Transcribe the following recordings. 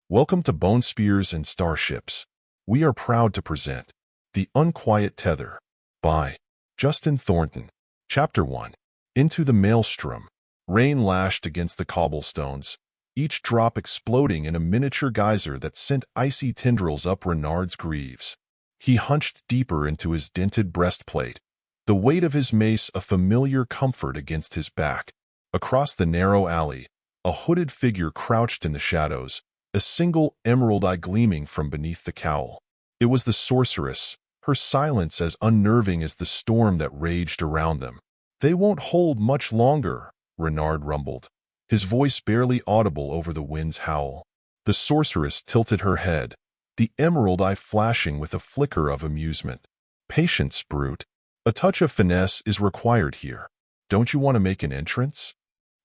Welcome to Bone Spears and Starships. We are proud to present The Unquiet Tether by Justin Thornton. Chapter 1. Into the Maelstrom. Rain lashed against the cobblestones, each drop exploding in a miniature geyser that sent icy tendrils up Renard's greaves. He hunched deeper into his dented breastplate, the weight of his mace a familiar comfort against his back. Across the narrow alley, a hooded figure crouched in the shadows, a single emerald eye gleaming from beneath the cowl. It was the Sorceress, her silence as unnerving as the storm that raged around them. "They won't hold much longer," Renard rumbled, his voice barely audible over the wind's howl. The Sorceress tilted her head, the emerald eye flashing with a flicker of amusement. "Patience, brute. A touch of finesse is required here. Don't you want to make an entrance?"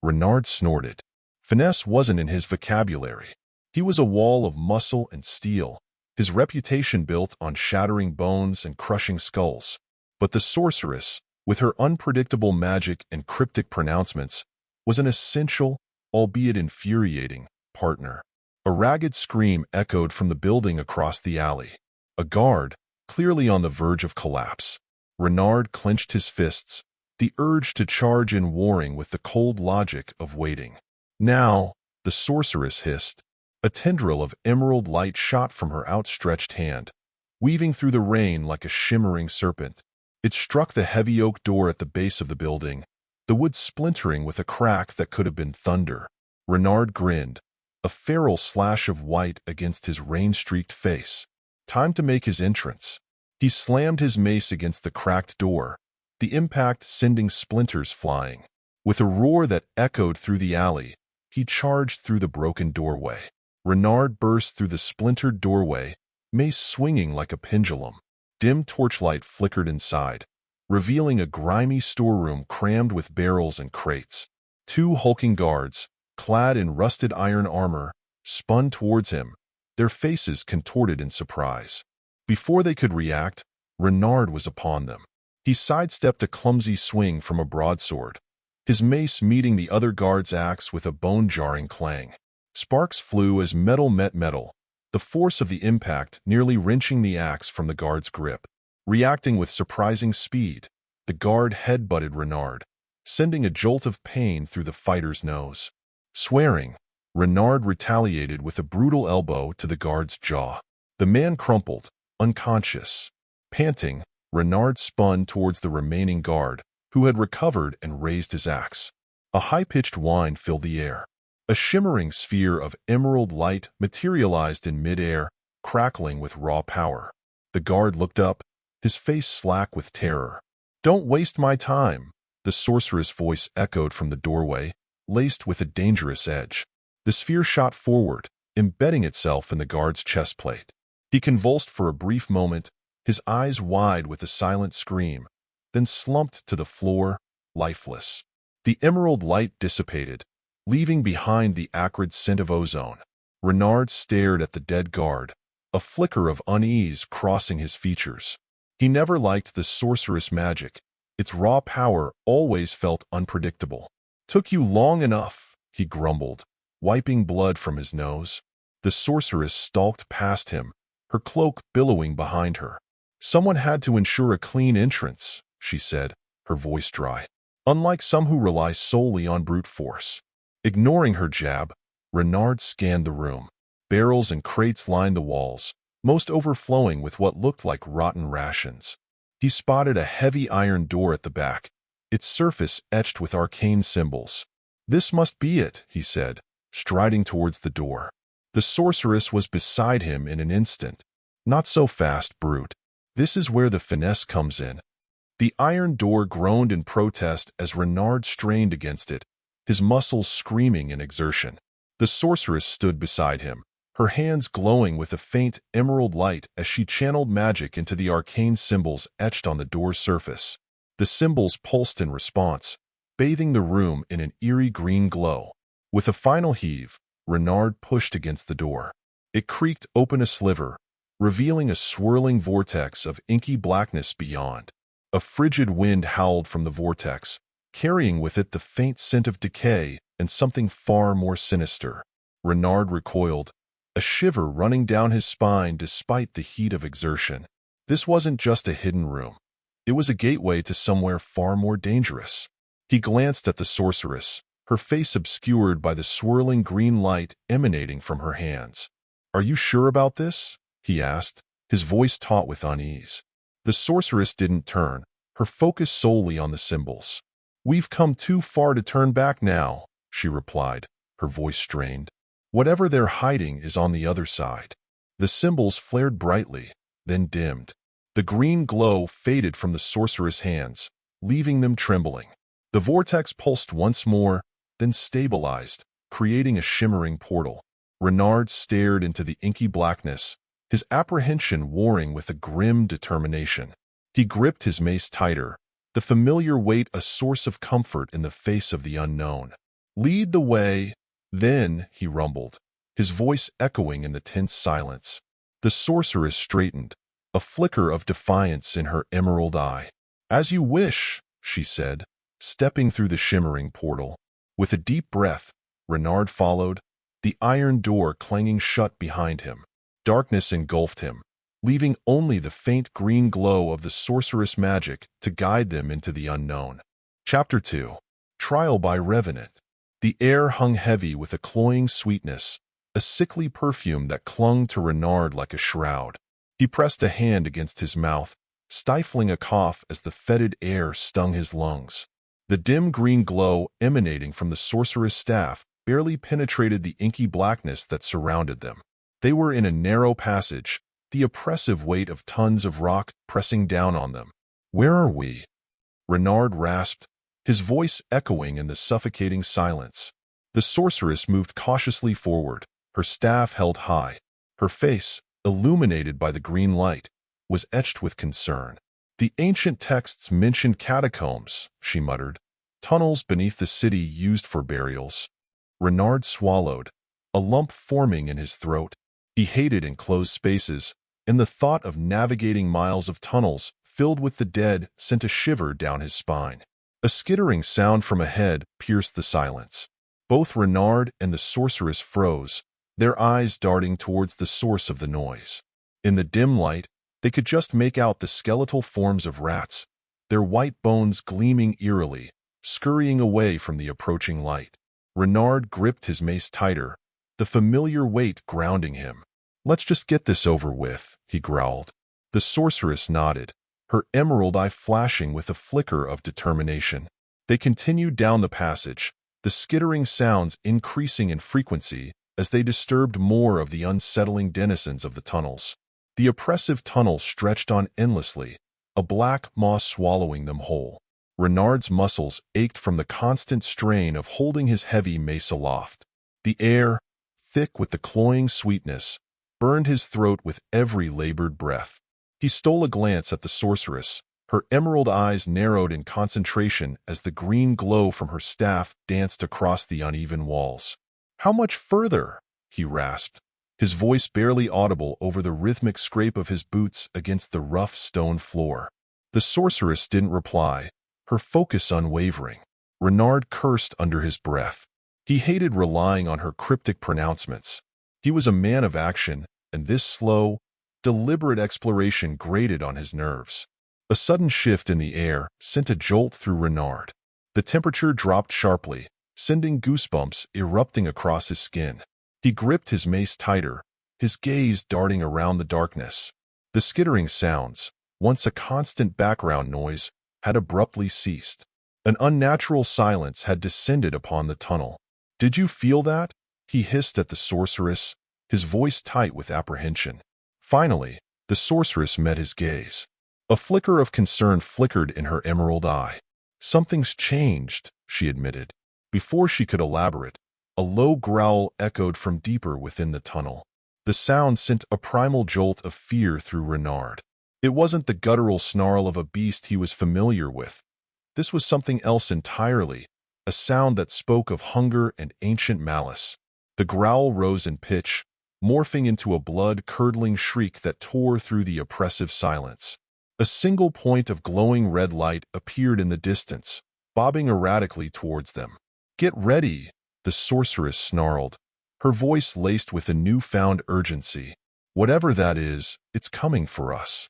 Renard snorted. Finesse wasn't in his vocabulary. He was a wall of muscle and steel, his reputation built on shattering bones and crushing skulls. But the Sorceress, with her unpredictable magic and cryptic pronouncements, was an essential, albeit infuriating, partner. A ragged scream echoed from the building across the alley. A guard, clearly on the verge of collapse. Renard clenched his fists, the urge to charge in warring with the cold logic of waiting. "Now," the Sorceress hissed. A tendril of emerald light shot from her outstretched hand, weaving through the rain like a shimmering serpent. It struck the heavy oak door at the base of the building, the wood splintering with a crack that could have been thunder. Renard grinned, a feral slash of white against his rain-streaked face. Time to make his entrance. He slammed his mace against the cracked door, the impact sending splinters flying. With a roar that echoed through the alley, he charged through the broken doorway. Renard burst through the splintered doorway, mace swinging like a pendulum. Dim torchlight flickered inside, revealing a grimy storeroom crammed with barrels and crates. Two hulking guards, clad in rusted iron armor, spun towards him, their faces contorted in surprise. Before they could react, Renard was upon them. He sidestepped a clumsy swing from a broadsword, his mace meeting the other guard's axe with a bone-jarring clang. Sparks flew as metal met metal, the force of the impact nearly wrenching the axe from the guard's grip. Reacting with surprising speed, the guard head-butted Renard, sending a jolt of pain through the fighter's nose. Swearing, Renard retaliated with a brutal elbow to the guard's jaw. The man crumpled, unconscious. Panting, Renard spun towards the remaining guard, who had recovered and raised his axe. A high-pitched whine filled the air. A shimmering sphere of emerald light materialized in midair, crackling with raw power. The guard looked up, his face slack with terror. "Don't waste my time," the Sorceress' voice echoed from the doorway, laced with a dangerous edge. The sphere shot forward, embedding itself in the guard's chestplate. He convulsed for a brief moment, his eyes wide with a silent scream, then slumped to the floor, lifeless. The emerald light dissipated, leaving behind the acrid scent of ozone. Renard stared at the dead guard, a flicker of unease crossing his features. He never liked the Sorceress magic. Its raw power always felt unpredictable. "Took you long enough," he grumbled, wiping blood from his nose. The Sorceress stalked past him, her cloak billowing behind her. "Someone had to ensure a clean entrance," she said, her voice dry. "Unlike some who rely solely on brute force." Ignoring her jab, Renard scanned the room. Barrels and crates lined the walls, most overflowing with what looked like rotten rations. He spotted a heavy iron door at the back, its surface etched with arcane symbols. "This must be it," he said, striding towards the door. The Sorceress was beside him in an instant. "Not so fast, brute. This is where the finesse comes in." The iron door groaned in protest as Renard strained against it, his muscles screaming in exertion. The Sorceress stood beside him, her hands glowing with a faint emerald light as she channeled magic into the arcane symbols etched on the door's surface. The symbols pulsed in response, bathing the room in an eerie green glow. With a final heave, Renard pushed against the door. It creaked open a sliver, revealing a swirling vortex of inky blackness beyond. A frigid wind howled from the vortex, carrying with it the faint scent of decay and something far more sinister. Renard recoiled, a shiver running down his spine despite the heat of exertion. This wasn't just a hidden room. It was a gateway to somewhere far more dangerous. He glanced at the sorceress, her face obscured by the swirling green light emanating from her hands. "Are you sure about this?" he asked, his voice taut with unease. The sorceress didn't turn, her focus solely on the symbols. "We've come too far to turn back now," she replied, her voice strained. "Whatever they're hiding is on the other side." The symbols flared brightly, then dimmed. The green glow faded from the sorceress' hands, leaving them trembling. The vortex pulsed once more, then stabilized, creating a shimmering portal. Renard stared into the inky blackness, his apprehension warring with a grim determination. He gripped his mace tighter, the familiar weight a source of comfort in the face of the unknown. "Lead the way," then, he rumbled, his voice echoing in the tense silence. The sorceress straightened, a flicker of defiance in her emerald eye. "As you wish," she said, stepping through the shimmering portal. With a deep breath, Renard followed, the iron door clanging shut behind him. Darkness engulfed him, leaving only the faint green glow of the sorceress magic to guide them into the unknown. Chapter 2. Trial by Revenant. The air hung heavy with a cloying sweetness, a sickly perfume that clung to Renard like a shroud. He pressed a hand against his mouth, stifling a cough as the fetid air stung his lungs. The dim green glow emanating from the sorceress' staff barely penetrated the inky blackness that surrounded them. They were in a narrow passage, the oppressive weight of tons of rock pressing down on them. "Where are we?" Renard rasped, his voice echoing in the suffocating silence. The sorceress moved cautiously forward, her staff held high. Her face, illuminated by the green light, was etched with concern. "The ancient texts mentioned catacombs," she muttered, "tunnels beneath the city used for burials." Renard swallowed, a lump forming in his throat. He hated enclosed spaces, and the thought of navigating miles of tunnels filled with the dead sent a shiver down his spine. A skittering sound from ahead pierced the silence. Both Renard and the sorceress froze, their eyes darting towards the source of the noise. In the dim light, they could just make out the skeletal forms of rats, their white bones gleaming eerily, scurrying away from the approaching light. Renard gripped his mace tighter, the familiar weight grounding him. "Let's just get this over with," he growled. The sorceress nodded, her emerald eye flashing with a flicker of determination. They continued down the passage, the skittering sounds increasing in frequency as they disturbed more of the unsettling denizens of the tunnels. The oppressive tunnel stretched on endlessly, a black maw swallowing them whole. Renard's muscles ached from the constant strain of holding his heavy mace aloft. The air, thick with the cloying sweetness, burned his throat with every labored breath. He stole a glance at the sorceress, her emerald eyes narrowed in concentration as the green glow from her staff danced across the uneven walls. "How much further?" he rasped, his voice barely audible over the rhythmic scrape of his boots against the rough stone floor. The sorceress didn't reply, her focus unwavering. Renard cursed under his breath. He hated relying on her cryptic pronouncements. He was a man of action, and this slow, deliberate exploration grated on his nerves. A sudden shift in the air sent a jolt through Renard. The temperature dropped sharply, sending goosebumps erupting across his skin. He gripped his mace tighter, his gaze darting around the darkness. The skittering sounds, once a constant background noise, had abruptly ceased. An unnatural silence had descended upon the tunnel. "Did you feel that?" he hissed at the sorceress, his voice tight with apprehension. Finally, the sorceress met his gaze. A flicker of concern flickered in her emerald eye. "Something's changed," she admitted. Before she could elaborate, a low growl echoed from deeper within the tunnel. The sound sent a primal jolt of fear through Renard. It wasn't the guttural snarl of a beast he was familiar with. This was something else entirely, a sound that spoke of hunger and ancient malice. The growl rose in pitch, morphing into a blood-curdling shriek that tore through the oppressive silence. A single point of glowing red light appeared in the distance, bobbing erratically towards them. "Get ready," the sorceress snarled, her voice laced with a newfound urgency. "Whatever that is, it's coming for us."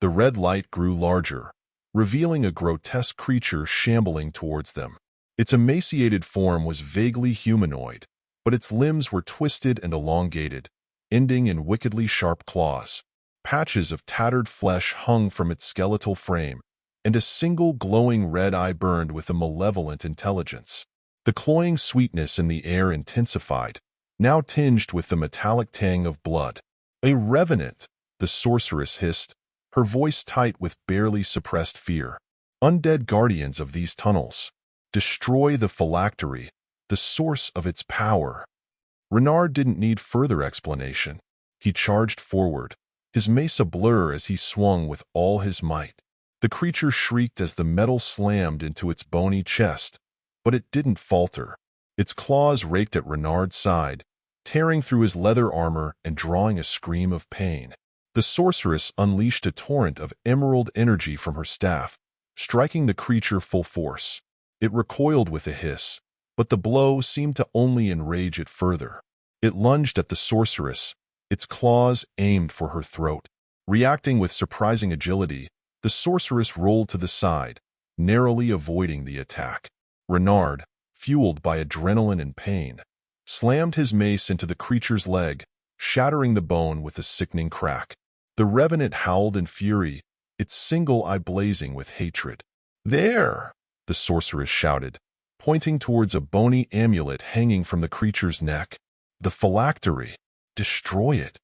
The red light grew larger, revealing a grotesque creature shambling towards them. Its emaciated form was vaguely humanoid, but its limbs were twisted and elongated, ending in wickedly sharp claws. Patches of tattered flesh hung from its skeletal frame, and a single glowing red eye burned with a malevolent intelligence. The cloying sweetness in the air intensified, now tinged with the metallic tang of blood. "A revenant," the sorceress hissed, her voice tight with barely suppressed fear. "Undead guardians of these tunnels. Destroy the phylactery, the source of its power." Renard didn't need further explanation. He charged forward, his mace ablur as he swung with all his might. The creature shrieked as the metal slammed into its bony chest, but it didn't falter. Its claws raked at Renard's side, tearing through his leather armor and drawing a scream of pain. The sorceress unleashed a torrent of emerald energy from her staff, striking the creature full force. It recoiled with a hiss, but the blow seemed to only enrage it further. It lunged at the sorceress, its claws aimed for her throat. Reacting with surprising agility, the sorceress rolled to the side, narrowly avoiding the attack. Renard, fueled by adrenaline and pain, slammed his mace into the creature's leg, shattering the bone with a sickening crack. The revenant howled in fury, its single eye blazing with hatred. "There!" the sorceress shouted, pointing towards a bony amulet hanging from the creature's neck. "The phylactery. Destroy it."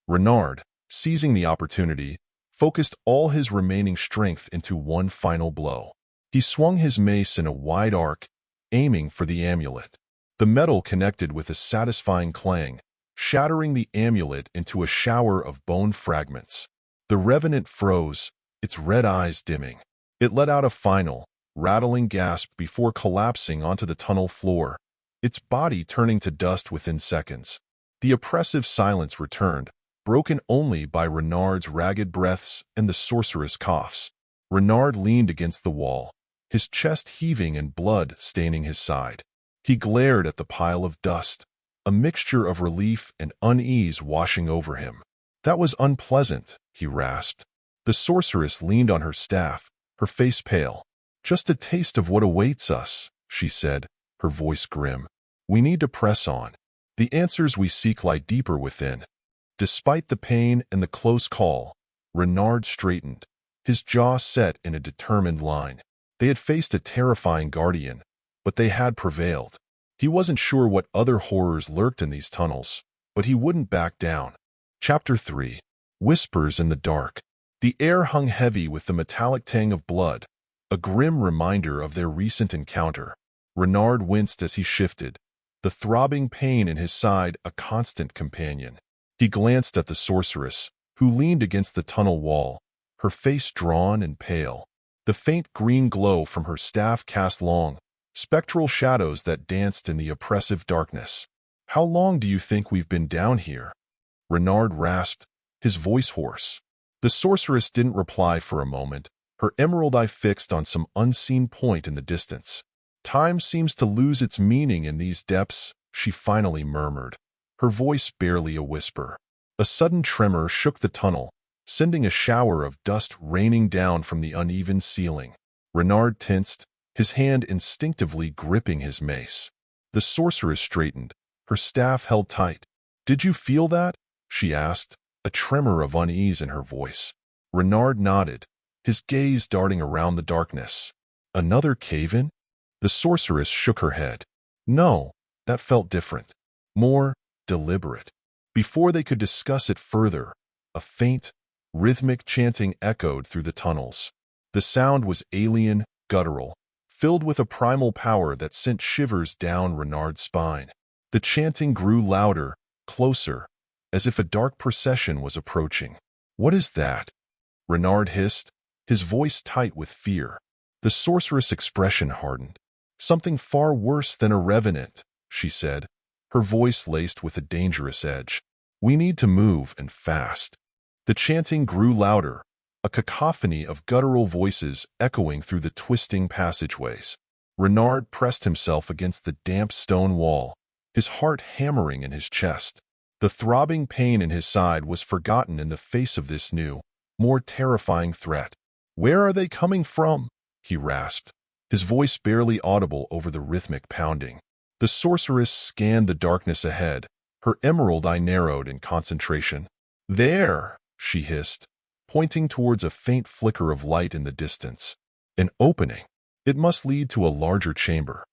Renard, seizing the opportunity, focused all his remaining strength into one final blow. He swung his mace in a wide arc, aiming for the amulet. The metal connected with a satisfying clang, shattering the amulet into a shower of bone fragments. The revenant froze, its red eyes dimming. It let out a final, rattling gasp before collapsing onto the tunnel floor, its body turning to dust within seconds. The oppressive silence returned, broken only by Renard's ragged breaths and the sorceress coughs. Renard leaned against the wall, his chest heaving and blood staining his side. He glared at the pile of dust, a mixture of relief and unease washing over him. "That was unpleasant," he rasped. The sorceress leaned on her staff, her face pale. "Just a taste of what awaits us," she said, her voice grim. "We need to press on. The answers we seek lie deeper within." Despite the pain and the close call, Renard straightened, his jaw set in a determined line. They had faced a terrifying guardian, but they had prevailed. He wasn't sure what other horrors lurked in these tunnels, but he wouldn't back down. Chapter 3. Whispers in the Dark. The air hung heavy with the metallic tang of blood, a grim reminder of their recent encounter. Renard winced as he shifted, the throbbing pain in his side a constant companion. He glanced at the sorceress, who leaned against the tunnel wall, her face drawn and pale. The faint green glow from her staff cast long, spectral shadows that danced in the oppressive darkness. "How long do you think we've been down here?" Renard rasped, his voice hoarse. The sorceress didn't reply for a moment, her emerald eye fixed on some unseen point in the distance. "Time seems to lose its meaning in these depths," she finally murmured, her voice barely a whisper. A sudden tremor shook the tunnel, sending a shower of dust raining down from the uneven ceiling. Renard tensed, his hand instinctively gripping his mace. The sorceress straightened, her staff held tight. "Did you feel that?" she asked, a tremor of unease in her voice. Renard nodded, his gaze darting around the darkness. "Another cave-in?" The sorceress shook her head. "No, that felt different. More deliberate." Before they could discuss it further, a faint, rhythmic chanting echoed through the tunnels. The sound was alien, guttural, filled with a primal power that sent shivers down Renard's spine. The chanting grew louder, closer, as if a dark procession was approaching. "What is that?" Renard hissed, his voice tight with fear. The sorceress' expression hardened. "Something far worse than a revenant," she said, her voice laced with a dangerous edge. "We need to move, and fast." The chanting grew louder, a cacophony of guttural voices echoing through the twisting passageways. Renard pressed himself against the damp stone wall, his heart hammering in his chest. The throbbing pain in his side was forgotten in the face of this new, more terrifying threat. "Where are they coming from?" he rasped, his voice barely audible over the rhythmic pounding. The sorceress scanned the darkness ahead, her emerald eye narrowed in concentration. "There," she hissed, pointing towards a faint flicker of light in the distance. "An opening. It must lead to a larger chamber."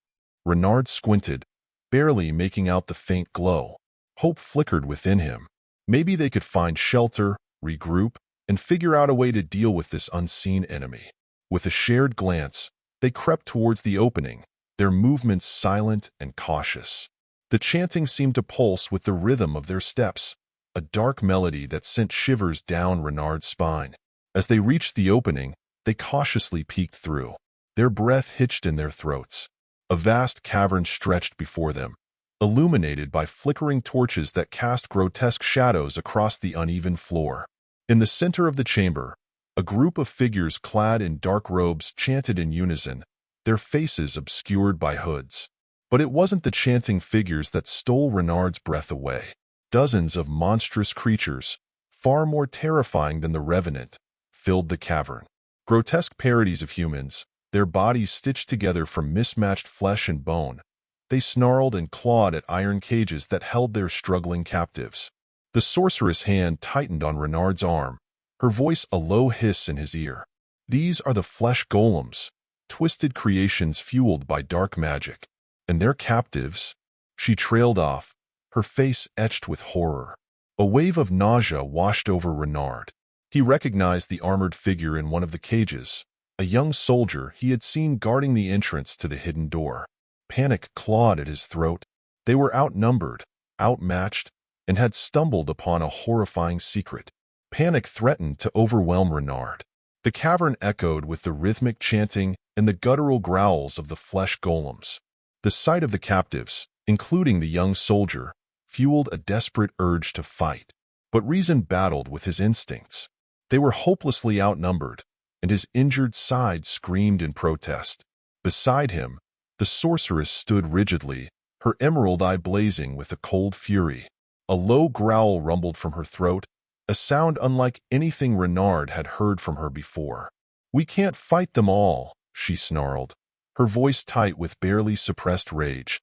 Renard squinted, barely making out the faint glow. Hope flickered within him. Maybe they could find shelter, regroup, and figure out a way to deal with this unseen enemy. With a shared glance, they crept towards the opening, their movements silent and cautious. The chanting seemed to pulse with the rhythm of their steps, a dark melody that sent shivers down Renard's spine. As they reached the opening, they cautiously peeked through, their breath hitched in their throats. A vast cavern stretched before them, illuminated by flickering torches that cast grotesque shadows across the uneven floor. In the center of the chamber, a group of figures clad in dark robes chanted in unison, their faces obscured by hoods. But it wasn't the chanting figures that stole Renard's breath away. Dozens of monstrous creatures, far more terrifying than the Revenant, filled the cavern. Grotesque parodies of humans, their bodies stitched together from mismatched flesh and bone. They snarled and clawed at iron cages that held their struggling captives. The sorceress' hand tightened on Renard's arm, her voice a low hiss in his ear. "These are the Flesh Golems, twisted creations fueled by dark magic. And their captives." She trailed off, her face etched with horror. A wave of nausea washed over Renard. He recognized the armored figure in one of the cages, a young soldier he had seen guarding the entrance to the hidden door. Panic clawed at his throat. They were outnumbered, outmatched, and had stumbled upon a horrifying secret. Panic threatened to overwhelm Renard. The cavern echoed with the rhythmic chanting and the guttural growls of the Flesh Golems. The sight of the captives, including the young soldier, fueled a desperate urge to fight. But reason battled with his instincts. They were hopelessly outnumbered, and his injured side screamed in protest. Beside him, the sorceress stood rigidly, her emerald eye blazing with a cold fury. A low growl rumbled from her throat, a sound unlike anything Renard had heard from her before. "We can't fight them all," she snarled, her voice tight with barely suppressed rage.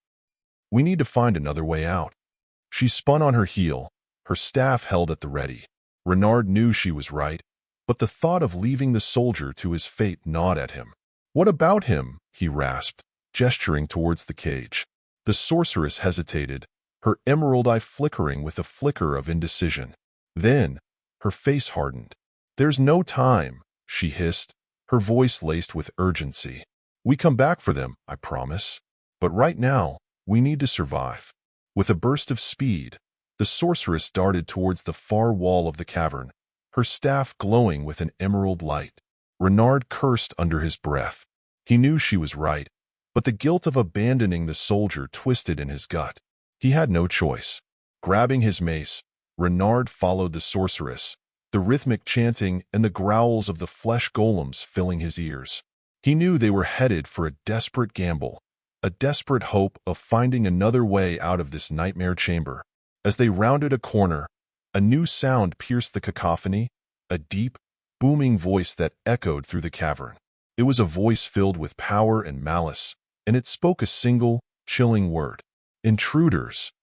"We need to find another way out." She spun on her heel, her staff held at the ready. Renard knew she was right, but the thought of leaving the soldier to his fate gnawed at him. "What about him?" he rasped, gesturing towards the cage. The sorceress hesitated, her emerald eye flickering with a flicker of indecision. Then, her face hardened. "There's no time," she hissed, her voice laced with urgency. "We come back for them, I promise. But right now, we need to survive." With a burst of speed, the sorceress darted towards the far wall of the cavern, her staff glowing with an emerald light. Renard cursed under his breath. He knew she was right, but the guilt of abandoning the soldier twisted in his gut. He had no choice. Grabbing his mace, Renard followed the sorceress, the rhythmic chanting and the growls of the Flesh Golems filling his ears. He knew they were headed for a desperate gamble, a desperate hope of finding another way out of this nightmare chamber. As they rounded a corner, a new sound pierced the cacophony, a deep, booming voice that echoed through the cavern. It was a voice filled with power and malice, and it spoke a single, chilling word. "Intruders."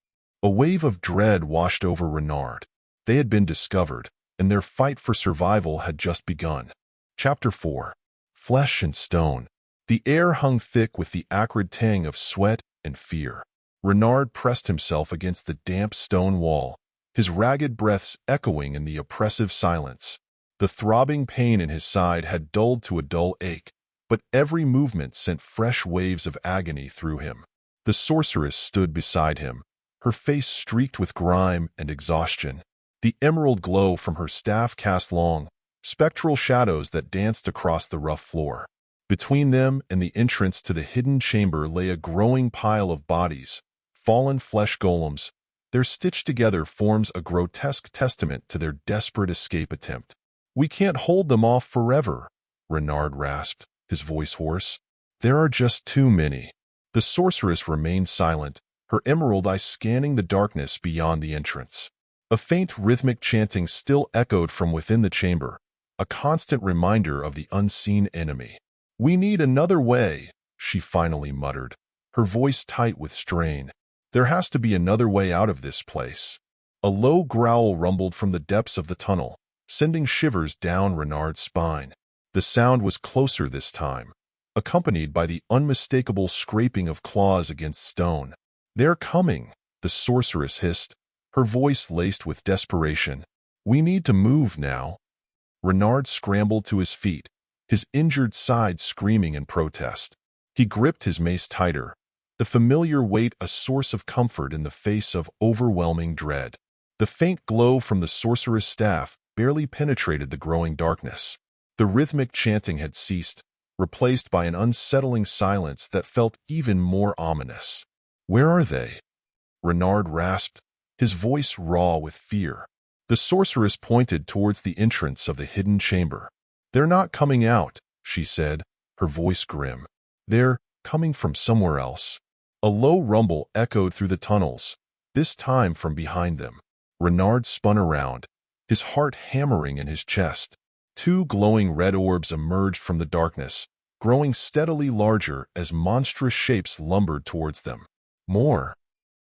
A wave of dread washed over Renard. They had been discovered, and their fight for survival had just begun. Chapter 4. Flesh and Stone. The air hung thick with the acrid tang of sweat and fear. Renard pressed himself against the damp stone wall, his ragged breaths echoing in the oppressive silence. The throbbing pain in his side had dulled to a dull ache, but every movement sent fresh waves of agony through him. The sorceress stood beside him, her face streaked with grime and exhaustion. The emerald glow from her staff cast long, spectral shadows that danced across the rough floor. Between them and the entrance to the hidden chamber lay a growing pile of bodies, fallen flesh golems. Their stitched together forms a grotesque testament to their desperate escape attempt. "We can't hold them off forever," Renard rasped, his voice hoarse. "There are just too many." The sorceress remained silent, her emerald eye scanning the darkness beyond the entrance. A faint rhythmic chanting still echoed from within the chamber, a constant reminder of the unseen enemy. "We need another way," she finally muttered, her voice tight with strain. "There has to be another way out of this place." A low growl rumbled from the depths of the tunnel, sending shivers down Renard's spine. The sound was closer this time, accompanied by the unmistakable scraping of claws against stone. "They're coming," the sorceress hissed, her voice laced with desperation. "We need to move now." Renard scrambled to his feet, his injured side screaming in protest. He gripped his mace tighter, the familiar weight a source of comfort in the face of overwhelming dread. The faint glow from the sorceress' staff barely penetrated the growing darkness. The rhythmic chanting had ceased, replaced by an unsettling silence that felt even more ominous. "Where are they?" Renard rasped, his voice raw with fear. The sorceress pointed towards the entrance of the hidden chamber. "They're not coming out," she said, her voice grim. "They're coming from somewhere else." A low rumble echoed through the tunnels, this time from behind them. Renard spun around, his heart hammering in his chest. Two glowing red orbs emerged from the darkness, growing steadily larger as monstrous shapes lumbered towards them. "More,"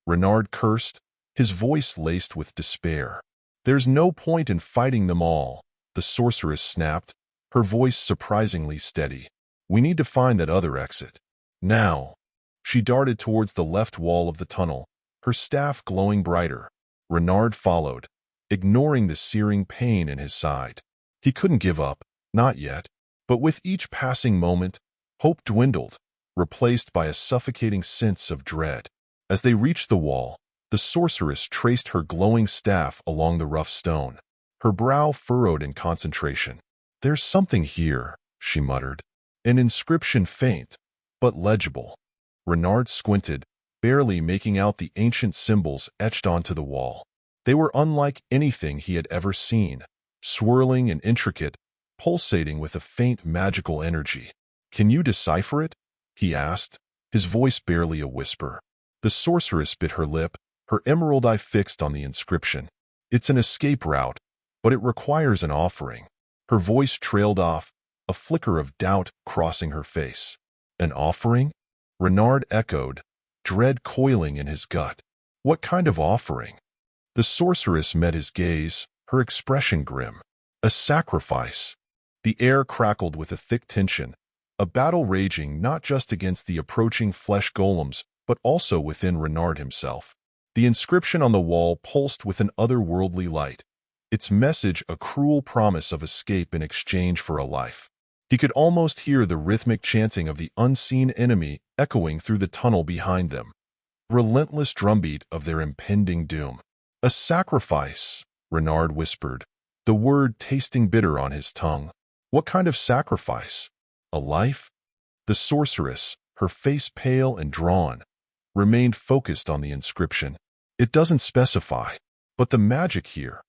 Renard cursed, his voice laced with despair. "There's no point in fighting them all," the sorceress snapped, her voice surprisingly steady. "We need to find that other exit. Now." She darted towards the left wall of the tunnel, her staff glowing brighter. Renard followed, ignoring the searing pain in his side. He couldn't give up, not yet. But with each passing moment, hope dwindled, replaced by a suffocating sense of dread. As they reached the wall, the sorceress traced her glowing staff along the rough stone, her brow furrowed in concentration. "There's something here," she muttered. An inscription faint, but legible. Renard squinted, barely making out the ancient symbols etched onto the wall. They were unlike anything he had ever seen, swirling and intricate, pulsating with a faint magical energy. "Can you decipher it?" he asked, his voice barely a whisper. The sorceress bit her lip, her emerald eye fixed on the inscription. "It's an escape route, but it requires an offering." Her voice trailed off, a flicker of doubt crossing her face. "An offering?" Renard echoed, dread coiling in his gut. "What kind of offering?" The sorceress met his gaze, her expression grim. "A sacrifice." The air crackled with a thick tension, a battle raging not just against the approaching flesh golems, but also within Renard himself. The inscription on the wall pulsed with an otherworldly light, its message a cruel promise of escape in exchange for a life. He could almost hear the rhythmic chanting of the unseen enemy echoing through the tunnel behind them, relentless drumbeat of their impending doom. "A sacrifice," Renard whispered, the word tasting bitter on his tongue. "What kind of sacrifice? A life?" The sorceress, her face pale and drawn, remained focused on the inscription. "It doesn't specify, but the magic here,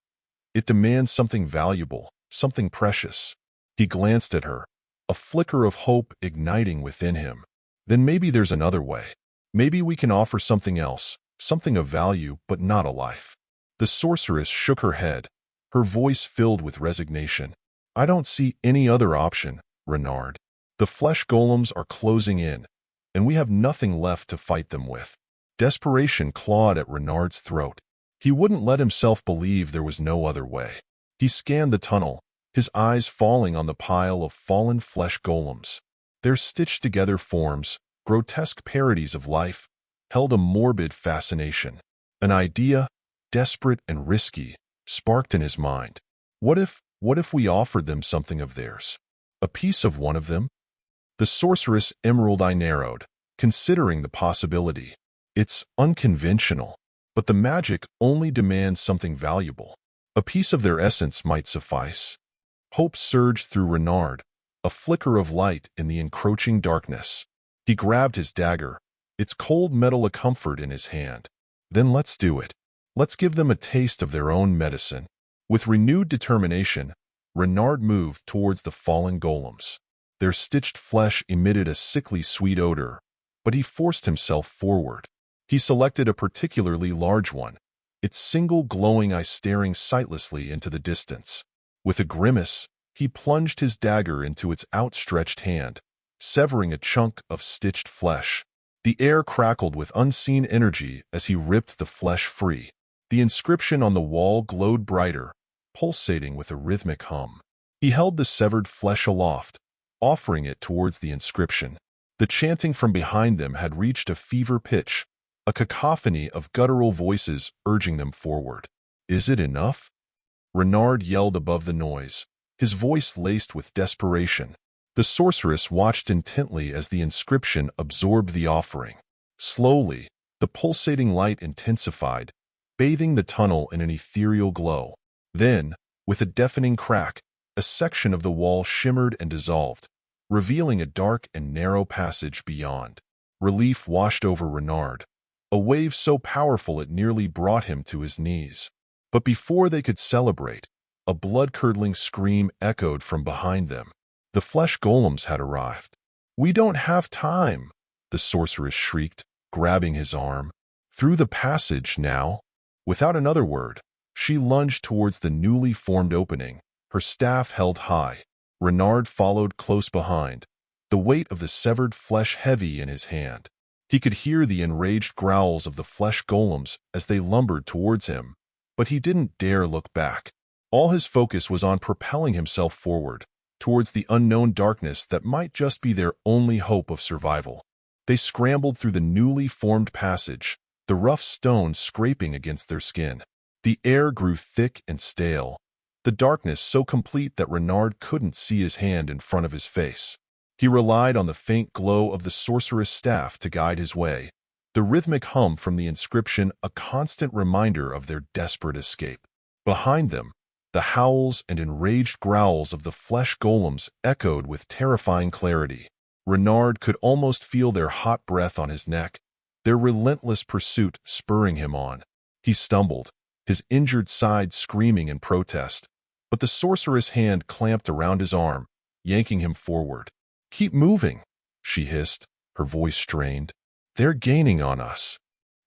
it demands something valuable, something precious." He glanced at her, a flicker of hope igniting within him. "Then maybe there's another way. Maybe we can offer something else, something of value, but not a life." The sorceress shook her head, her voice filled with resignation. "I don't see any other option, Renard. The flesh golems are closing in, and we have nothing left to fight them with." Desperation clawed at Renard's throat. He wouldn't let himself believe there was no other way. He scanned the tunnel, his eyes falling on the pile of fallen flesh golems. Their stitched-together forms, grotesque parodies of life, held a morbid fascination. An idea, desperate and risky, sparked in his mind. What if we offered them something of theirs? A piece of one of them? The sorceress' emerald eye narrowed, considering the possibility. "It's unconventional, but the magic only demands something valuable. A piece of their essence might suffice." Hope surged through Renard, a flicker of light in the encroaching darkness. He grabbed his dagger, its cold metal a comfort in his hand. "Then let's do it. Let's give them a taste of their own medicine." With renewed determination, Renard moved towards the fallen golems. Their stitched flesh emitted a sickly sweet odor, but he forced himself forward. He selected a particularly large one, its single glowing eye staring sightlessly into the distance. With a grimace, he plunged his dagger into its outstretched hand, severing a chunk of stitched flesh. The air crackled with unseen energy as he ripped the flesh free. The inscription on the wall glowed brighter, pulsating with a rhythmic hum. He held the severed flesh aloft, offering it towards the inscription. The chanting from behind them had reached a fever pitch, a cacophony of guttural voices urging them forward. "Is it enough?" Renard yelled above the noise, his voice laced with desperation. The sorceress watched intently as the inscription absorbed the offering. Slowly, the pulsating light intensified, bathing the tunnel in an ethereal glow. Then, with a deafening crack, a section of the wall shimmered and dissolved, revealing a dark and narrow passage beyond. Relief washed over Renard, a wave so powerful it nearly brought him to his knees. But before they could celebrate, a blood-curdling scream echoed from behind them. The Flesh Golems had arrived. "We don't have time," the sorceress shrieked, grabbing his arm. "Through the passage now." Without another word, she lunged towards the newly formed opening, her staff held high. Renard followed close behind, the weight of the severed flesh heavy in his hand. He could hear the enraged growls of the Flesh Golems as they lumbered towards him, but he didn't dare look back. All his focus was on propelling himself forward, towards the unknown darkness that might just be their only hope of survival. They scrambled through the newly formed passage, the rough stones scraping against their skin. The air grew thick and stale, the darkness so complete that Renard couldn't see his hand in front of his face. He relied on the faint glow of the sorceress' staff to guide his way, the rhythmic hum from the inscription a constant reminder of their desperate escape. Behind them, the howls and enraged growls of the Flesh Golems echoed with terrifying clarity. Renard could almost feel their hot breath on his neck, their relentless pursuit spurring him on. He stumbled, his injured side screaming in protest, but the sorceress' hand clamped around his arm, yanking him forward. "Keep moving," she hissed, her voice strained. "They're gaining on us."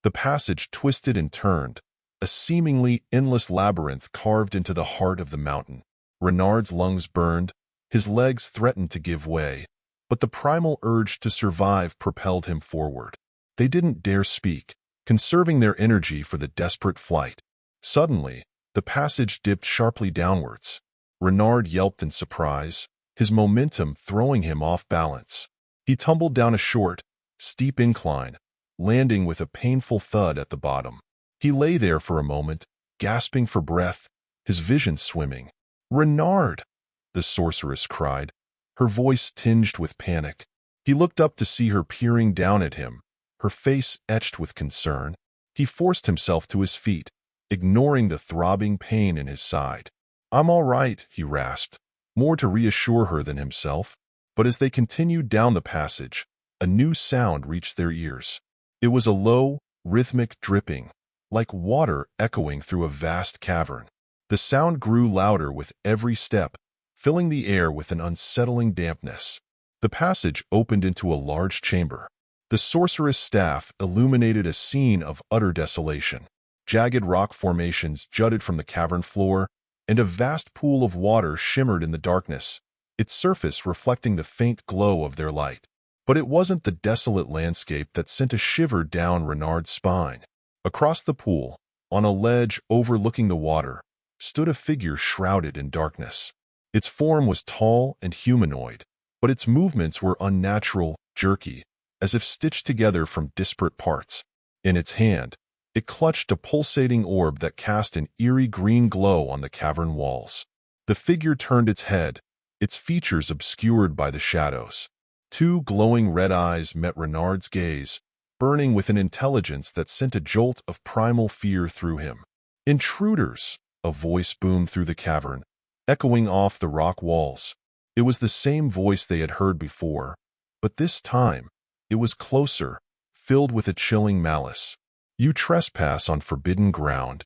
The passage twisted and turned, a seemingly endless labyrinth carved into the heart of the mountain. Renard's lungs burned, his legs threatened to give way, but the primal urge to survive propelled him forward. They didn't dare speak, conserving their energy for the desperate flight. Suddenly, the passage dipped sharply downwards. Renard yelped in surprise, his momentum throwing him off balance. He tumbled down a short, steep incline, landing with a painful thud at the bottom. He lay there for a moment, gasping for breath, his vision swimming. "Renard!" the sorceress cried, her voice tinged with panic. He looked up to see her peering down at him, her face etched with concern. He forced himself to his feet, ignoring the throbbing pain in his side. "I'm all right," he rasped, more to reassure her than himself. But as they continued down the passage, a new sound reached their ears. It was a low, rhythmic dripping, like water echoing through a vast cavern. The sound grew louder with every step, filling the air with an unsettling dampness. The passage opened into a large chamber. The sorceress' staff illuminated a scene of utter desolation. Jagged rock formations jutted from the cavern floor, and a vast pool of water shimmered in the darkness, its surface reflecting the faint glow of their light. But it wasn't the desolate landscape that sent a shiver down Renard's spine. Across the pool, on a ledge overlooking the water, stood a figure shrouded in darkness. Its form was tall and humanoid, but its movements were unnatural, jerky, as if stitched together from disparate parts. In its hand, it clutched a pulsating orb that cast an eerie green glow on the cavern walls. The figure turned its head, its features obscured by the shadows. Two glowing red eyes met Renard's gaze, burning with an intelligence that sent a jolt of primal fear through him. "Intruders!" a voice boomed through the cavern, echoing off the rock walls. It was the same voice they had heard before, but this time, it was closer, filled with a chilling malice. "You trespass on forbidden ground."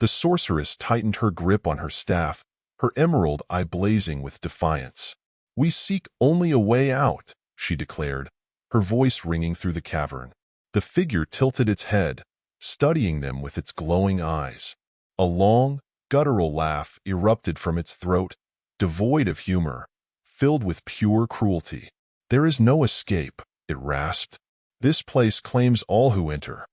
The sorceress tightened her grip on her staff, her emerald eye blazing with defiance. "We seek only a way out," she declared, her voice ringing through the cavern. The figure tilted its head, studying them with its glowing eyes. A long, guttural laugh erupted from its throat, devoid of humor, filled with pure cruelty. "There is no escape," it rasped. "This place claims all who enter."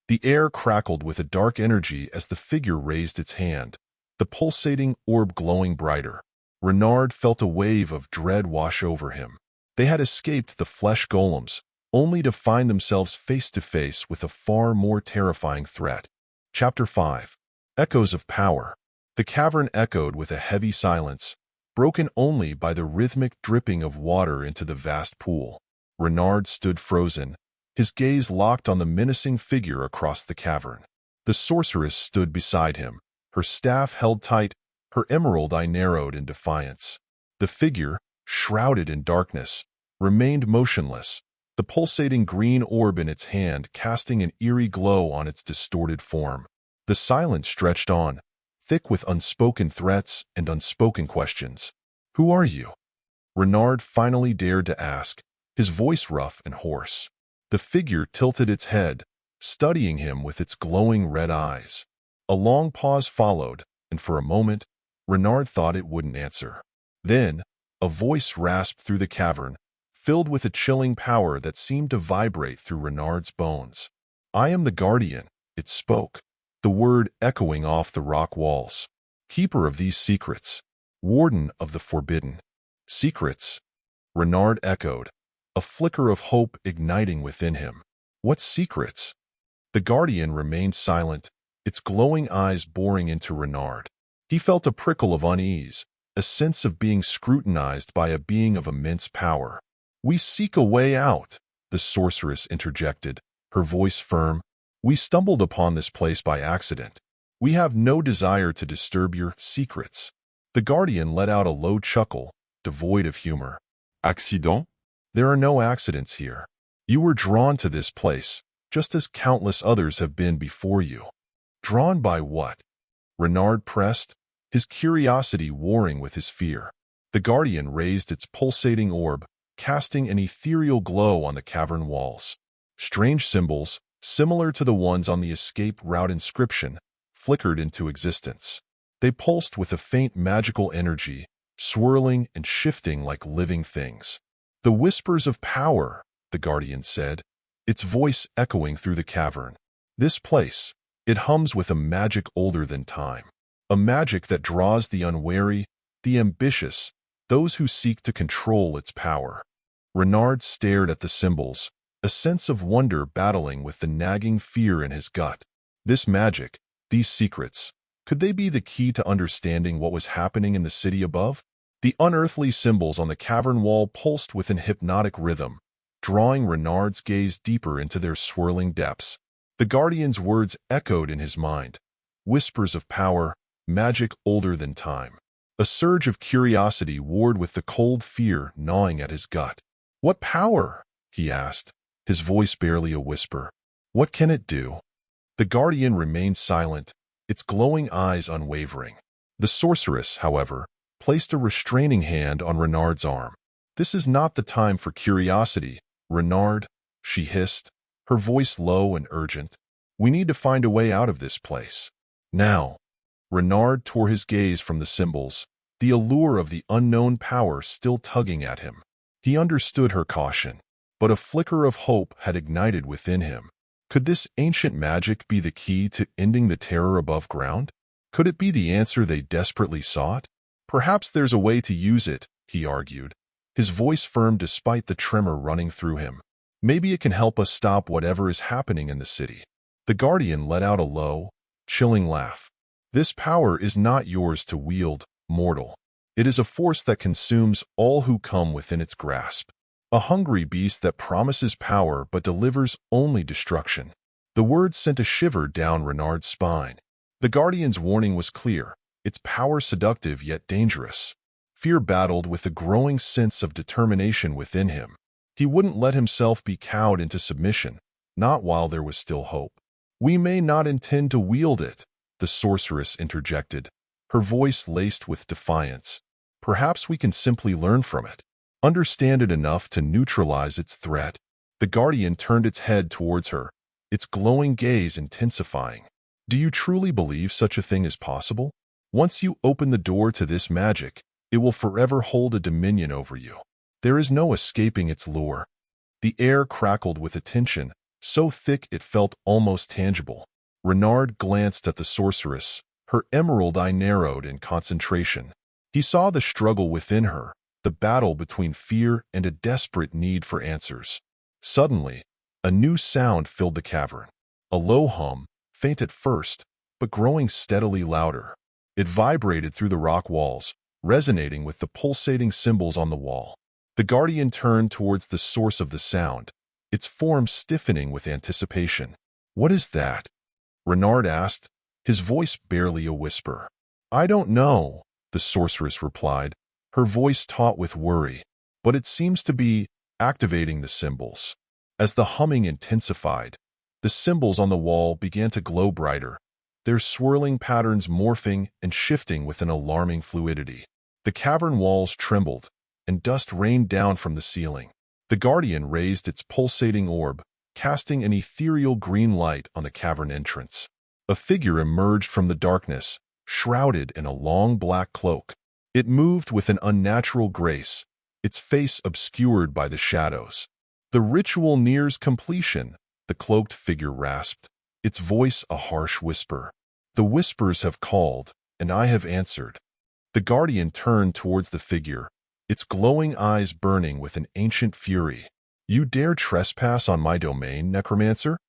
The air crackled with a dark energy as the figure raised its hand, the pulsating orb glowing brighter. Renard felt a wave of dread wash over him. They had escaped the Flesh Golems, only to find themselves face to face with a far more terrifying threat. Chapter 5. Echoes of Power. The cavern echoed with a heavy silence, broken only by the rhythmic dripping of water into the vast pool. Renard stood frozen, his gaze locked on the menacing figure across the cavern. The sorceress stood beside him, her staff held tight, her emerald eye narrowed in defiance. The figure, shrouded in darkness, remained motionless, the pulsating green orb in its hand casting an eerie glow on its distorted form. The silence stretched on, thick with unspoken threats and unspoken questions. "Who are you?" Renard finally dared to ask, his voice rough and hoarse. The figure tilted its head, studying him with its glowing red eyes. A long pause followed, and for a moment, Renard thought it wouldn't answer. Then, a voice rasped through the cavern, filled with a chilling power that seemed to vibrate through Renard's bones. "I am the Guardian," it spoke, the word echoing off the rock walls. "Keeper of these secrets, warden of the forbidden." "Secrets?" Renard echoed, a flicker of hope igniting within him. "What secrets?" The Guardian remained silent, its glowing eyes boring into Renard. He felt a prickle of unease, a sense of being scrutinized by a being of immense power. "We seek a way out," the sorceress interjected, her voice firm. "We stumbled upon this place by accident. We have no desire to disturb your secrets." The Guardian let out a low chuckle, devoid of humor. "Accident? There are no accidents here. You were drawn to this place, just as countless others have been before you." "Drawn by what?" Renard pressed, his curiosity warring with his fear. The Guardian raised its pulsating orb, casting an ethereal glow on the cavern walls. Strange symbols, similar to the ones on the escape route inscription, flickered into existence. They pulsed with a faint magical energy, swirling and shifting like living things. "The whispers of power," the Guardian said, its voice echoing through the cavern. "This place, it hums with a magic older than time. A magic that draws the unwary, the ambitious, those who seek to control its power." Renard stared at the symbols, a sense of wonder battling with the nagging fear in his gut. This magic, these secrets, could they be the key to understanding what was happening in the city above? The unearthly symbols on the cavern wall pulsed with an hypnotic rhythm, drawing Renard's gaze deeper into their swirling depths. The Guardian's words echoed in his mind. Whispers of power, magic older than time. A surge of curiosity warred with the cold fear gnawing at his gut. "What power?" he asked, his voice barely a whisper. "What can it do?" The Guardian remained silent, its glowing eyes unwavering. The sorceress, however, placed a restraining hand on Renard's arm. "This is not the time for curiosity, Renard," she hissed, her voice low and urgent. "We need to find a way out of this place. Now." Renard tore his gaze from the symbols, the allure of the unknown power still tugging at him. He understood her caution, but a flicker of hope had ignited within him. Could this ancient magic be the key to ending the terror above ground? Could it be the answer they desperately sought? "Perhaps there's a way to use it," he argued, his voice firm despite the tremor running through him. "Maybe it can help us stop whatever is happening in the city." The Guardian let out a low, chilling laugh. "This power is not yours to wield, mortal. It is a force that consumes all who come within its grasp. A hungry beast that promises power but delivers only destruction." The words sent a shiver down Renard's spine. The Guardian's warning was clear, its power seductive yet dangerous. Fear battled with a growing sense of determination within him. He wouldn't let himself be cowed into submission, not while there was still hope. "We may not intend to wield it," the sorceress interjected, her voice laced with defiance. "Perhaps we can simply learn from it, understand it enough to neutralize its threat." The Guardian turned its head towards her, its glowing gaze intensifying. Do you truly believe such a thing is possible? Once you open the door to this magic, it will forever hold a dominion over you. There is no escaping its lure. The air crackled with attention, so thick it felt almost tangible. Renard glanced at the sorceress, her emerald eye narrowed in concentration. He saw the struggle within her, the battle between fear and a desperate need for answers. Suddenly, a new sound filled the cavern. A low hum, faint at first, but growing steadily louder. It vibrated through the rock walls, resonating with the pulsating symbols on the wall. The guardian turned towards the source of the sound, its form stiffening with anticipation. "What is that?" Renard asked, his voice barely a whisper. "I don't know," the sorceress replied, her voice taut with worry, "but it seems to be activating the symbols." As the humming intensified, the symbols on the wall began to glow brighter, their swirling patterns morphing and shifting with an alarming fluidity. The cavern walls trembled, and dust rained down from the ceiling. The guardian raised its pulsating orb, casting an ethereal green light on the cavern entrance. A figure emerged from the darkness, shrouded in a long black cloak. It moved with an unnatural grace, its face obscured by the shadows. "The ritual nears completion," the cloaked figure rasped, its voice a harsh whisper. "The whispers have called, and I have answered." The guardian turned towards the figure, its glowing eyes burning with an ancient fury. "You dare trespass on my domain, Necromancer?"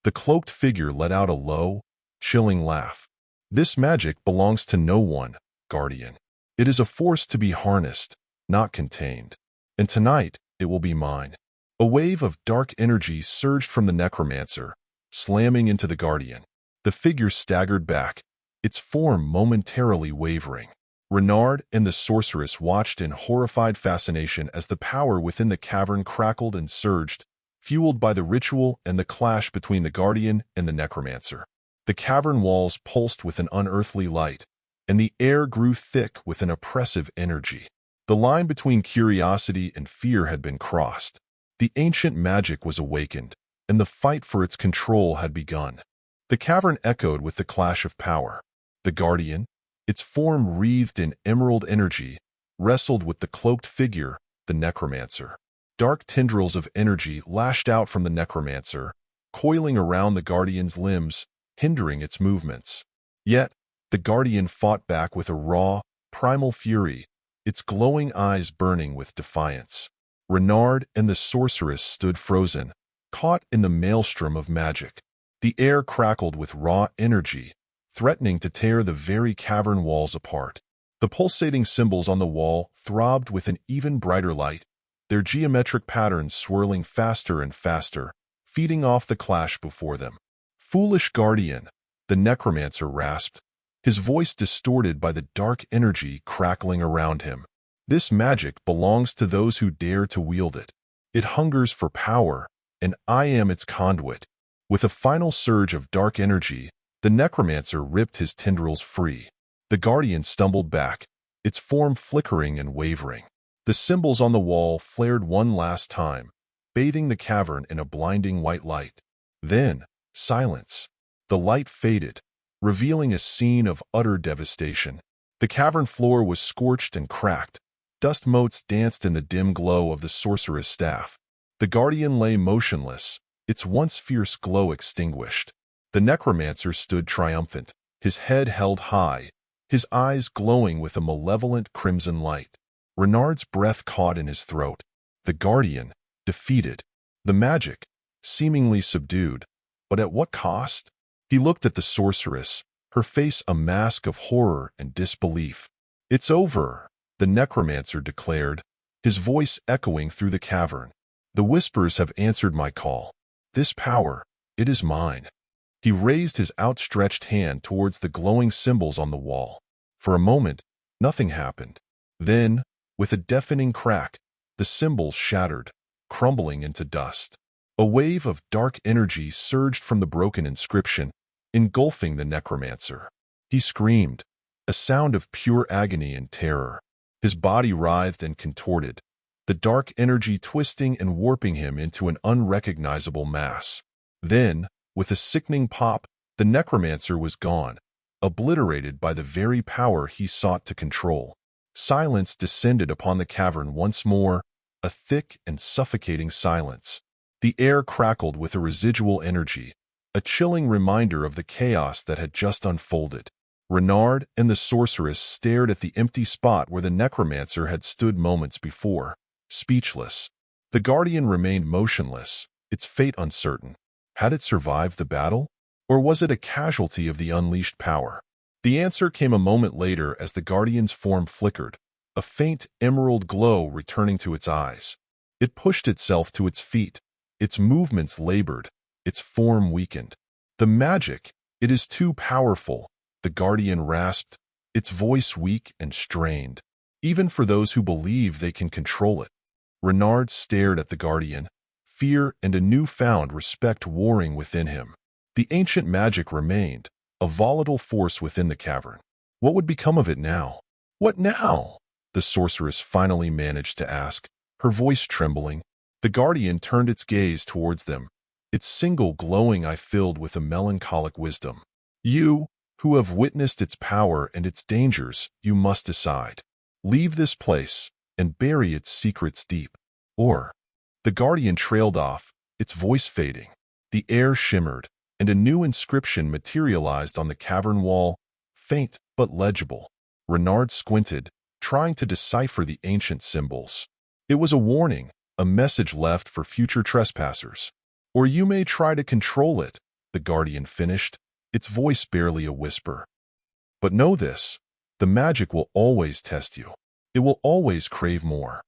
The cloaked figure let out a low, chilling laugh. "This magic belongs to no one, guardian. It is a force to be harnessed, not contained. And tonight, it will be mine." A wave of dark energy surged from the Necromancer, slamming into the guardian. The figure staggered back, its form momentarily wavering. Renard and the sorceress watched in horrified fascination as the power within the cavern crackled and surged, fueled by the ritual and the clash between the guardian and the Necromancer. The cavern walls pulsed with an unearthly light, and the air grew thick with an oppressive energy. The line between curiosity and fear had been crossed. The ancient magic was awakened, and the fight for its control had begun. The cavern echoed with the clash of power. The guardian, its form wreathed in emerald energy, wrestled with the cloaked figure, the Necromancer. Dark tendrils of energy lashed out from the Necromancer, coiling around the guardian's limbs, hindering its movements. Yet, the guardian fought back with a raw, primal fury, its glowing eyes burning with defiance. Renard and the sorceress stood frozen, caught in the maelstrom of magic. The air crackled with raw energy, threatening to tear the very cavern walls apart. The pulsating symbols on the wall throbbed with an even brighter light, their geometric patterns swirling faster and faster, feeding off the clash before them. "Foolish guardian," the Necromancer rasped, his voice distorted by the dark energy crackling around him. "This magic belongs to those who dare to wield it. It hungers for power, and I am its conduit." With a final surge of dark energy, the Necromancer ripped his tendrils free. The guardian stumbled back, its form flickering and wavering. The symbols on the wall flared one last time, bathing the cavern in a blinding white light. Then, silence. The light faded, revealing a scene of utter devastation. The cavern floor was scorched and cracked. Dust motes danced in the dim glow of the sorceress' staff. The guardian lay motionless, its once fierce glow extinguished. The Necromancer stood triumphant, his head held high, his eyes glowing with a malevolent crimson light. Renard's breath caught in his throat. The guardian, defeated. The magic, seemingly subdued. But at what cost? He looked at the sorceress, her face a mask of horror and disbelief. "It's over," the Necromancer declared, his voice echoing through the cavern. "The whispers have answered my call. This power, it is mine." He raised his outstretched hand towards the glowing symbols on the wall. For a moment, nothing happened. Then, with a deafening crack, the symbols shattered, crumbling into dust. A wave of dark energy surged from the broken inscription, engulfing the Necromancer. He screamed, a sound of pure agony and terror. His body writhed and contorted, the dark energy twisting and warping him into an unrecognizable mass. Then, With a sickening pop, the Necromancer was gone, obliterated by the very power he sought to control. Silence descended upon the cavern once more, a thick and suffocating silence. The air crackled with a residual energy, a chilling reminder of the chaos that had just unfolded. Renard and the Sorceress stared at the empty spot where the Necromancer had stood moments before, speechless. The Guardian remained motionless, its fate uncertain. Had it survived the battle? Or was it a casualty of the unleashed power? The answer came a moment later as the Guardian's form flickered, a faint emerald glow returning to its eyes. It pushed itself to its feet, its movements labored, its form weakened. The magic, it is too powerful, the Guardian rasped, its voice weak and strained, even for those who believe they can control it. Renard stared at the Guardian, fear and a newfound respect warring within him. The ancient magic remained, a volatile force within the cavern. What would become of it now? What now? The Sorceress finally managed to ask, her voice trembling. The Guardian turned its gaze towards them, its single glowing eye filled with a melancholic wisdom. You, who have witnessed its power and its dangers, you must decide. Leave this place and bury its secrets deep. Or, the Guardian trailed off, its voice fading. The air shimmered, and a new inscription materialized on the cavern wall, faint but legible. Renard squinted, trying to decipher the ancient symbols. It was a warning, a message left for future trespassers. Or you may try to control it, the Guardian finished, its voice barely a whisper. But know this, the magic will always test you. It will always crave more.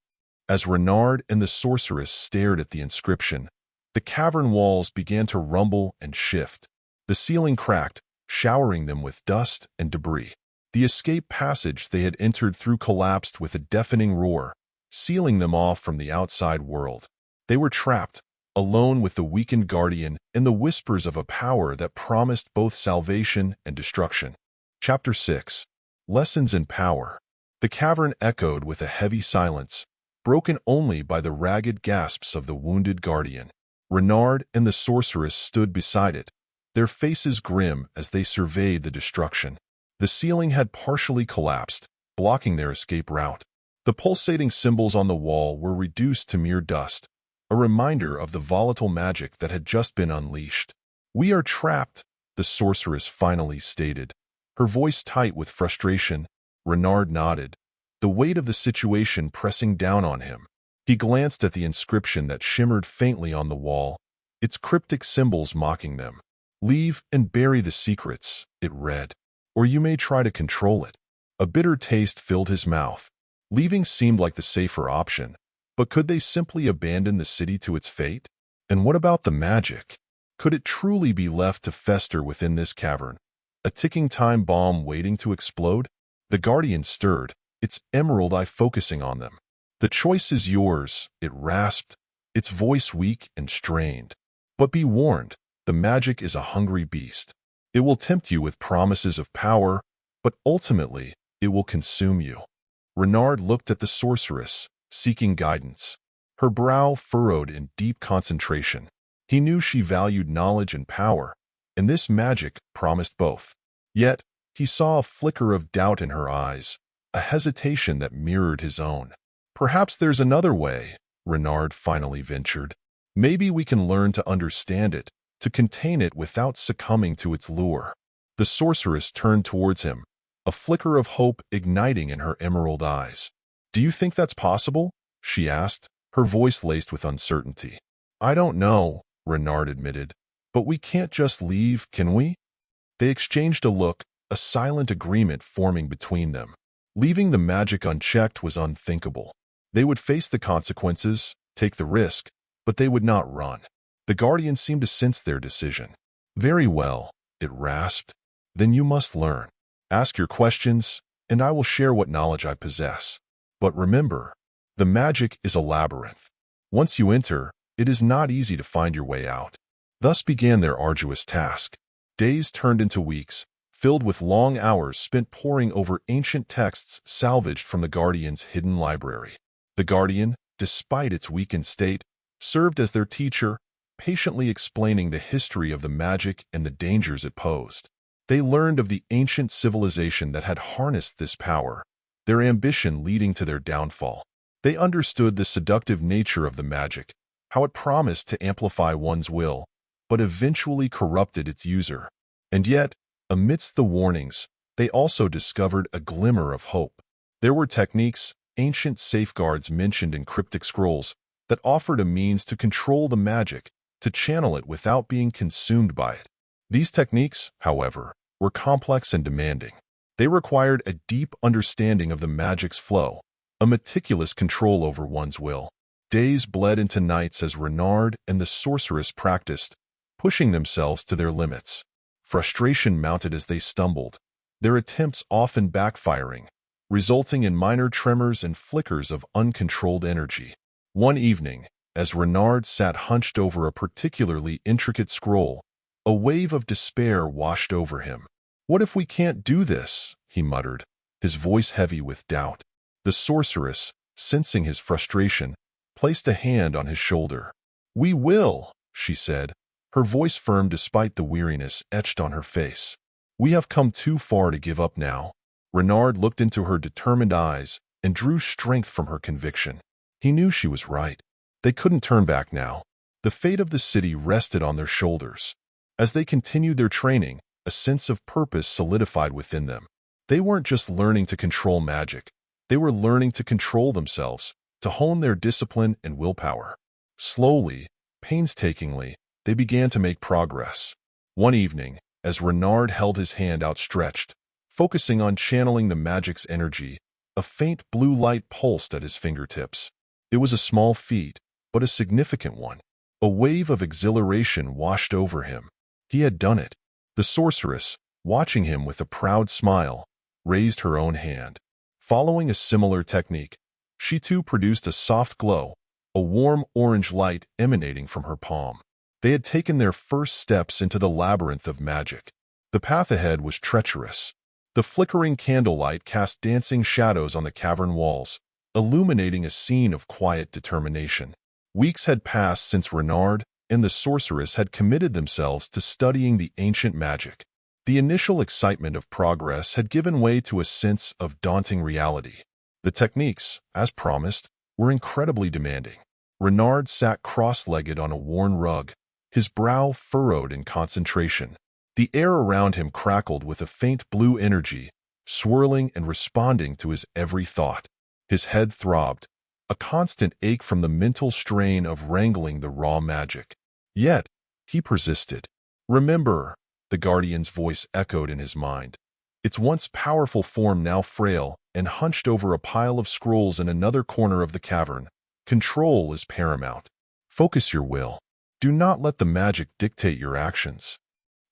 As Renard and the Sorceress stared at the inscription, the cavern walls began to rumble and shift. The ceiling cracked, showering them with dust and debris. The escape passage they had entered through collapsed with a deafening roar, sealing them off from the outside world. They were trapped, alone with the weakened Guardian and the whispers of a power that promised both salvation and destruction. Chapter 6. Lessons in Power. The cavern echoed with a heavy silence, broken only by the ragged gasps of the wounded Guardian. Renard and the Sorceress stood beside it, their faces grim as they surveyed the destruction. The ceiling had partially collapsed, blocking their escape route. The pulsating symbols on the wall were reduced to mere dust, a reminder of the volatile magic that had just been unleashed. "We are trapped," the Sorceress finally stated, her voice tight with frustration. Renard nodded, the weight of the situation pressing down on him. He glanced at the inscription that shimmered faintly on the wall, its cryptic symbols mocking them. "Leave and bury the secrets," it read, "or you may try to control it." A bitter taste filled his mouth. Leaving seemed like the safer option, but could they simply abandon the city to its fate? And what about the magic? Could it truly be left to fester within this cavern, a ticking time bomb waiting to explode? The Guardian stirred, its emerald eye focusing on them. "The choice is yours," it rasped, its voice weak and strained. "But be warned, the magic is a hungry beast. It will tempt you with promises of power, but ultimately, it will consume you." Renard looked at the Sorceress, seeking guidance. Her brow furrowed in deep concentration. He knew she valued knowledge and power, and this magic promised both. Yet, he saw a flicker of doubt in her eyes, a hesitation that mirrored his own. "Perhaps there's another way," Renard finally ventured. "Maybe we can learn to understand it, to contain it without succumbing to its lure." The Sorceress turned towards him, a flicker of hope igniting in her emerald eyes. "Do you think that's possible?" she asked, her voice laced with uncertainty. "I don't know," Renard admitted, "but we can't just leave, can we?" They exchanged a look, a silent agreement forming between them. Leaving the magic unchecked was unthinkable. They would face the consequences, take the risk, but they would not run. The Guardian seemed to sense their decision. "Very well," it rasped. "Then you must learn. Ask your questions, and I will share what knowledge I possess. But remember, the magic is a labyrinth. Once you enter, it is not easy to find your way out." Thus began their arduous task. Days turned into weeks, filled with long hours spent poring over ancient texts salvaged from the Guardian's hidden library. The Guardian, despite its weakened state, served as their teacher, patiently explaining the history of the magic and the dangers it posed. They learned of the ancient civilization that had harnessed this power, their ambition leading to their downfall. They understood the seductive nature of the magic, how it promised to amplify one's will, but eventually corrupted its user. And yet, amidst the warnings, they also discovered a glimmer of hope. There were techniques, ancient safeguards mentioned in cryptic scrolls, that offered a means to control the magic, to channel it without being consumed by it. These techniques, however, were complex and demanding. They required a deep understanding of the magic's flow, a meticulous control over one's will. Days bled into nights as Renard and the Sorceress practiced, pushing themselves to their limits. Frustration mounted as they stumbled, their attempts often backfiring, resulting in minor tremors and flickers of uncontrolled energy. One evening, as Renard sat hunched over a particularly intricate scroll, a wave of despair washed over him. "What if we can't do this?" he muttered, his voice heavy with doubt. The Sorceress, sensing his frustration, placed a hand on his shoulder. "We will," she said, her voice firm despite the weariness etched on her face. "We have come too far to give up now." Renard looked into her determined eyes and drew strength from her conviction. He knew she was right. They couldn't turn back now. The fate of the city rested on their shoulders. As they continued their training, a sense of purpose solidified within them. They weren't just learning to control magic. They were learning to control themselves, to hone their discipline and willpower. Slowly, painstakingly, they began to make progress. One evening, as Renard held his hand outstretched, focusing on channeling the magic's energy, a faint blue light pulsed at his fingertips. It was a small feat, but a significant one. A wave of exhilaration washed over him. He had done it. The Sorceress, watching him with a proud smile, raised her own hand. Following a similar technique, she too produced a soft glow, a warm orange light emanating from her palm. They had taken their first steps into the labyrinth of magic. The path ahead was treacherous. The flickering candlelight cast dancing shadows on the cavern walls, illuminating a scene of quiet determination. Weeks had passed since Renard and the Sorceress had committed themselves to studying the ancient magic. The initial excitement of progress had given way to a sense of daunting reality. The techniques, as promised, were incredibly demanding. Renard sat cross-legged on a worn rug, his brow furrowed in concentration. The air around him crackled with a faint blue energy, swirling and responding to his every thought. His head throbbed, a constant ache from the mental strain of wrangling the raw magic. Yet, he persisted. "Remember," the Guardian's voice echoed in his mind. Its once powerful form now frail and hunched over a pile of scrolls in another corner of the cavern. "Control is paramount. Focus your will. Do not let the magic dictate your actions."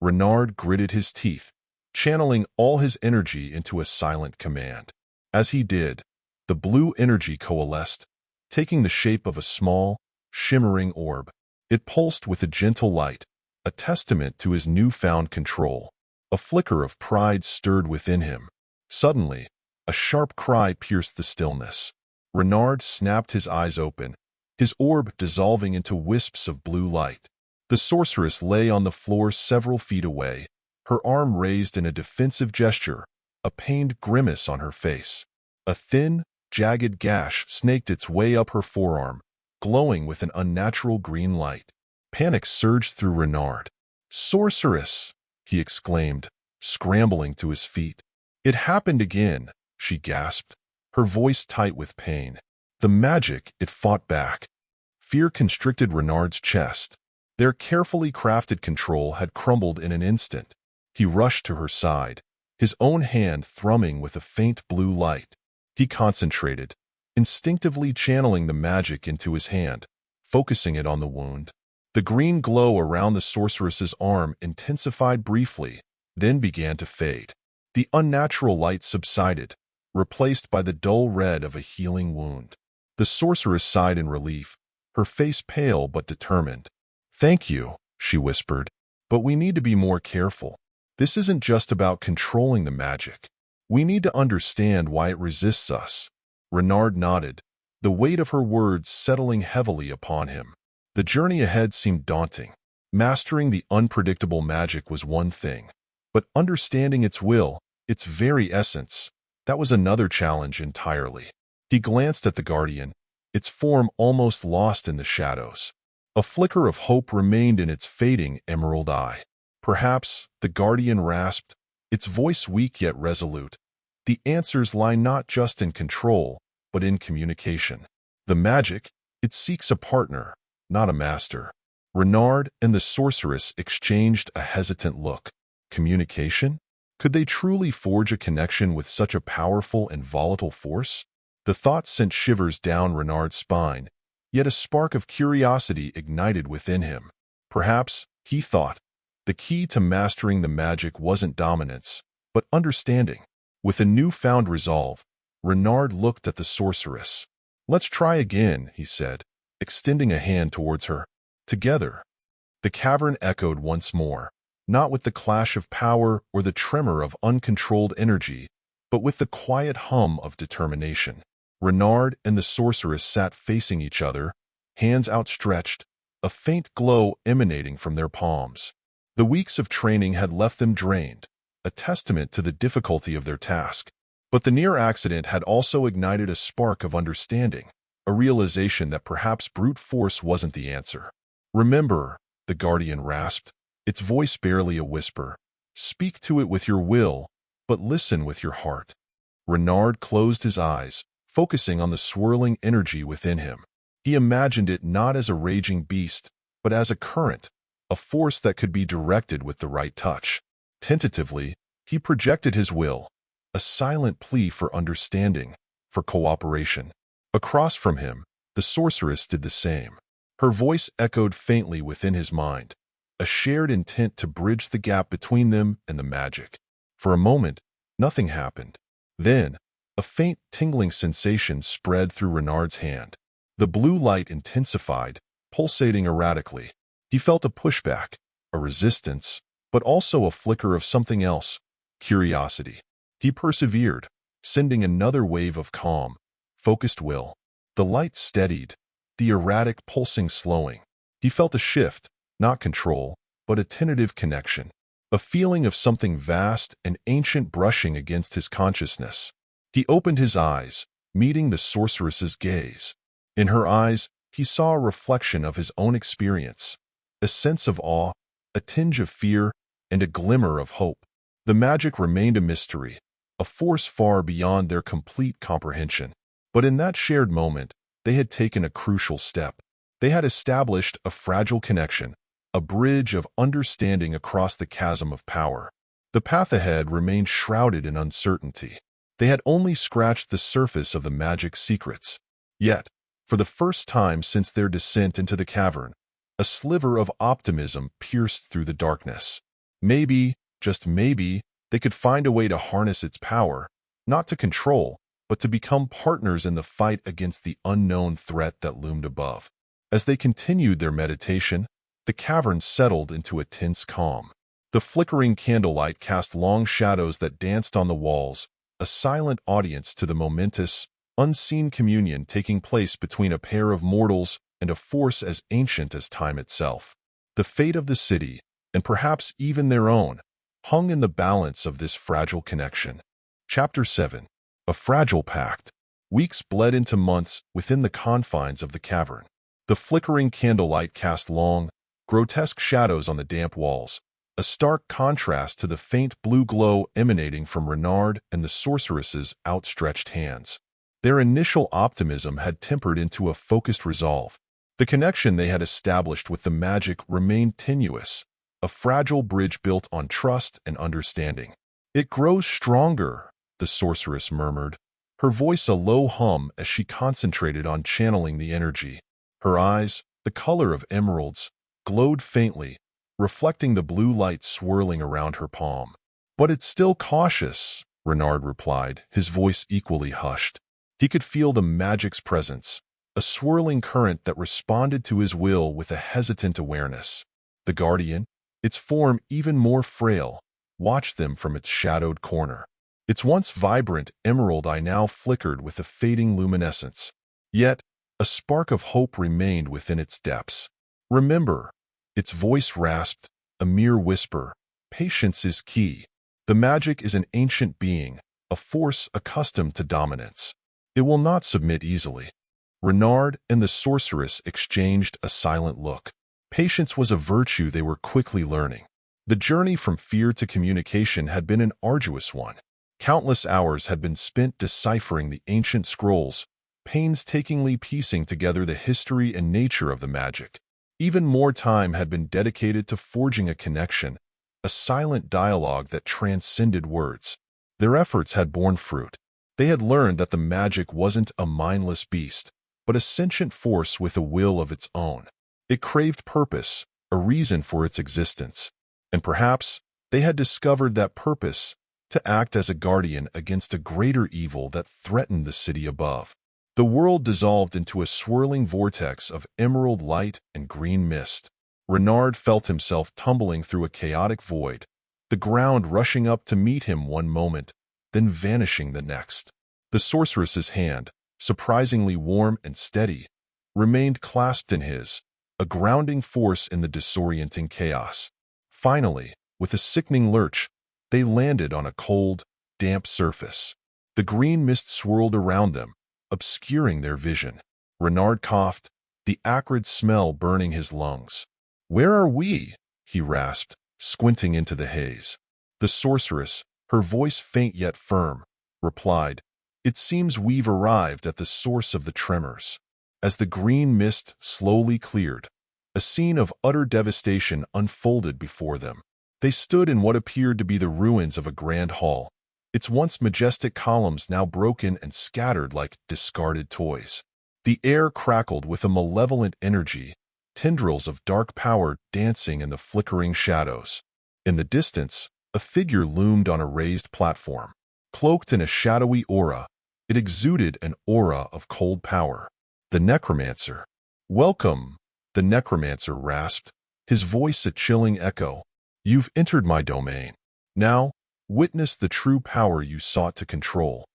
Renard gritted his teeth, channeling all his energy into a silent command. As he did, the blue energy coalesced, taking the shape of a small, shimmering orb. It pulsed with a gentle light, a testament to his newfound control. A flicker of pride stirred within him. Suddenly, a sharp cry pierced the stillness. Renard snapped his eyes open, his orb dissolving into wisps of blue light. The Sorceress lay on the floor several feet away, her arm raised in a defensive gesture, a pained grimace on her face. A thin, jagged gash snaked its way up her forearm, glowing with an unnatural green light. Panic surged through Renard. "Sorceress!" he exclaimed, scrambling to his feet. "It happened again," she gasped, her voice tight with pain. The magic, it fought back. Fear constricted Renard's chest. Their carefully crafted control had crumbled in an instant. He rushed to her side, his own hand thrumming with a faint blue light. He concentrated, instinctively channeling the magic into his hand, focusing it on the wound. The green glow around the Sorceress's arm intensified briefly, then began to fade. The unnatural light subsided, replaced by the dull red of a healing wound. The Sorceress sighed in relief, her face pale but determined. "Thank you," she whispered, "but we need to be more careful. This isn't just about controlling the magic. We need to understand why it resists us." Renard nodded, the weight of her words settling heavily upon him. The journey ahead seemed daunting. Mastering the unpredictable magic was one thing, but understanding its will, its very essence, that was another challenge entirely. He glanced at the guardian, its form almost lost in the shadows. A flicker of hope remained in its fading emerald eye. Perhaps, the guardian rasped, its voice weak yet resolute, the answers lie not just in control, but in communication. The magic, it seeks a partner, not a master. Renard and the sorceress exchanged a hesitant look. Communication? Could they truly forge a connection with such a powerful and volatile force? The thought sent shivers down Renard's spine, yet a spark of curiosity ignited within him. Perhaps, he thought, the key to mastering the magic wasn't dominance, but understanding. With a newfound resolve, Renard looked at the sorceress. "Let's try again," he said, extending a hand towards her. Together. The cavern echoed once more, not with the clash of power or the tremor of uncontrolled energy, but with the quiet hum of determination. Renard and the sorceress sat facing each other, hands outstretched, a faint glow emanating from their palms. The weeks of training had left them drained, a testament to the difficulty of their task. But the near accident had also ignited a spark of understanding, a realization that perhaps brute force wasn't the answer. "Remember," the guardian rasped, its voice barely a whisper, "speak to it with your will, but listen with your heart." Renard closed his eyes, focusing on the swirling energy within him. He imagined it not as a raging beast, but as a current, a force that could be directed with the right touch. Tentatively, he projected his will, a silent plea for understanding, for cooperation. Across from him, the sorceress did the same. Her voice echoed faintly within his mind, a shared intent to bridge the gap between them and the magic. For a moment, nothing happened. Then, a faint tingling sensation spread through Renard's hand. The blue light intensified, pulsating erratically. He felt a pushback, a resistance, but also a flicker of something else, curiosity. He persevered, sending another wave of calm, focused will. The light steadied, the erratic pulsing slowing. He felt a shift, not control, but a tentative connection, a feeling of something vast and ancient brushing against his consciousness. He opened his eyes, meeting the sorceress's gaze. In her eyes, he saw a reflection of his own experience, a sense of awe, a tinge of fear, and a glimmer of hope. The magic remained a mystery, a force far beyond their complete comprehension. But in that shared moment, they had taken a crucial step. They had established a fragile connection, a bridge of understanding across the chasm of power. The path ahead remained shrouded in uncertainty. They had only scratched the surface of the magic's secrets. Yet, for the first time since their descent into the cavern, a sliver of optimism pierced through the darkness. Maybe, just maybe, they could find a way to harness its power, not to control, but to become partners in the fight against the unknown threat that loomed above. As they continued their meditation, the cavern settled into a tense calm. The flickering candlelight cast long shadows that danced on the walls, a silent audience to the momentous, unseen communion taking place between a pair of mortals and a force as ancient as time itself. The fate of the city, and perhaps even their own, hung in the balance of this fragile connection. Chapter 7. A Fragile Pact. Weeks bled into months within the confines of the cavern. The flickering candlelight cast long, grotesque shadows on the damp walls, a stark contrast to the faint blue glow emanating from Renard and the sorceress's outstretched hands. Their initial optimism had tempered into a focused resolve. The connection they had established with the magic remained tenuous, a fragile bridge built on trust and understanding. "It grows stronger," the sorceress murmured, her voice a low hum as she concentrated on channeling the energy. Her eyes, the color of emeralds, glowed faintly, reflecting the blue light swirling around her palm. "But it's still cautious," Renard replied, his voice equally hushed. He could feel the magic's presence, a swirling current that responded to his will with a hesitant awareness. The guardian, its form even more frail, watched them from its shadowed corner. Its once vibrant emerald eye now flickered with a fading luminescence. Yet, a spark of hope remained within its depths. Remember, its voice rasped, a mere whisper. Patience is key. The magic is an ancient being, a force accustomed to dominance. It will not submit easily. Renard and the sorceress exchanged a silent look. Patience was a virtue they were quickly learning. The journey from fear to communication had been an arduous one. Countless hours had been spent deciphering the ancient scrolls, painstakingly piecing together the history and nature of the magic. Even more time had been dedicated to forging a connection, a silent dialogue that transcended words. Their efforts had borne fruit. They had learned that the magic wasn't a mindless beast, but a sentient force with a will of its own. It craved purpose, a reason for its existence. And perhaps they had discovered that purpose to act as a guardian against a greater evil that threatened the city above. The world dissolved into a swirling vortex of emerald light and green mist. Renard felt himself tumbling through a chaotic void, the ground rushing up to meet him one moment, then vanishing the next. The sorceress's hand, surprisingly warm and steady, remained clasped in his, a grounding force in the disorienting chaos. Finally, with a sickening lurch, they landed on a cold, damp surface. The green mist swirled around them, obscuring their vision. Renard coughed, the acrid smell burning his lungs. "Where are we?" he rasped, squinting into the haze. The sorceress, her voice faint yet firm, replied, "It seems we've arrived at the source of the tremors." As the green mist slowly cleared, a scene of utter devastation unfolded before them. They stood in what appeared to be the ruins of a grand hall, its once majestic columns now broken and scattered like discarded toys. The air crackled with a malevolent energy, tendrils of dark power dancing in the flickering shadows. In the distance, a figure loomed on a raised platform. Cloaked in a shadowy aura, it exuded an aura of cold power. The Necromancer. "Welcome," the Necromancer rasped, his voice a chilling echo. "You've entered my domain. Now, witness the true power you sought to control."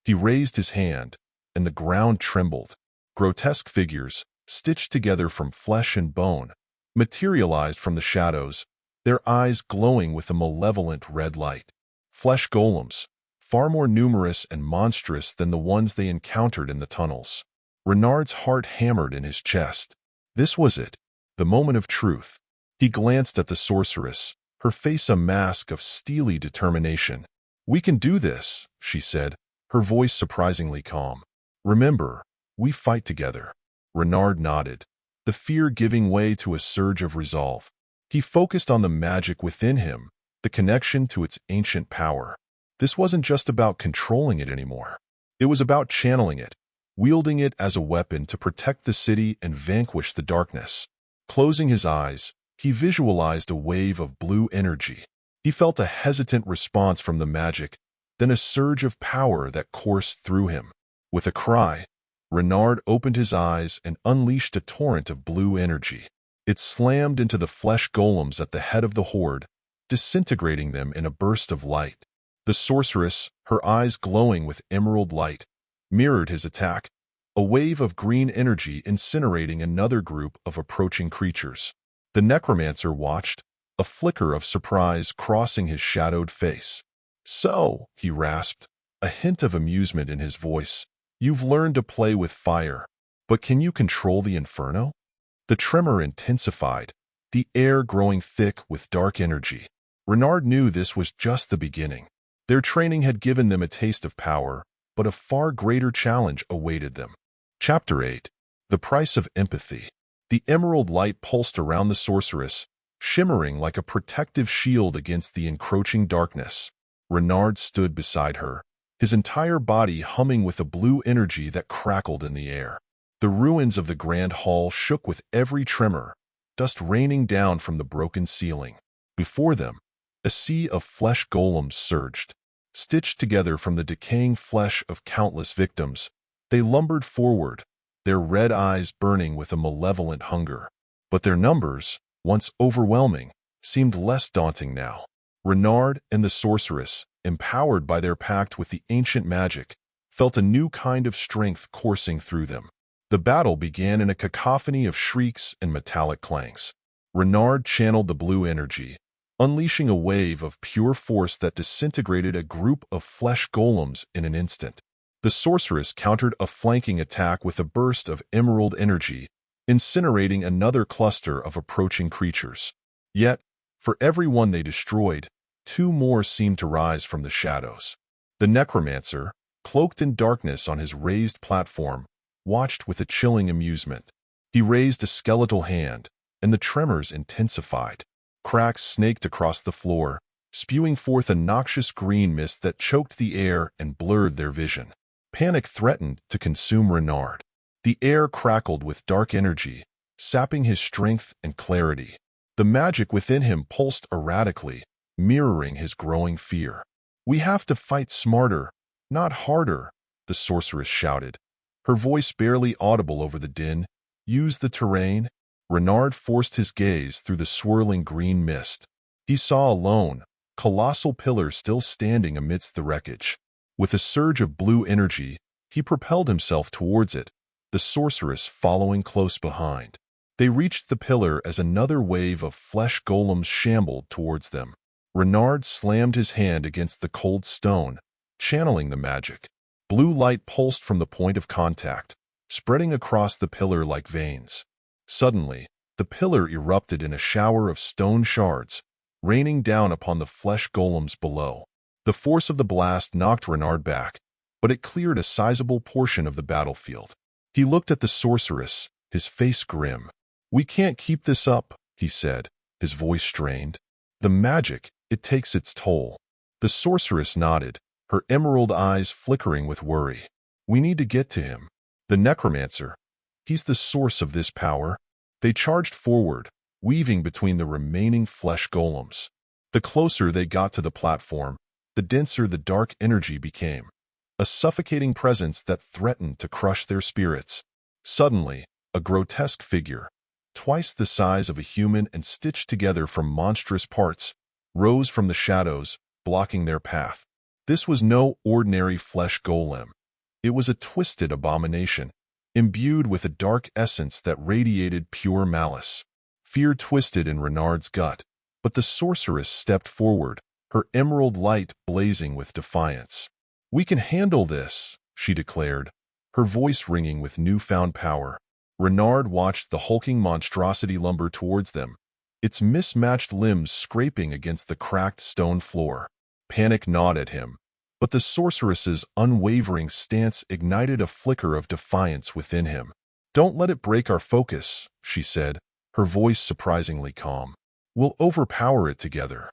He raised his hand, and the ground trembled. Grotesque figures, stitched together from flesh and bone, materialized from the shadows, their eyes glowing with a malevolent red light. Flesh Golems, far more numerous and monstrous than the ones they encountered in the tunnels. Renard's heart hammered in his chest. This was it, the moment of truth. He glanced at the sorceress, her face a mask of steely determination. "We can do this," she said, her voice surprisingly calm. "Remember, we fight together." Renard nodded, the fear giving way to a surge of resolve. He focused on the magic within him, the connection to its ancient power. This wasn't just about controlling it anymore. It was about channeling it, wielding it as a weapon to protect the city and vanquish the darkness. Closing his eyes, he visualized a wave of blue energy. He felt a hesitant response from the magic, then a surge of power that coursed through him. With a cry, Renard opened his eyes and unleashed a torrent of blue energy. It slammed into the flesh golems at the head of the horde, disintegrating them in a burst of light. The sorceress, her eyes glowing with emerald light, mirrored his attack, a wave of green energy incinerating another group of approaching creatures. The Necromancer watched, a flicker of surprise crossing his shadowed face. "So," he rasped, a hint of amusement in his voice, "you've learned to play with fire, but can you control the inferno?" The tremor intensified, the air growing thick with dark energy. Renard knew this was just the beginning. Their training had given them a taste of power, but a far greater challenge awaited them. Chapter 8. The Price of Empathy. The emerald light pulsed around the sorceress, shimmering like a protective shield against the encroaching darkness. Renard stood beside her, his entire body humming with a blue energy that crackled in the air. The ruins of the grand hall shook with every tremor, dust raining down from the broken ceiling. Before them, a sea of flesh golems surged. Stitched together from the decaying flesh of countless victims, they lumbered forward, their red eyes burning with a malevolent hunger. But their numbers, once overwhelming, seemed less daunting now. Renard and the sorceress, empowered by their pact with the ancient magic, felt a new kind of strength coursing through them. The battle began in a cacophony of shrieks and metallic clangs. Renard channeled the blue energy, unleashing a wave of pure force that disintegrated a group of flesh golems in an instant. The sorceress countered a flanking attack with a burst of emerald energy, incinerating another cluster of approaching creatures. Yet, for every one they destroyed, two more seemed to rise from the shadows. The Necromancer, cloaked in darkness on his raised platform, watched with a chilling amusement. He raised a skeletal hand, and the tremors intensified. Cracks snaked across the floor, spewing forth a noxious green mist that choked the air and blurred their vision. Panic threatened to consume Renard. The air crackled with dark energy, sapping his strength and clarity. The magic within him pulsed erratically, mirroring his growing fear. "We have to fight smarter, not harder," the sorceress shouted, her voice barely audible over the din. "Use the terrain." Renard forced his gaze through the swirling green mist. He saw a lone, colossal pillar still standing amidst the wreckage. With a surge of blue energy, he propelled himself towards it, the sorceress following close behind. They reached the pillar as another wave of flesh golems shambled towards them. Renard slammed his hand against the cold stone, channeling the magic. Blue light pulsed from the point of contact, spreading across the pillar like veins. Suddenly, the pillar erupted in a shower of stone shards, raining down upon the flesh golems below. The force of the blast knocked Renard back, but it cleared a sizable portion of the battlefield. He looked at the sorceress, his face grim. "We can't keep this up," he said, his voice strained. "The magic, it takes its toll." The sorceress nodded, her emerald eyes flickering with worry. "We need to get to him. The Necromancer, he's the source of this power." They charged forward, weaving between the remaining flesh golems. The closer they got to the platform, the denser the dark energy became, a suffocating presence that threatened to crush their spirits. Suddenly, a grotesque figure, twice the size of a human and stitched together from monstrous parts, rose from the shadows, blocking their path. This was no ordinary flesh golem. It was a twisted abomination, imbued with a dark essence that radiated pure malice. Fear twisted in Renard's gut, but the sorceress stepped forward, her emerald light blazing with defiance. "We can handle this," she declared, her voice ringing with newfound power. Renard watched the hulking monstrosity lumber towards them, its mismatched limbs scraping against the cracked stone floor. Panic gnawed at him, but the sorceress's unwavering stance ignited a flicker of defiance within him. "Don't let it break our focus," she said, her voice surprisingly calm. "We'll overpower it together."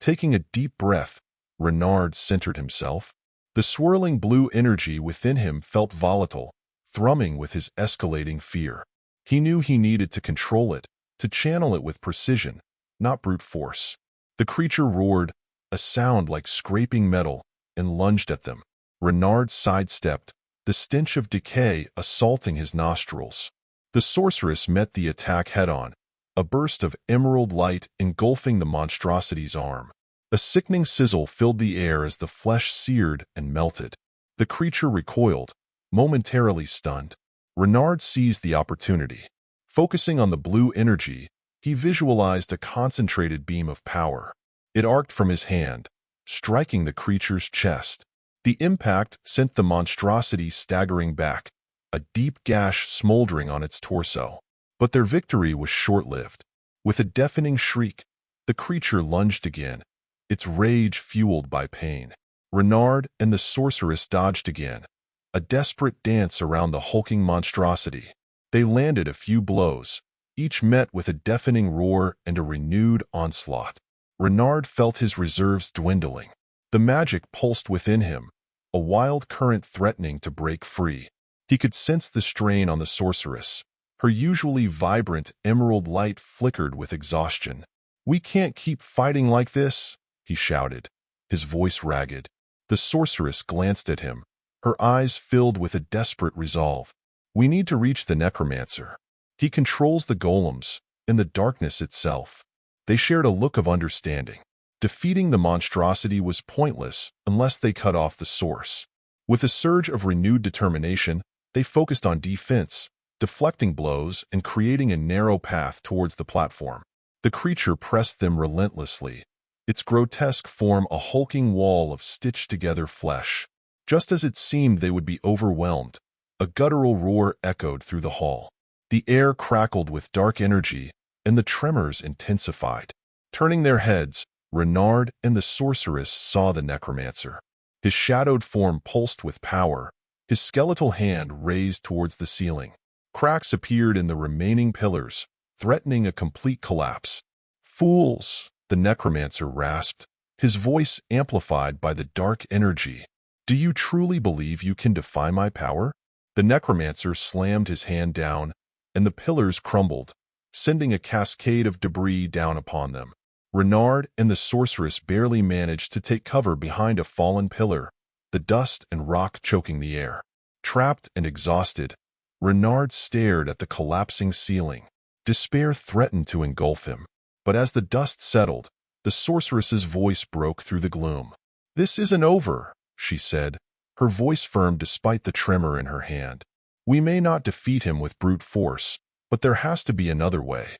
Taking a deep breath, Renard centered himself. The swirling blue energy within him felt volatile, thrumming with his escalating fear. He knew he needed to control it, to channel it with precision, not brute force. The creature roared, a sound like scraping metal, and lunged at them. Renard sidestepped, the stench of decay assaulting his nostrils. The sorceress met the attack head-on, a burst of emerald light engulfing the monstrosity's arm. A sickening sizzle filled the air as the flesh seared and melted. The creature recoiled, momentarily stunned. Renard seized the opportunity. Focusing on the blue energy, he visualized a concentrated beam of power. It arced from his hand, striking the creature's chest. The impact sent the monstrosity staggering back, a deep gash smoldering on its torso. But their victory was short-lived. With a deafening shriek, the creature lunged again, its rage fueled by pain. Renard and the sorceress dodged again, a desperate dance around the hulking monstrosity. They landed a few blows, each met with a deafening roar and a renewed onslaught. Renard felt his reserves dwindling. The magic pulsed within him, a wild current threatening to break free. He could sense the strain on the sorceress. Her usually vibrant emerald light flickered with exhaustion. "We can't keep fighting like this," he shouted, his voice ragged. The sorceress glanced at him, her eyes filled with a desperate resolve. "We need to reach the Necromancer. He controls the golems and the darkness itself." They shared a look of understanding. Defeating the monstrosity was pointless unless they cut off the source. With a surge of renewed determination, they focused on defense, deflecting blows and creating a narrow path towards the platform. The creature pressed them relentlessly, its grotesque form a hulking wall of stitched-together flesh. Just as it seemed they would be overwhelmed, a guttural roar echoed through the hall. The air crackled with dark energy, and the tremors intensified. Turning their heads, Renard and the Sorceress saw the Necromancer. His shadowed form pulsed with power, his skeletal hand raised towards the ceiling. Cracks appeared in the remaining pillars, threatening a complete collapse. "Fools!" the Necromancer rasped, his voice amplified by the dark energy. "Do you truly believe you can defy my power?" The Necromancer slammed his hand down, and the pillars crumbled, sending a cascade of debris down upon them. Renard and the Sorceress barely managed to take cover behind a fallen pillar, the dust and rock choking the air. Trapped and exhausted, Renard stared at the collapsing ceiling. Despair threatened to engulf him. But as the dust settled, the Sorceress's voice broke through the gloom. "This isn't over," she said, her voice firm despite the tremor in her hand. "We may not defeat him with brute force, but there has to be another way."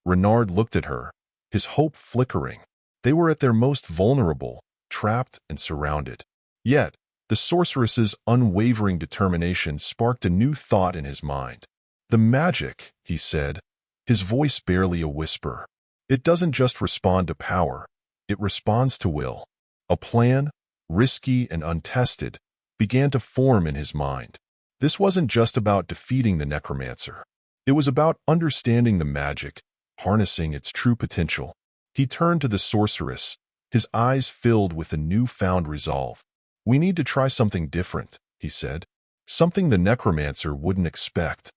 Renard looked at her, his hope flickering. They were at their most vulnerable, trapped and surrounded. Yet, the Sorceress's unwavering determination sparked a new thought in his mind. "The magic," he said, his voice barely a whisper. "It doesn't just respond to power, it responds to will." A plan, risky and untested, began to form in his mind. This wasn't just about defeating the Necromancer. It was about understanding the magic, harnessing its true potential. He turned to the Sorceress, his eyes filled with a newfound resolve. "We need to try something different," he said. "Something the Necromancer wouldn't expect."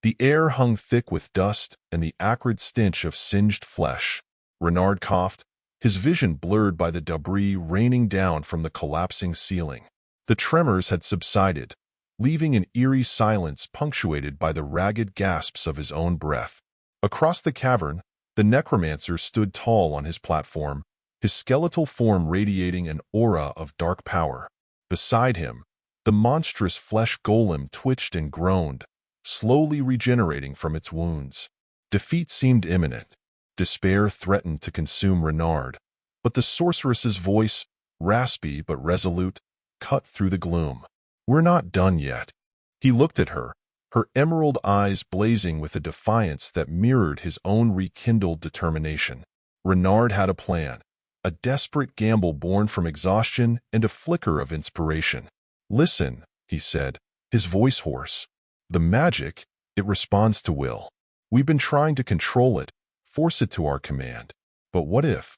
The air hung thick with dust and the acrid stench of singed flesh. Renard coughed, his vision blurred by the debris raining down from the collapsing ceiling. The tremors had subsided, leaving an eerie silence punctuated by the ragged gasps of his own breath. Across the cavern, the Necromancer stood tall on his platform, his skeletal form radiating an aura of dark power. Beside him, the monstrous Flesh Golem twitched and groaned, slowly regenerating from its wounds. Defeat seemed imminent. Despair threatened to consume Renard, but the Sorceress's voice, raspy but resolute, cut through the gloom. "We're not done yet." He looked at her, her emerald eyes blazing with a defiance that mirrored his own rekindled determination. Renard had a plan, a desperate gamble born from exhaustion and a flicker of inspiration. "Listen," he said, his voice hoarse. "The magic, it responds to will. We've been trying to control it, force it to our command. But what if?"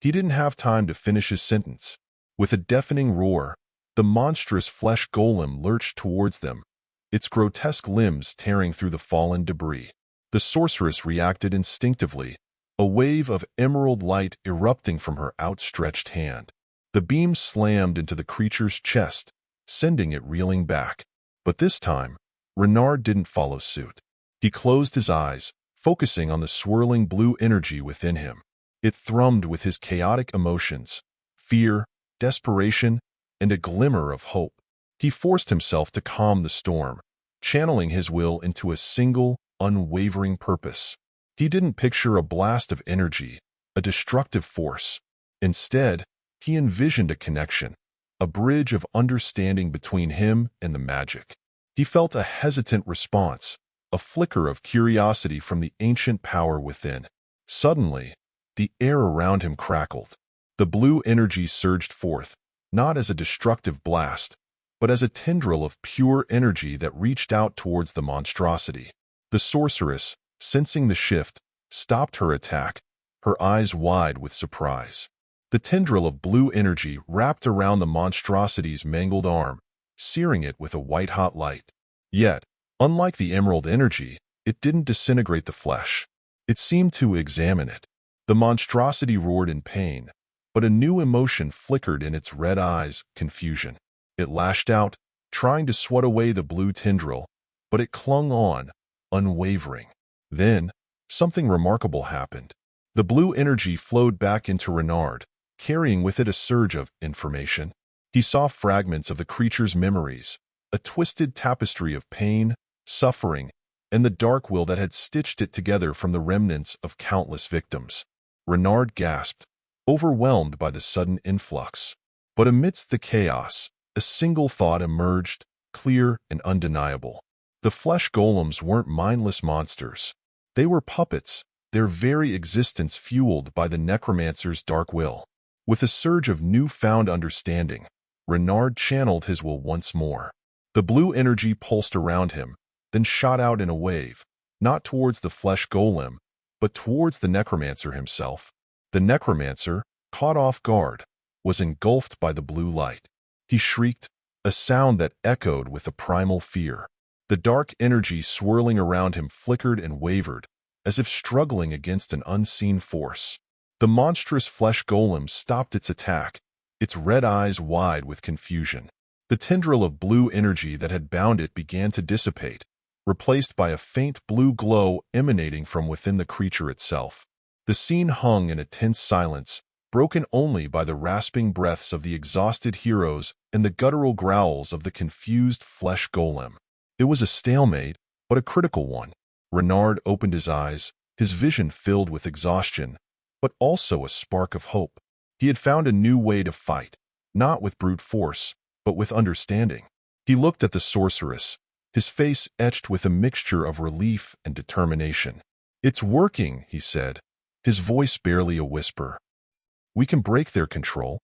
He didn't have time to finish his sentence. With a deafening roar, the monstrous Flesh Golem lurched towards them, its grotesque limbs tearing through the fallen debris. The Sorceress reacted instinctively, a wave of emerald light erupting from her outstretched hand. The beam slammed into the creature's chest, sending it reeling back. But this time, Renard didn't follow suit. He closed his eyes, focusing on the swirling blue energy within him. It thrummed with his chaotic emotions, fear, desperation, and a glimmer of hope. He forced himself to calm the storm, channeling his will into a single, unwavering purpose. He didn't picture a blast of energy, a destructive force. Instead, he envisioned a connection, a bridge of understanding between him and the magic. He felt a hesitant response, a flicker of curiosity from the ancient power within. Suddenly, the air around him crackled. The blue energy surged forth, not as a destructive blast, but as a tendril of pure energy that reached out towards the monstrosity. The Sorceress, sensing the shift, stopped her attack, her eyes wide with surprise. The tendril of blue energy wrapped around the monstrosity's mangled arm, searing it with a white-hot light. Yet, unlike the emerald energy, it didn't disintegrate the flesh. It seemed to examine it. The monstrosity roared in pain, but a new emotion flickered in its red eyes, confusion. It lashed out, trying to swat away the blue tendril, but it clung on, unwavering. Then, something remarkable happened. The blue energy flowed back into Renard, carrying with it a surge of information. He saw fragments of the creature's memories, a twisted tapestry of pain, suffering, and the dark will that had stitched it together from the remnants of countless victims. Renard gasped, overwhelmed by the sudden influx. But amidst the chaos, a single thought emerged, clear and undeniable. The flesh golems weren't mindless monsters. They were puppets, their very existence fueled by the necromancer's dark will. With a surge of newfound understanding, Renard channeled his will once more. The blue energy pulsed around him, then shot out in a wave, not towards the flesh golem, but towards the necromancer himself. The necromancer, caught off guard, was engulfed by the blue light. He shrieked, a sound that echoed with a primal fear. The dark energy swirling around him flickered and wavered, as if struggling against an unseen force. The monstrous flesh golem stopped its attack, its red eyes wide with confusion. The tendril of blue energy that had bound it began to dissipate, replaced by a faint blue glow emanating from within the creature itself. The scene hung in a tense silence, broken only by the rasping breaths of the exhausted heroes and the guttural growls of the confused flesh golem. It was a stalemate, but a critical one. Renard opened his eyes, his vision filled with exhaustion, but also a spark of hope. He had found a new way to fight, not with brute force, but with understanding. He looked at the sorceress, his face etched with a mixture of relief and determination. "It's working," he said, his voice barely a whisper. "We can break their control."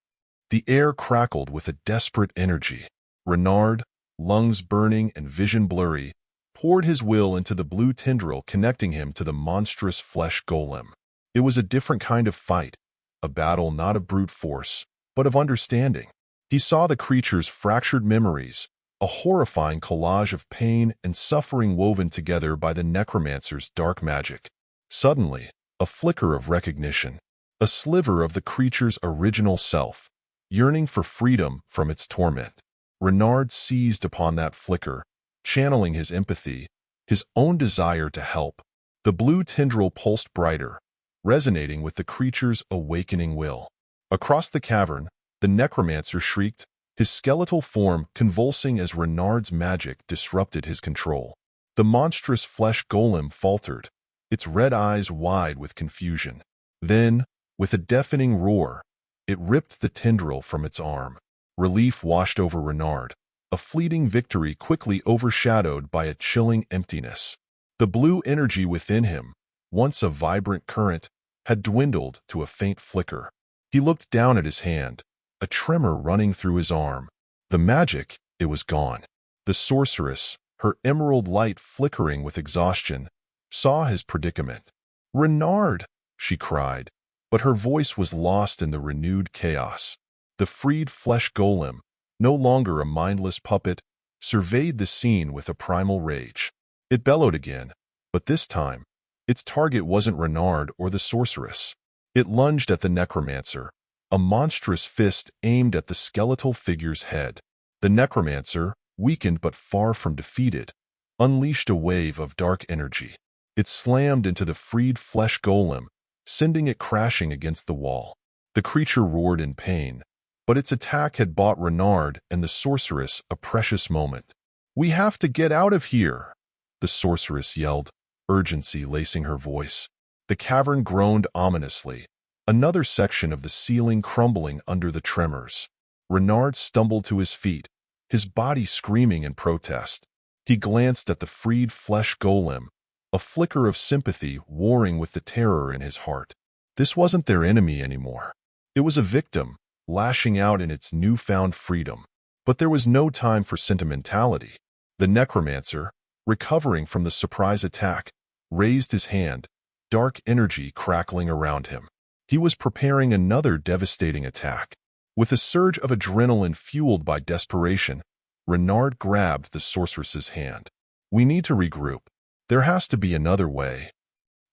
The air crackled with a desperate energy. Renard, lungs burning and vision blurry, poured his will into the blue tendril connecting him to the monstrous flesh golem. It was a different kind of fight, a battle not of brute force, but of understanding. He saw the creature's fractured memories, a horrifying collage of pain and suffering woven together by the necromancer's dark magic. Suddenly, a flicker of recognition, a sliver of the creature's original self, yearning for freedom from its torment. Renard seized upon that flicker, channeling his empathy, his own desire to help. The blue tendril pulsed brighter, resonating with the creature's awakening will. Across the cavern, the necromancer shrieked, his skeletal form convulsing as Renard's magic disrupted his control. The monstrous flesh golem faltered, its red eyes wide with confusion. Then, with a deafening roar, it ripped the tendril from its arm. Relief washed over Renard, a fleeting victory quickly overshadowed by a chilling emptiness. The blue energy within him, once a vibrant current, had dwindled to a faint flicker. He looked down at his hand, a tremor running through his arm. The magic, it was gone. The sorceress, her emerald light flickering with exhaustion, saw his predicament. "Renard!" she cried, but her voice was lost in the renewed chaos. The freed flesh golem, no longer a mindless puppet, surveyed the scene with a primal rage. It bellowed again, but this time, its target wasn't Renard or the sorceress. It lunged at the necromancer, a monstrous fist aimed at the skeletal figure's head. The necromancer, weakened but far from defeated, unleashed a wave of dark energy. It slammed into the freed flesh golem, sending it crashing against the wall. The creature roared in pain, but its attack had bought Renard and the sorceress a precious moment. "We have to get out of here," the sorceress yelled, urgency lacing her voice. The cavern groaned ominously, another section of the ceiling crumbling under the tremors. Renard stumbled to his feet, his body screaming in protest. He glanced at the freed flesh golem, a flicker of sympathy warring with the terror in his heart. This wasn't their enemy anymore. It was a victim, lashing out in its newfound freedom. But there was no time for sentimentality. The necromancer, recovering from the surprise attack, raised his hand, dark energy crackling around him. He was preparing another devastating attack. With a surge of adrenaline fueled by desperation, Renard grabbed the sorceress's hand. "We need to regroup. There has to be another way."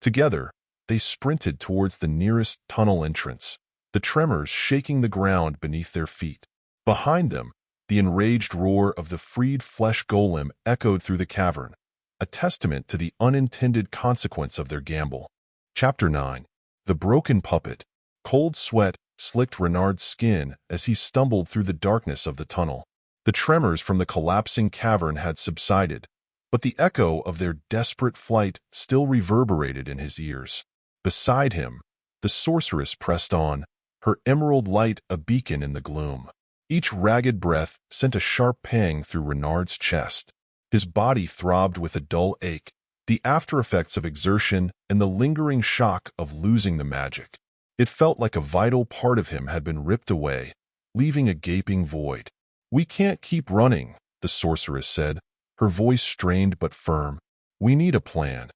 Together, they sprinted towards the nearest tunnel entrance, the tremors shaking the ground beneath their feet. Behind them, the enraged roar of the freed flesh golem echoed through the cavern, a testament to the unintended consequence of their gamble. Chapter 9. The Broken Puppet. Cold sweat slicked Renard's skin as he stumbled through the darkness of the tunnel. The tremors from the collapsing cavern had subsided, but the echo of their desperate flight still reverberated in his ears. Beside him, the sorceress pressed on, her emerald light a beacon in the gloom. Each ragged breath sent a sharp pang through Renard's chest. His body throbbed with a dull ache, the after-effects of exertion and the lingering shock of losing the magic. It felt like a vital part of him had been ripped away, leaving a gaping void. "We can't keep running," the sorceress said, her voice strained but firm. "We need a plan."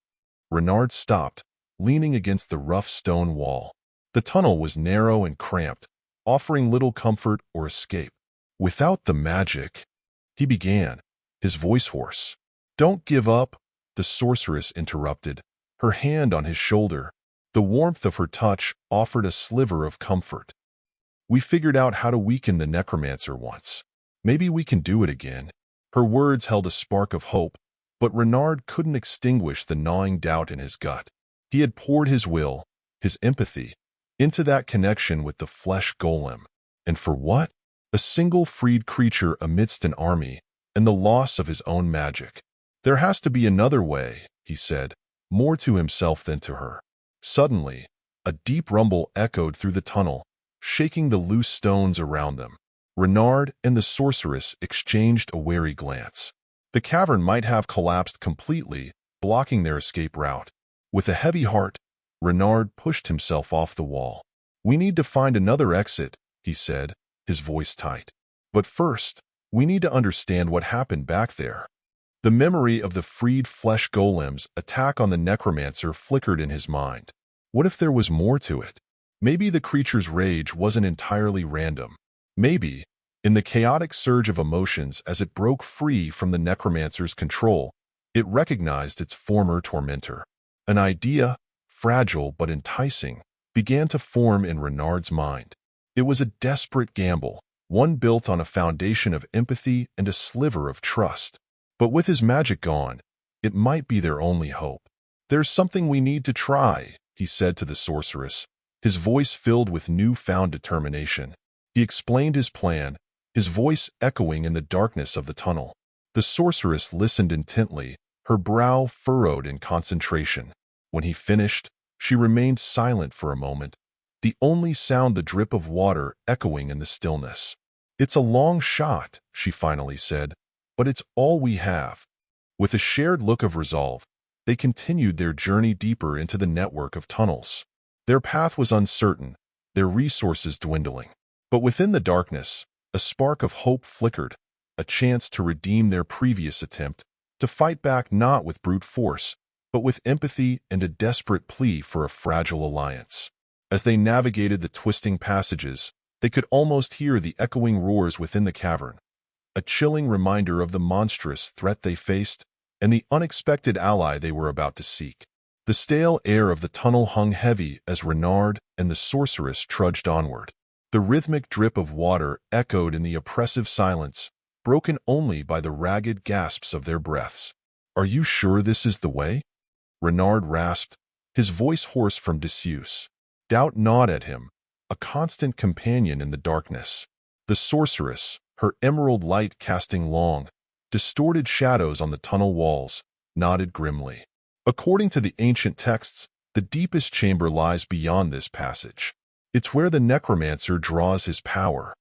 Renard stopped, leaning against the rough stone wall. The tunnel was narrow and cramped, offering little comfort or escape. "Without the magic," he began, his voice hoarse. "Don't give up," the sorceress interrupted, her hand on his shoulder. The warmth of her touch offered a sliver of comfort. "We figured out how to weaken the Necromancer once. Maybe we can do it again." Her words held a spark of hope, but Renard couldn't extinguish the gnawing doubt in his gut. He had poured his will, his empathy, into that connection with the Flesh Golem. And for what? A single freed creature amidst an army, and the loss of his own magic. "There has to be another way," he said, more to himself than to her. Suddenly, a deep rumble echoed through the tunnel, shaking the loose stones around them. Renard and the sorceress exchanged a wary glance. The cavern might have collapsed completely, blocking their escape route. With a heavy heart, Renard pushed himself off the wall. "We need to find another exit," he said, his voice tight. "But first, we need to understand what happened back there." The memory of the freed Flesh Golem's attack on the Necromancer flickered in his mind. What if there was more to it? Maybe the creature's rage wasn't entirely random. Maybe, in the chaotic surge of emotions as it broke free from the Necromancer's control, it recognized its former tormentor. An idea, fragile but enticing, began to form in Renard's mind. It was a desperate gamble, one built on a foundation of empathy and a sliver of trust. But with his magic gone, it might be their only hope. "There's something we need to try," he said to the sorceress, his voice filled with newfound determination. He explained his plan, his voice echoing in the darkness of the tunnel. The sorceress listened intently, her brow furrowed in concentration. When he finished, she remained silent for a moment, the only sound the drip of water echoing in the stillness. "It's a long shot," she finally said, "but it's all we have." With a shared look of resolve, they continued their journey deeper into the network of tunnels. Their path was uncertain, their resources dwindling. But within the darkness, a spark of hope flickered, a chance to redeem their previous attempt, to fight back not with brute force, but with empathy and a desperate plea for a fragile alliance. As they navigated the twisting passages, they could almost hear the echoing roars within the cavern, a chilling reminder of the monstrous threat they faced and the unexpected ally they were about to seek. The stale air of the tunnel hung heavy as Renard and the sorceress trudged onward. The rhythmic drip of water echoed in the oppressive silence, broken only by the ragged gasps of their breaths. "Are you sure this is the way?" Renard rasped, his voice hoarse from disuse. Doubt gnawed at him, a constant companion in the darkness. The sorceress, her emerald light casting long, distorted shadows on the tunnel walls, nodded grimly. "According to the ancient texts, the deepest chamber lies beyond this passage. It's where the Necromancer draws his power."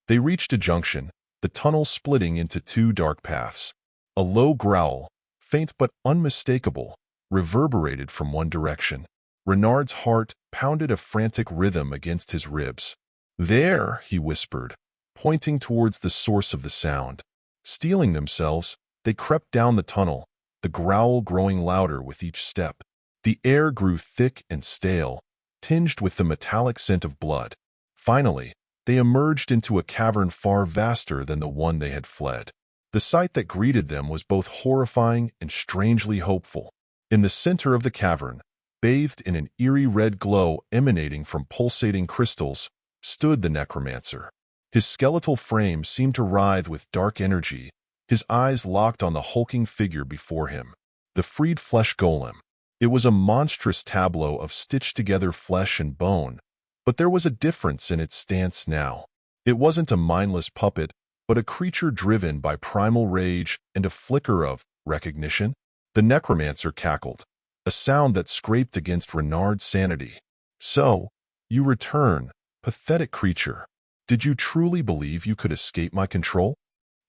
They reached a junction, the tunnel splitting into two dark paths. A low growl, faint but unmistakable, reverberated from one direction. Renard's heart pounded a frantic rhythm against his ribs. "There," he whispered, pointing towards the source of the sound. Steeling themselves, they crept down the tunnel, the growl growing louder with each step. The air grew thick and stale, tinged with the metallic scent of blood. Finally, they emerged into a cavern far vaster than the one they had fled. The sight that greeted them was both horrifying and strangely hopeful. In the center of the cavern, bathed in an eerie red glow emanating from pulsating crystals, stood the Necromancer. His skeletal frame seemed to writhe with dark energy, his eyes locked on the hulking figure before him. The freed Flesh Golem. It was a monstrous tableau of stitched-together flesh and bone, but there was a difference in its stance now. It wasn't a mindless puppet, but a creature driven by primal rage and a flicker of Recognition? The Necromancer cackled, a sound that scraped against Renard's sanity. So, you return, pathetic creature. Did you truly believe you could escape my control?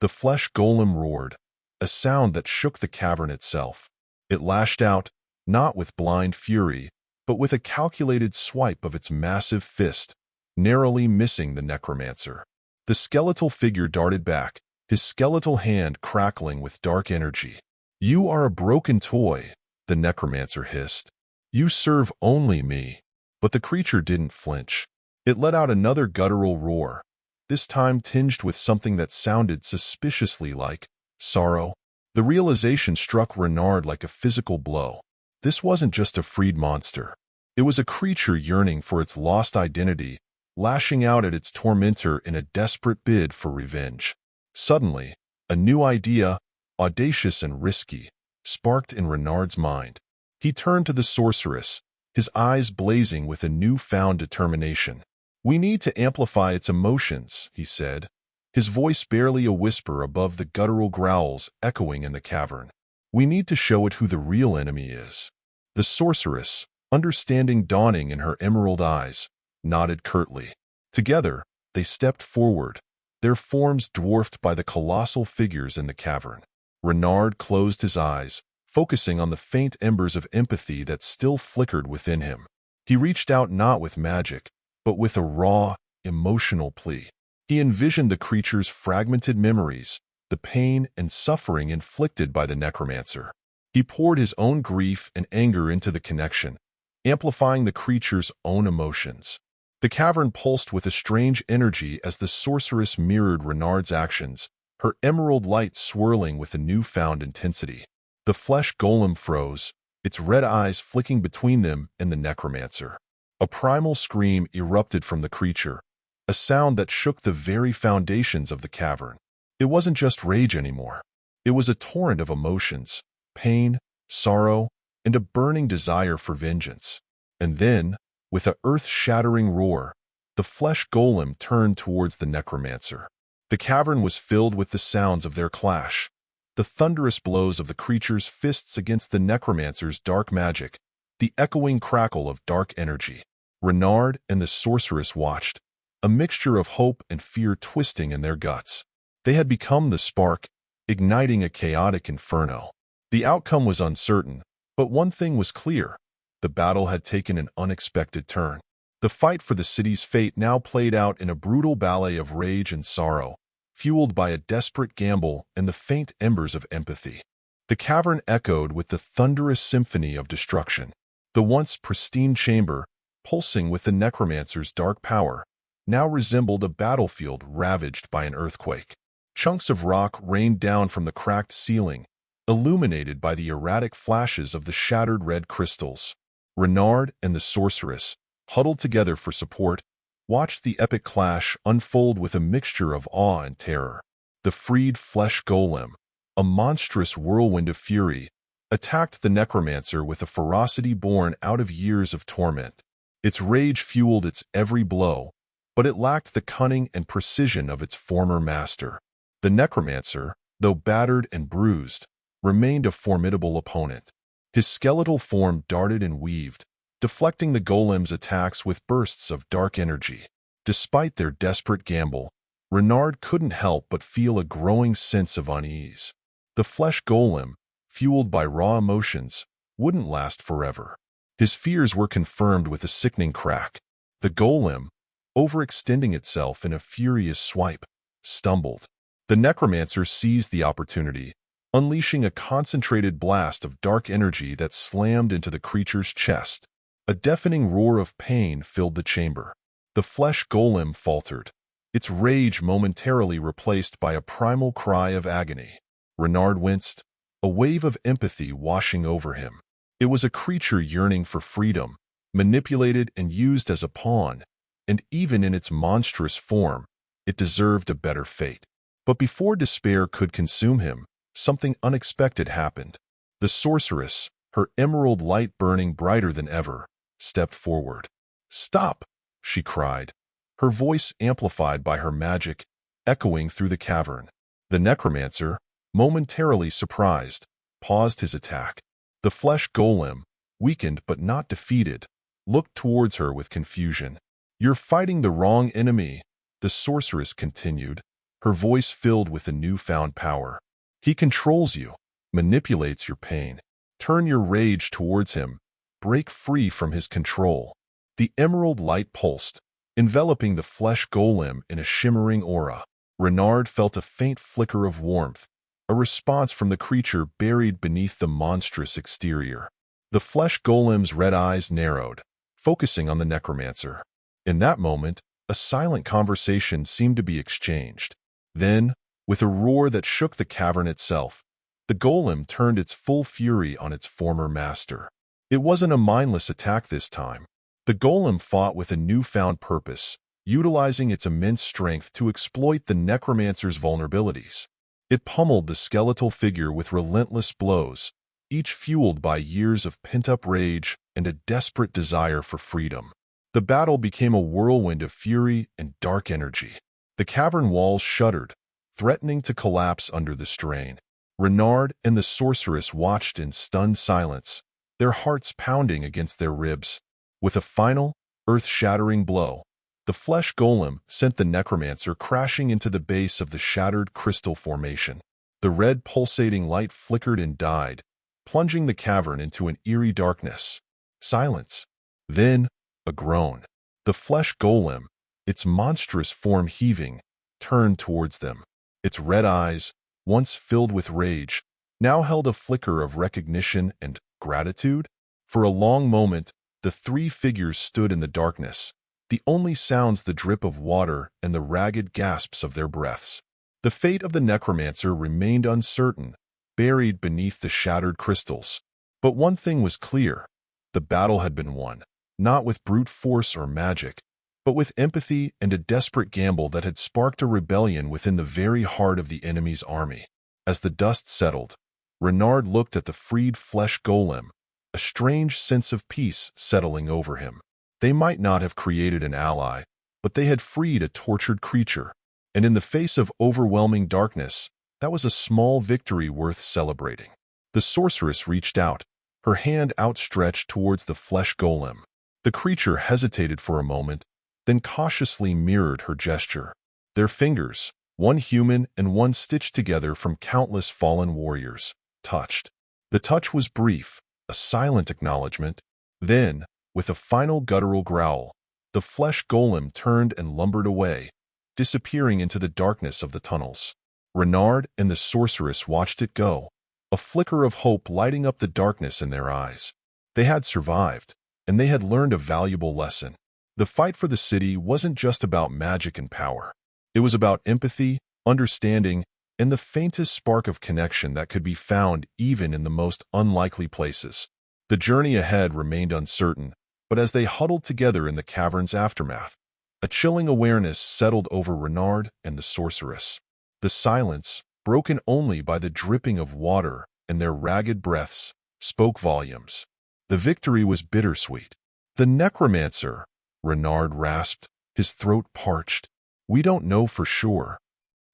The Flesh Golem roared, a sound that shook the cavern itself. It lashed out, not with blind fury, but with a calculated swipe of its massive fist, narrowly missing the Necromancer. The skeletal figure darted back, his skeletal hand crackling with dark energy. You are a broken toy, the Necromancer hissed. You serve only me. But the creature didn't flinch. It let out another guttural roar, this time tinged with something that sounded suspiciously like sorrow. The realization struck Renard like a physical blow. This wasn't just a freed monster. It was a creature yearning for its lost identity, lashing out at its tormentor in a desperate bid for revenge. Suddenly, a new idea, audacious and risky, sparked in Renard's mind. He turned to the Sorceress, his eyes blazing with a newfound determination. We need to amplify its emotions, he said, his voice barely a whisper above the guttural growls echoing in the cavern. We need to show it who the real enemy is. The Sorceress, understanding dawning in her emerald eyes, nodded curtly. Together, they stepped forward, their forms dwarfed by the colossal figures in the cavern. Renard closed his eyes, focusing on the faint embers of empathy that still flickered within him. He reached out not with magic, but with a raw, emotional plea. He envisioned the creature's fragmented memories, the pain and suffering inflicted by the Necromancer. He poured his own grief and anger into the connection, amplifying the creature's own emotions. The cavern pulsed with a strange energy as the Sorceress mirrored Renard's actions, her emerald light swirling with a newfound intensity. The Flesh Golem froze, its red eyes flicking between them and the Necromancer. A primal scream erupted from the creature, a sound that shook the very foundations of the cavern. It wasn't just rage anymore. It was a torrent of emotions, pain, sorrow, and a burning desire for vengeance. And then, with a earth-shattering roar, the Flesh Golem turned towards the Necromancer. The cavern was filled with the sounds of their clash, the thunderous blows of the creature's fists against the Necromancer's dark magic, the echoing crackle of dark energy. Renard and the Sorceress watched, a mixture of hope and fear twisting in their guts. They had become the spark, igniting a chaotic inferno. The outcome was uncertain, but one thing was clear. The battle had taken an unexpected turn. The fight for the city's fate now played out in a brutal ballet of rage and sorrow, fueled by a desperate gamble and the faint embers of empathy. The cavern echoed with the thunderous symphony of destruction. The once pristine chamber, pulsing with the Necromancer's dark power, now resembled a battlefield ravaged by an earthquake. Chunks of rock rained down from the cracked ceiling, illuminated by the erratic flashes of the shattered red crystals. Renard and the Sorceress, huddled together for support, watched the epic clash unfold with a mixture of awe and terror. The freed Flesh Golem, a monstrous whirlwind of fury, attacked the Necromancer with a ferocity born out of years of torment. Its rage fueled its every blow, but it lacked the cunning and precision of its former master. The Necromancer, though battered and bruised, remained a formidable opponent. His skeletal form darted and weaved, deflecting the golem's attacks with bursts of dark energy. Despite their desperate gamble, Renard couldn't help but feel a growing sense of unease. The Flesh Golem, fueled by raw emotions, wouldn't last forever. His fears were confirmed with a sickening crack. The golem, overextending itself in a furious swipe, stumbled. The Necromancer seized the opportunity, unleashing a concentrated blast of dark energy that slammed into the creature's chest. A deafening roar of pain filled the chamber. The Flesh Golem faltered, its rage momentarily replaced by a primal cry of agony. Renard winced, a wave of empathy washing over him. It was a creature yearning for freedom, manipulated and used as a pawn, and even in its monstrous form, it deserved a better fate. But before despair could consume him, something unexpected happened. The Sorceress, her emerald light burning brighter than ever, stepped forward. "Stop!" she cried, her voice amplified by her magic, echoing through the cavern. The Necromancer, momentarily surprised, paused his attack. The Flesh Golem, weakened but not defeated, looked towards her with confusion. "You're fighting the wrong enemy," the sorceress continued, her voice filled with a newfound power. "He controls you, manipulates your pain. Turn your rage towards him. Break free from his control." The emerald light pulsed, enveloping the Flesh Golem in a shimmering aura. Renard felt a faint flicker of warmth, a response from the creature buried beneath the monstrous exterior. The Flesh Golem's red eyes narrowed, focusing on the Necromancer. In that moment, a silent conversation seemed to be exchanged. Then, with a roar that shook the cavern itself, the golem turned its full fury on its former master. It wasn't a mindless attack this time. The golem fought with a newfound purpose, utilizing its immense strength to exploit the Necromancer's vulnerabilities. It pummeled the skeletal figure with relentless blows, each fueled by years of pent-up rage and a desperate desire for freedom. The battle became a whirlwind of fury and dark energy. The cavern walls shuddered, threatening to collapse under the strain. Renard and the sorceress watched in stunned silence, their hearts pounding against their ribs. With a final, earth-shattering blow, the Flesh Golem sent the Necromancer crashing into the base of the shattered crystal formation. The red pulsating light flickered and died, plunging the cavern into an eerie darkness. Silence. Then, a groan. The Flesh Golem, its monstrous form heaving, turned towards them. Its red eyes, once filled with rage, now held a flicker of recognition and gratitude. For a long moment, the three figures stood in the darkness, the only sounds the drip of water and the ragged gasps of their breaths. The fate of the Necromancer remained uncertain, buried beneath the shattered crystals. But one thing was clear: the battle had been won, not with brute force or magic, but with empathy and a desperate gamble that had sparked a rebellion within the very heart of the enemy's army. As the dust settled, Renard looked at the freed Flesh Golem, a strange sense of peace settling over him. They might not have created an ally, but they had freed a tortured creature, and in the face of overwhelming darkness, that was a small victory worth celebrating. The sorceress reached out, her hand outstretched towards the Flesh Golem. The creature hesitated for a moment, then cautiously mirrored her gesture. Their fingers, one human and one stitched together from countless fallen warriors, touched. The touch was brief, a silent acknowledgement. Then, with a final guttural growl, the Flesh Golem turned and lumbered away, disappearing into the darkness of the tunnels. Renard and the sorceress watched it go, a flicker of hope lighting up the darkness in their eyes. They had survived, and they had learned a valuable lesson. The fight for the city wasn't just about magic and power. It was about empathy, understanding, and the faintest spark of connection that could be found even in the most unlikely places. The journey ahead remained uncertain, but as they huddled together in the cavern's aftermath, a chilling awareness settled over Renard and the sorceress. The silence, broken only by the dripping of water and their ragged breaths, spoke volumes. The victory was bittersweet. "The Necromancer," Renard rasped, his throat parched. "We don't know for sure."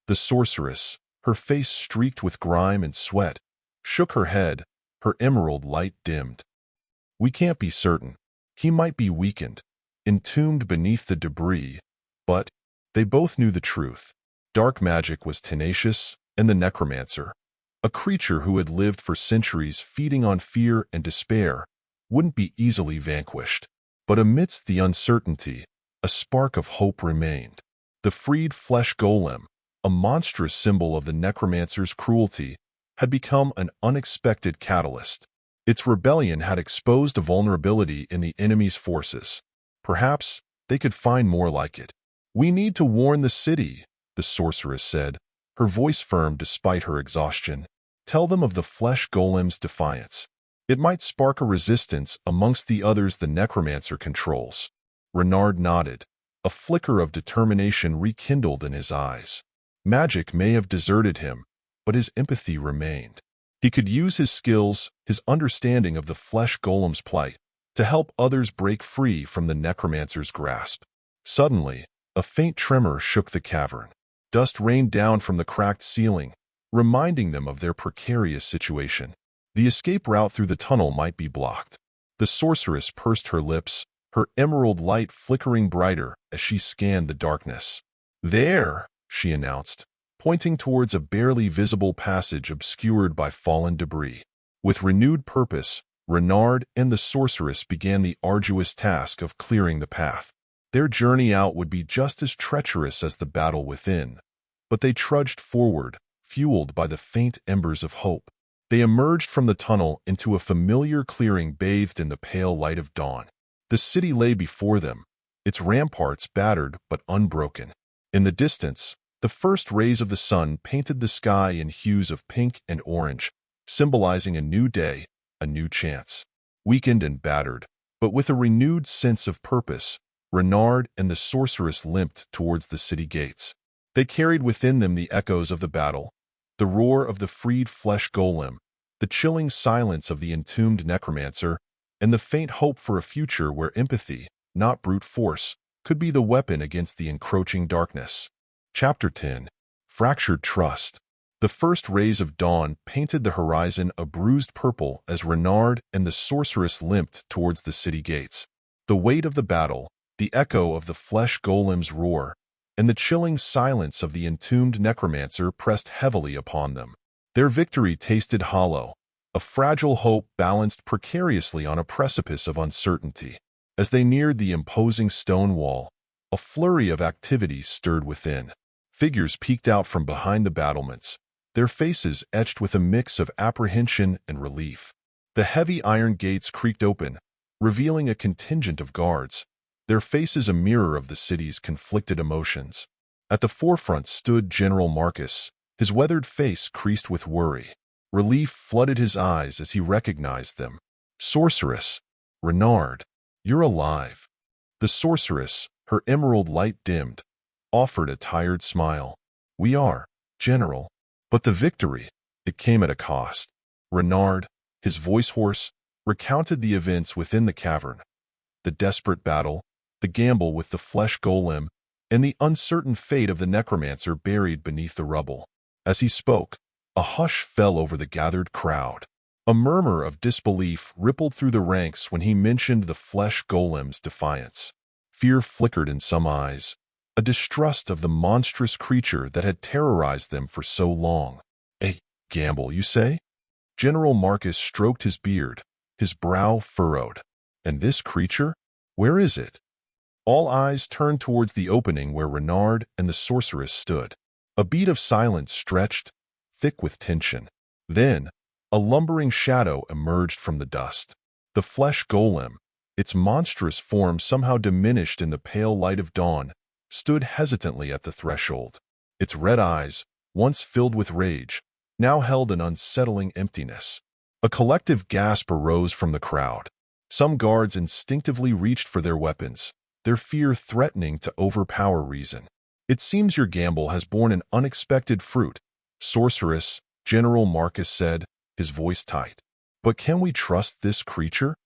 The sorceress, her face streaked with grime and sweat, shook her head, her emerald light dimmed. "We can't be certain. He might be weakened, entombed beneath the debris, but..." They both knew the truth. Dark magic was tenacious, and the Necromancer, a creature who had lived for centuries feeding on fear and despair, wouldn't be easily vanquished. But amidst the uncertainty, a spark of hope remained. The freed Flesh Golem, a monstrous symbol of the Necromancer's cruelty, had become an unexpected catalyst. Its rebellion had exposed a vulnerability in the enemy's forces. Perhaps they could find more like it. "We need to warn the city," the sorceress said, her voice firm despite her exhaustion. "Tell them of the Flesh Golem's defiance. It might spark a resistance amongst the others the Necromancer controls." Renard nodded, a flicker of determination rekindled in his eyes. Magic may have deserted him, but his empathy remained. He could use his skills, his understanding of the Flesh Golem's plight, to help others break free from the Necromancer's grasp. Suddenly, a faint tremor shook the cavern. Dust rained down from the cracked ceiling, reminding them of their precarious situation. The escape route through the tunnel might be blocked. The sorceress pursed her lips, her emerald light flickering brighter as she scanned the darkness. "There," she announced, pointing towards a barely visible passage obscured by fallen debris. With renewed purpose, Renard and the sorceress began the arduous task of clearing the path. Their journey out would be just as treacherous as the battle within, but they trudged forward, fueled by the faint embers of hope. They emerged from the tunnel into a familiar clearing bathed in the pale light of dawn. The city lay before them, its ramparts battered but unbroken. In the distance, the first rays of the sun painted the sky in hues of pink and orange, symbolizing a new day, a new chance. Weakened and battered, but with a renewed sense of purpose, Renard and the sorceress limped towards the city gates. They carried within them the echoes of the battle, the roar of the freed Flesh Golem, the chilling silence of the entombed Necromancer, and the faint hope for a future where empathy, not brute force, could be the weapon against the encroaching darkness. Chapter 10. Fractured Trust. The first rays of dawn painted the horizon a bruised purple as Renard and the sorceress limped towards the city gates. The weight of the battle, the echo of the Flesh Golem's roar, and the chilling silence of the entombed Necromancer pressed heavily upon them. Their victory tasted hollow, a fragile hope balanced precariously on a precipice of uncertainty. As they neared the imposing stone wall, a flurry of activity stirred within. Figures peeked out from behind the battlements, their faces etched with a mix of apprehension and relief. The heavy iron gates creaked open, revealing a contingent of guards, their faces a mirror of the city's conflicted emotions. At the forefront stood General Marcus, his weathered face creased with worry. Relief flooded his eyes as he recognized them. "Sorceress, Renard, you're alive." The sorceress, her emerald light dimmed, offered a tired smile. "We are, General. But the victory, it came at a cost." Renard, his voice hoarse, recounted the events within the cavern. The desperate battle, the gamble with the Flesh Golem, and the uncertain fate of the Necromancer buried beneath the rubble. As he spoke, a hush fell over the gathered crowd. A murmur of disbelief rippled through the ranks when he mentioned the Flesh Golem's defiance. Fear flickered in some eyes, a distrust of the monstrous creature that had terrorized them for so long. "A gamble, you say?" General Marcus stroked his beard, his brow furrowed. "And this creature? Where is it?" All eyes turned towards the opening where Renard and the sorceress stood. A beat of silence stretched, thick with tension. Then, a lumbering shadow emerged from the dust. The Flesh Golem, its monstrous form somehow diminished in the pale light of dawn, stood hesitantly at the threshold. Its red eyes, once filled with rage, now held an unsettling emptiness. A collective gasp arose from the crowd. Some guards instinctively reached for their weapons, their fear threatening to overpower reason. "It seems your gamble has borne an unexpected fruit," Sorceress, General Marcus said, his voice tight. "But can we trust this creature?"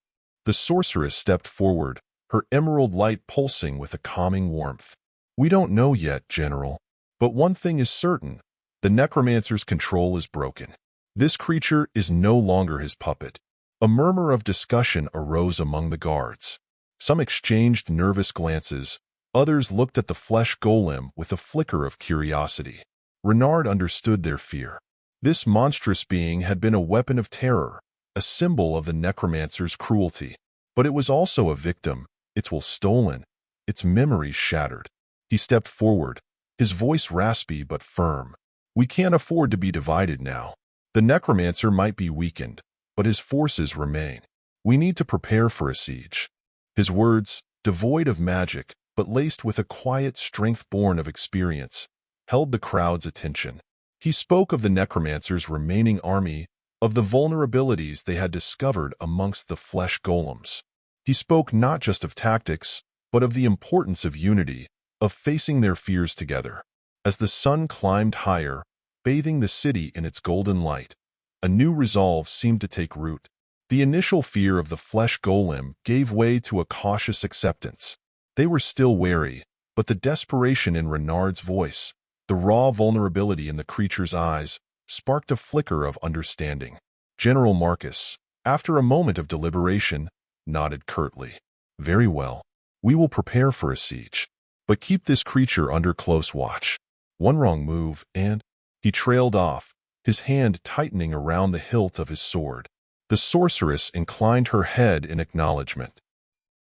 The sorceress stepped forward, her emerald light pulsing with a calming warmth. "We don't know yet, General. But one thing is certain, the Necromancer's control is broken. This creature is no longer his puppet." A murmur of discussion arose among the guards. Some exchanged nervous glances, others looked at the Flesh Golem with a flicker of curiosity. Renard understood their fear. This monstrous being had been a weapon of terror, a symbol of the Necromancer's cruelty. But it was also a victim, its will stolen, its memories shattered. He stepped forward, his voice raspy but firm. "We can't afford to be divided now. The Necromancer might be weakened, but his forces remain. We need to prepare for a siege." His words, devoid of magic, but laced with a quiet strength born of experience, held the crowd's attention. He spoke of the Necromancer's remaining army, of the vulnerabilities they had discovered amongst the Flesh Golems. He spoke not just of tactics, but of the importance of unity, of facing their fears together. As the sun climbed higher, bathing the city in its golden light, a new resolve seemed to take root. The initial fear of the Flesh Golem gave way to a cautious acceptance. They were still wary, but the desperation in Renard's voice, the raw vulnerability in the creature's eyes, sparked a flicker of understanding. General Marcus, after a moment of deliberation, nodded curtly. Very well. We will prepare for a siege. But keep this creature under close watch. One wrong move, and he trailed off, his hand tightening around the hilt of his sword. The sorceress inclined her head in acknowledgement.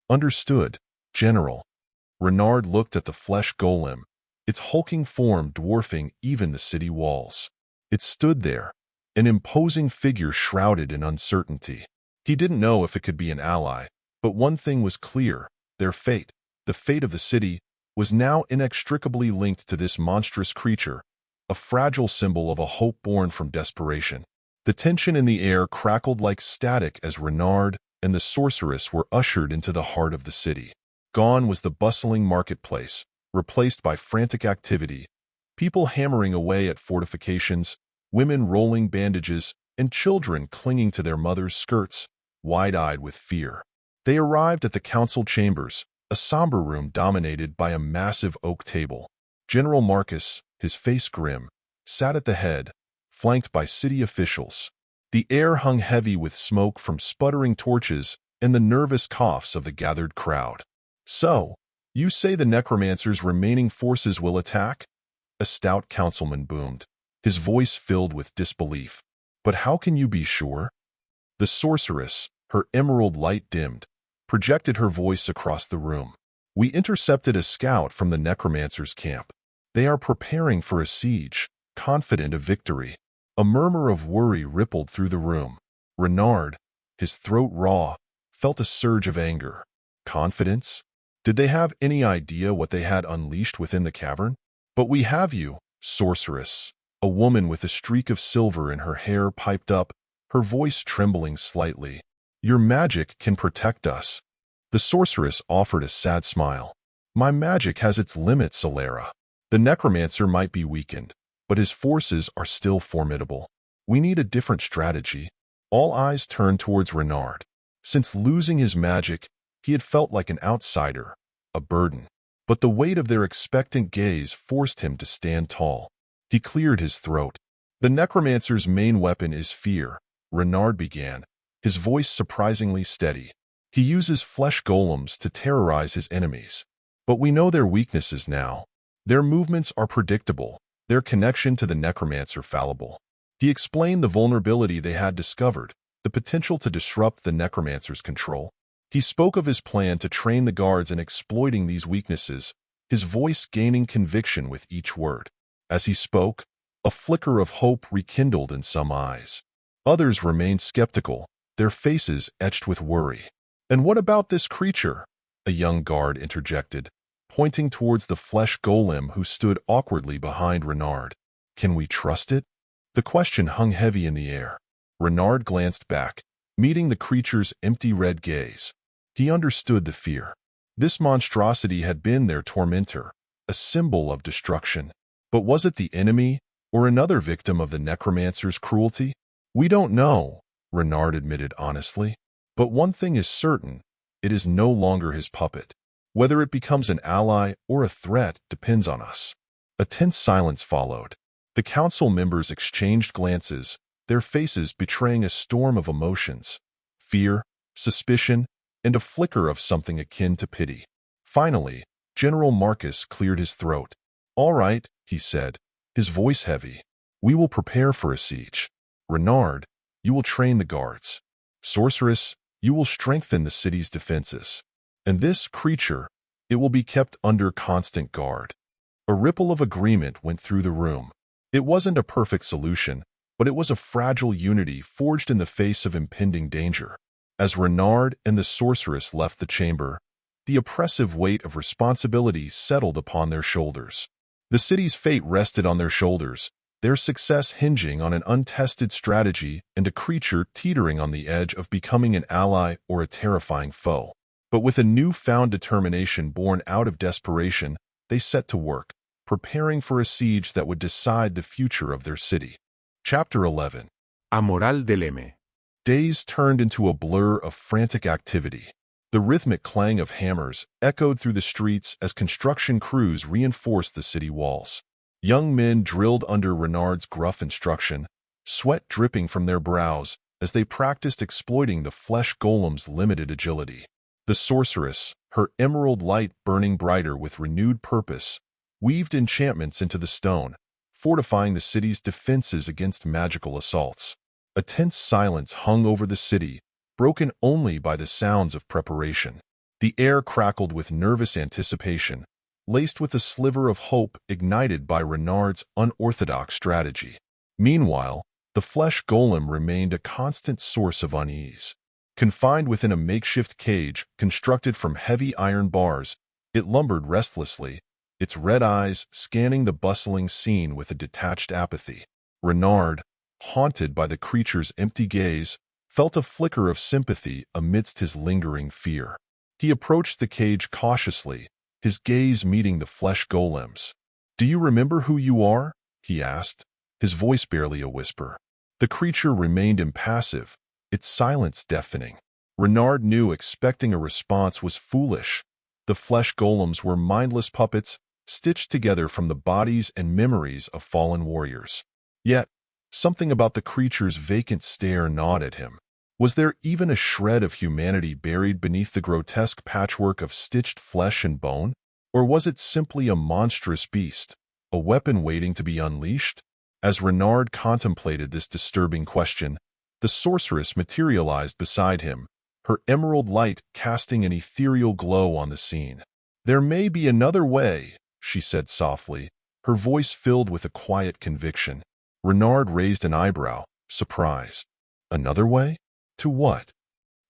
Understood, General. Renard looked at the flesh golem, its hulking form dwarfing even the city walls. It stood there, an imposing figure shrouded in uncertainty. He didn't know if it could be an ally, but one thing was clear: their fate, the fate of the city, was now inextricably linked to this monstrous creature, a fragile symbol of a hope born from desperation. The tension in the air crackled like static as Renard and the sorceress were ushered into the heart of the city. Gone was the bustling marketplace, replaced by frantic activity, people hammering away at fortifications, women rolling bandages, and children clinging to their mothers' skirts, wide-eyed with fear. They arrived at the council chambers, a somber room dominated by a massive oak table. General Marcus, his face grim, sat at the head, flanked by city officials. The air hung heavy with smoke from sputtering torches and the nervous coughs of the gathered crowd. So, you say the Necromancer's remaining forces will attack? A stout councilman boomed, his voice filled with disbelief. But how can you be sure? The sorceress, her emerald light dimmed, projected her voice across the room. We intercepted a scout from the Necromancer's camp. They are preparing for a siege, confident of victory. A murmur of worry rippled through the room. Renard, his throat raw, felt a surge of anger. Confidence? Did they have any idea what they had unleashed within the cavern? But we have you, sorceress. A woman with a streak of silver in her hair piped up, her voice trembling slightly. Your magic can protect us. The sorceress offered a sad smile. My magic has its limits, Alara. The Necromancer might be weakened, but his forces are still formidable. We need a different strategy. All eyes turned towards Renard. Since losing his magic, he had felt like an outsider, a burden. But the weight of their expectant gaze forced him to stand tall. He cleared his throat. The Necromancer's main weapon is fear, Renard began, his voice surprisingly steady. He uses flesh golems to terrorize his enemies. But we know their weaknesses now. Their movements are predictable, their connection to the Necromancer fallible. He explained the vulnerability they had discovered, the potential to disrupt the Necromancer's control. He spoke of his plan to train the guards in exploiting these weaknesses, his voice gaining conviction with each word. As he spoke, a flicker of hope rekindled in some eyes. Others remained skeptical, their faces etched with worry. And what about this creature? A young guard interjected, pointing towards the flesh golem who stood awkwardly behind Renard. Can we trust it? The question hung heavy in the air. Renard glanced back, meeting the creature's empty red gaze. He understood the fear. This monstrosity had been their tormentor, a symbol of destruction. But was it the enemy, or another victim of the Necromancer's cruelty? We don't know, Renard admitted honestly. But one thing is certain, it is no longer his puppet. Whether it becomes an ally or a threat depends on us. A tense silence followed. The council members exchanged glances, their faces betraying a storm of emotions: fear, suspicion, and a flicker of something akin to pity. Finally, General Marcus cleared his throat. All right, he said, his voice heavy. We will prepare for a siege. Renard, you will train the guards. Sorceress, you will strengthen the city's defenses. And this creature, it will be kept under constant guard. A ripple of agreement went through the room. It wasn't a perfect solution, but it was a fragile unity forged in the face of impending danger. As Renard and the sorceress left the chamber, the oppressive weight of responsibility settled upon their shoulders. The city's fate rested on their shoulders, their success hinging on an untested strategy and a creature teetering on the edge of becoming an ally or a terrifying foe. But with a newfound determination born out of desperation, they set to work, preparing for a siege that would decide the future of their city. Chapter 11. A Moral del M. Days turned into a blur of frantic activity. The rhythmic clang of hammers echoed through the streets as construction crews reinforced the city walls. Young men drilled under Renard's gruff instruction, sweat dripping from their brows as they practiced exploiting the Flesh Golem's limited agility. The Sorceress, her emerald light burning brighter with renewed purpose, weaved enchantments into the stone, fortifying the city's defenses against magical assaults. A tense silence hung over the city, broken only by the sounds of preparation. The air crackled with nervous anticipation, laced with a sliver of hope ignited by Renard's unorthodox strategy. Meanwhile, the Flesh Golem remained a constant source of unease. Confined within a makeshift cage constructed from heavy iron bars, it lumbered restlessly, its red eyes scanning the bustling scene with a detached apathy. Renard, haunted by the creature's empty gaze, felt a flicker of sympathy amidst his lingering fear. He approached the cage cautiously, his gaze meeting the Flesh Golem's. "Do you remember who you are?" he asked, his voice barely a whisper. The creature remained impassive, its silence deafening. Renard knew expecting a response was foolish. The Flesh Golems were mindless puppets, stitched together from the bodies and memories of fallen warriors. Yet, something about the creature's vacant stare gnawed at him. Was there even a shred of humanity buried beneath the grotesque patchwork of stitched flesh and bone? Or was it simply a monstrous beast, a weapon waiting to be unleashed? As Renard contemplated this disturbing question, the Sorceress materialized beside him, her emerald light casting an ethereal glow on the scene. "There may be another way," she said softly, her voice filled with a quiet conviction. Renard raised an eyebrow, surprised. "Another way? To what?"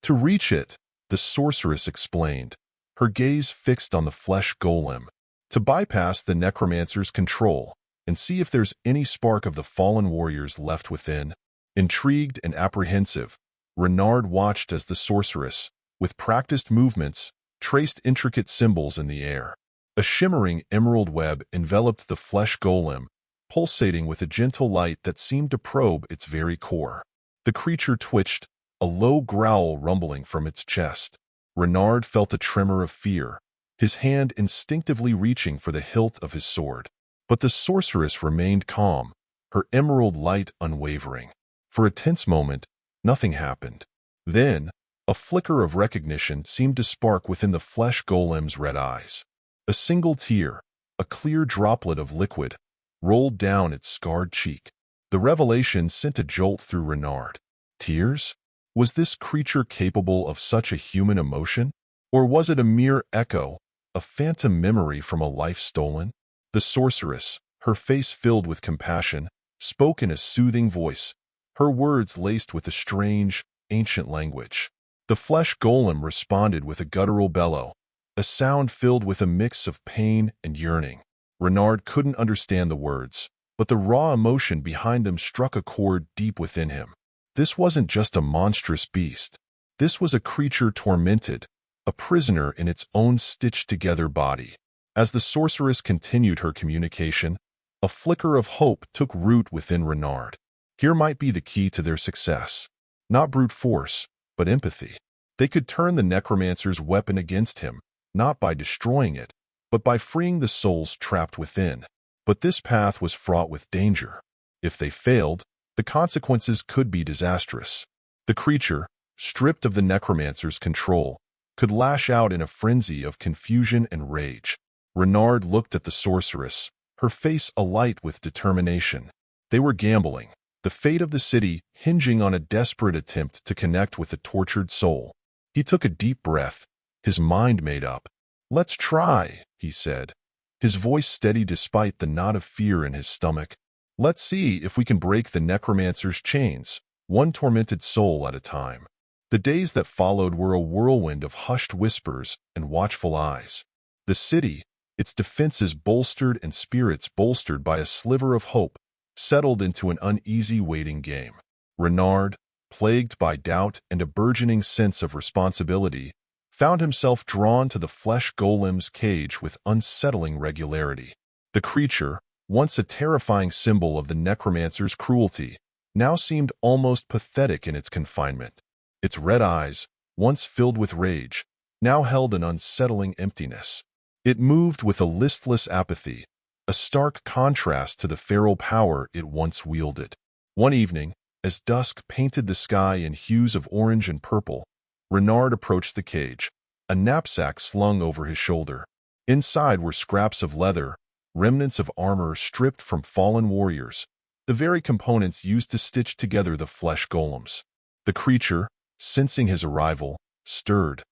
"To reach it," the Sorceress explained, her gaze fixed on the Flesh Golem. "To bypass the Necromancer's control and see if there's any spark of the fallen warriors left within." Intrigued and apprehensive, Renard watched as the Sorceress, with practiced movements, traced intricate symbols in the air. A shimmering emerald web enveloped the Flesh Golem, pulsating with a gentle light that seemed to probe its very core. The creature twitched, a low growl rumbling from its chest. Renard felt a tremor of fear, his hand instinctively reaching for the hilt of his sword. But the Sorceress remained calm, her emerald light unwavering. For a tense moment, nothing happened. Then, a flicker of recognition seemed to spark within the Flesh Golem's red eyes. A single tear, a clear droplet of liquid, rolled down its scarred cheek. The revelation sent a jolt through Renard. Tears? Was this creature capable of such a human emotion? Or was it a mere echo, a phantom memory from a life stolen? The Sorceress, her face filled with compassion, spoke in a soothing voice, her words laced with a strange, ancient language. The Flesh Golem responded with a guttural bellow, a sound filled with a mix of pain and yearning. Renard couldn't understand the words, but the raw emotion behind them struck a chord deep within him. This wasn't just a monstrous beast. This was a creature tormented, a prisoner in its own stitched-together body. As the Sorceress continued her communication, a flicker of hope took root within Renard. Here might be the key to their success. Not brute force, but empathy. They could turn the Necromancer's weapon against him, not by destroying it, but by freeing the souls trapped within. But this path was fraught with danger. If they failed, the consequences could be disastrous. The creature, stripped of the Necromancer's control, could lash out in a frenzy of confusion and rage. Renard looked at the Sorceress, her face alight with determination. They were gambling, the fate of the city hinging on a desperate attempt to connect with the tortured soul. He took a deep breath, his mind made up. "Let's try," he said, his voice steady despite the knot of fear in his stomach. "Let's see if we can break the Necromancer's chains, one tormented soul at a time." The days that followed were a whirlwind of hushed whispers and watchful eyes. The city, its defenses bolstered and spirits bolstered by a sliver of hope, settled into an uneasy waiting game. Renard, plagued by doubt and a burgeoning sense of responsibility, found himself drawn to the Flesh Golem's cage with unsettling regularity. The creature, once a terrifying symbol of the Necromancer's cruelty, now seemed almost pathetic in its confinement. Its red eyes, once filled with rage, now held an unsettling emptiness. It moved with a listless apathy, a stark contrast to the feral power it once wielded. One evening, As dusk painted the sky in hues of orange and purple, Renard approached the cage, a knapsack slung over his shoulder. Inside were scraps of leather, remnants of armor stripped from fallen warriors, the very components used to stitch together the flesh golems. The creature, sensing his arrival, stirred,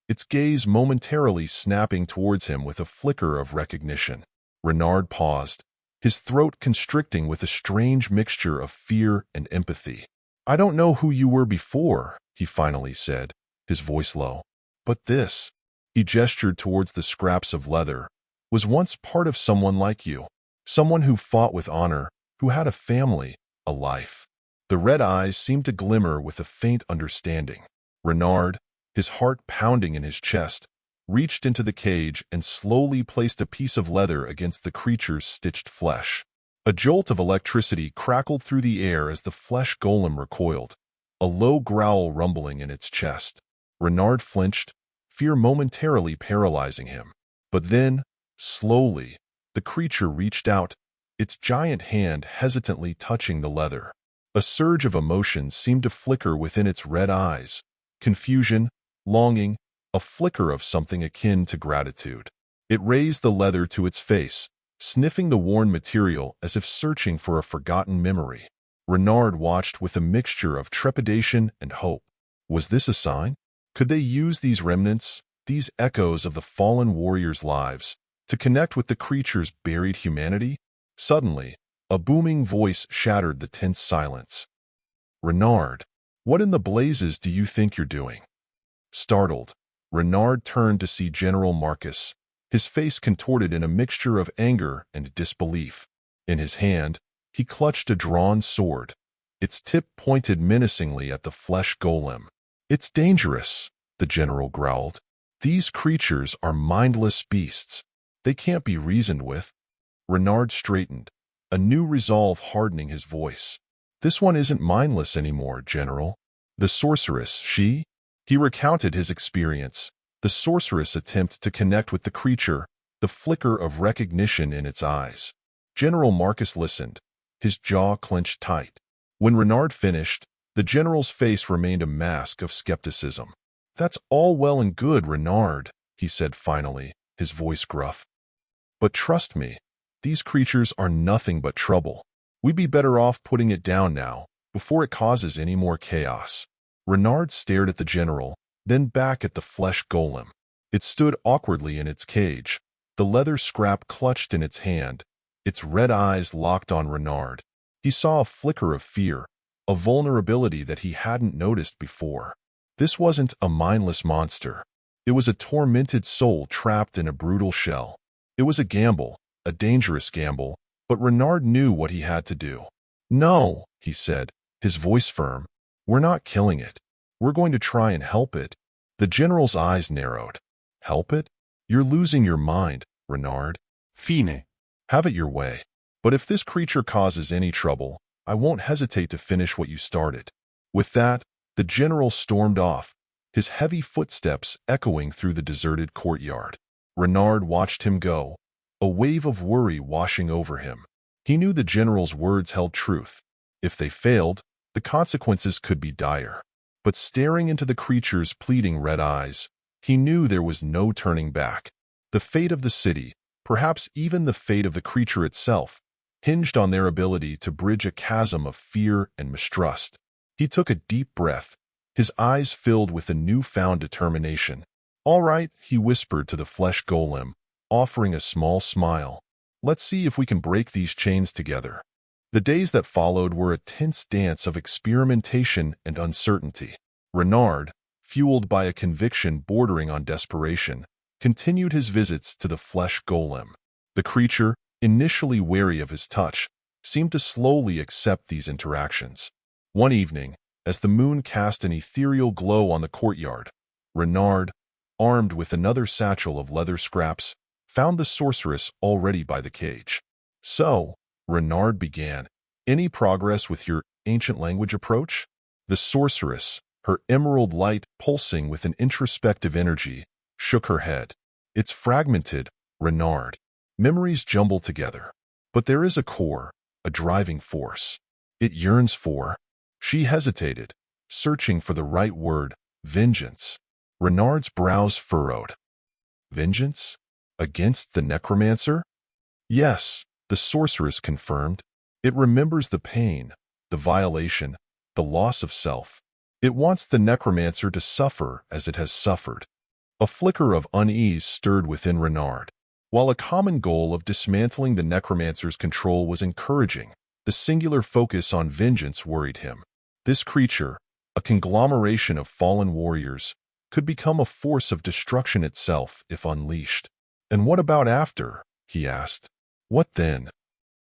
its gaze momentarily snapping towards him with a flicker of recognition. Renard paused, his throat constricting with a strange mixture of fear and empathy. "I don't know who you were before," he finally said, his voice low. "But this," he gestured towards the scraps of leather, "was once part of someone like you. Someone who fought with honor, who had a family, a life." The red eyes seemed to glimmer with a faint understanding. Renard, his heart pounding in his chest, reached into the cage and slowly placed a piece of leather against the creature's stitched flesh. A jolt of electricity crackled through the air as the flesh golem recoiled, a low growl rumbling in its chest. Renard flinched, fear momentarily paralyzing him. But then, slowly, the creature reached out, its giant hand hesitantly touching the leather. A surge of emotion seemed to flicker within its red eyes: confusion, longing, a flicker of something akin to gratitude. It raised the leather to its face, sniffing the worn material as if searching for a forgotten memory. Renard watched with a mixture of trepidation and hope. Was this a sign? Could they use these remnants, these echoes of the fallen warriors' lives, to connect with the creature's buried humanity? Suddenly, a booming voice shattered the tense silence. "Renard, what in the blazes do you think you're doing?" Startled, Renard turned to see General Marcus, his face contorted in a mixture of anger and disbelief. In his hand, he clutched a drawn sword, its tip pointed menacingly at the flesh golem. "It's dangerous," the general growled. "These creatures are mindless beasts. They can't be reasoned with." Renard straightened, a new resolve hardening his voice. "This one isn't mindless anymore, General. The sorceress, she?" He recounted his experience, the sorceress' attempt to connect with the creature, the flicker of recognition in its eyes. General Marcus listened, his jaw clenched tight. When Renard finished, the general's face remained a mask of skepticism. "That's all well and good, Renard," he said finally, his voice gruff. "But trust me, these creatures are nothing but trouble. We'd be better off putting it down now, before it causes any more chaos." Renard stared at the general, then back at the flesh golem. It stood awkwardly in its cage, the leather scrap clutched in its hand, its red eyes locked on Renard. He saw a flicker of fear, a vulnerability that he hadn't noticed before. This wasn't a mindless monster. It was a tormented soul trapped in a brutal shell. It was a gamble, a dangerous gamble, but Renard knew what he had to do. "No," he said, his voice firm. "We're not killing it. We're going to try and help it." The general's eyes narrowed. "Help it? You're losing your mind, Renard." Fine. "Have it your way. But if this creature causes any trouble, I won't hesitate to finish what you started." With that, the general stormed off, his heavy footsteps echoing through the deserted courtyard. Renard watched him go, a wave of worry washing over him. He knew the general's words held truth. If they failed, the consequences could be dire. But staring into the creature's pleading red eyes, he knew there was no turning back. The fate of the city, perhaps even the fate of the creature itself, hinged on their ability to bridge a chasm of fear and mistrust. He took a deep breath, his eyes filled with a newfound determination. "All right," he whispered to the flesh golem, offering a small smile. "Let's see if we can break these chains together." The days that followed were a tense dance of experimentation and uncertainty. Renard, fueled by a conviction bordering on desperation, continued his visits to the flesh golem. The creature, initially wary of his touch, seemed to slowly accept these interactions. One evening, as the moon cast an ethereal glow on the courtyard, Renard, armed with another satchel of leather scraps, found the sorceress already by the cage. "So," Renard began, "any progress with your ancient language approach?" The sorceress, her emerald light pulsing with an introspective energy, shook her head. "It's fragmented, Renard. Memories jumble together. But there is a core, a driving force. It yearns for She hesitated, searching for the right word. Vengeance. Renard's brows furrowed. Vengeance? Against the Necromancer? Yes, the sorceress confirmed. It remembers the pain, the violation, the loss of self. It wants the Necromancer to suffer as it has suffered. A flicker of unease stirred within Renard. While a common goal of dismantling the Necromancer's control was encouraging, the singular focus on vengeance worried him. This creature, a conglomeration of fallen warriors, could become a force of destruction itself if unleashed. And what about after? He asked. What then?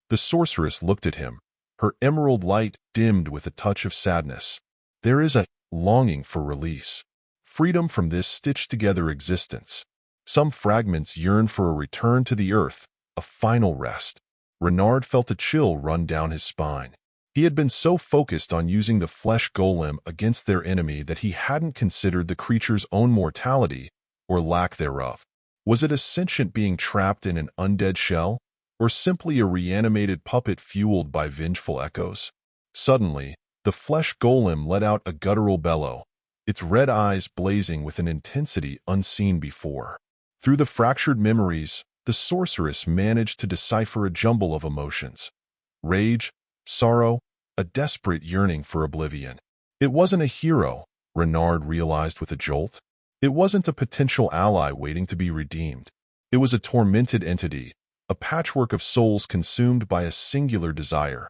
The sorceress looked at him, her emerald light dimmed with a touch of sadness. There is a longing for release, freedom from this stitched-together existence. Some fragments yearn for a return to the earth, a final rest. Renard felt a chill run down his spine. He had been so focused on using the Flesh Golem against their enemy that he hadn't considered the creature's own mortality, or lack thereof. Was it a sentient being trapped in an undead shell, or simply a reanimated puppet fueled by vengeful echoes? Suddenly, the Flesh Golem let out a guttural bellow, its red eyes blazing with an intensity unseen before. Through the fractured memories, the sorceress managed to decipher a jumble of emotions. Rage, sorrow, a desperate yearning for oblivion. It wasn't a hero, Renard realized with a jolt. It wasn't a potential ally waiting to be redeemed. It was a tormented entity, a patchwork of souls consumed by a singular desire,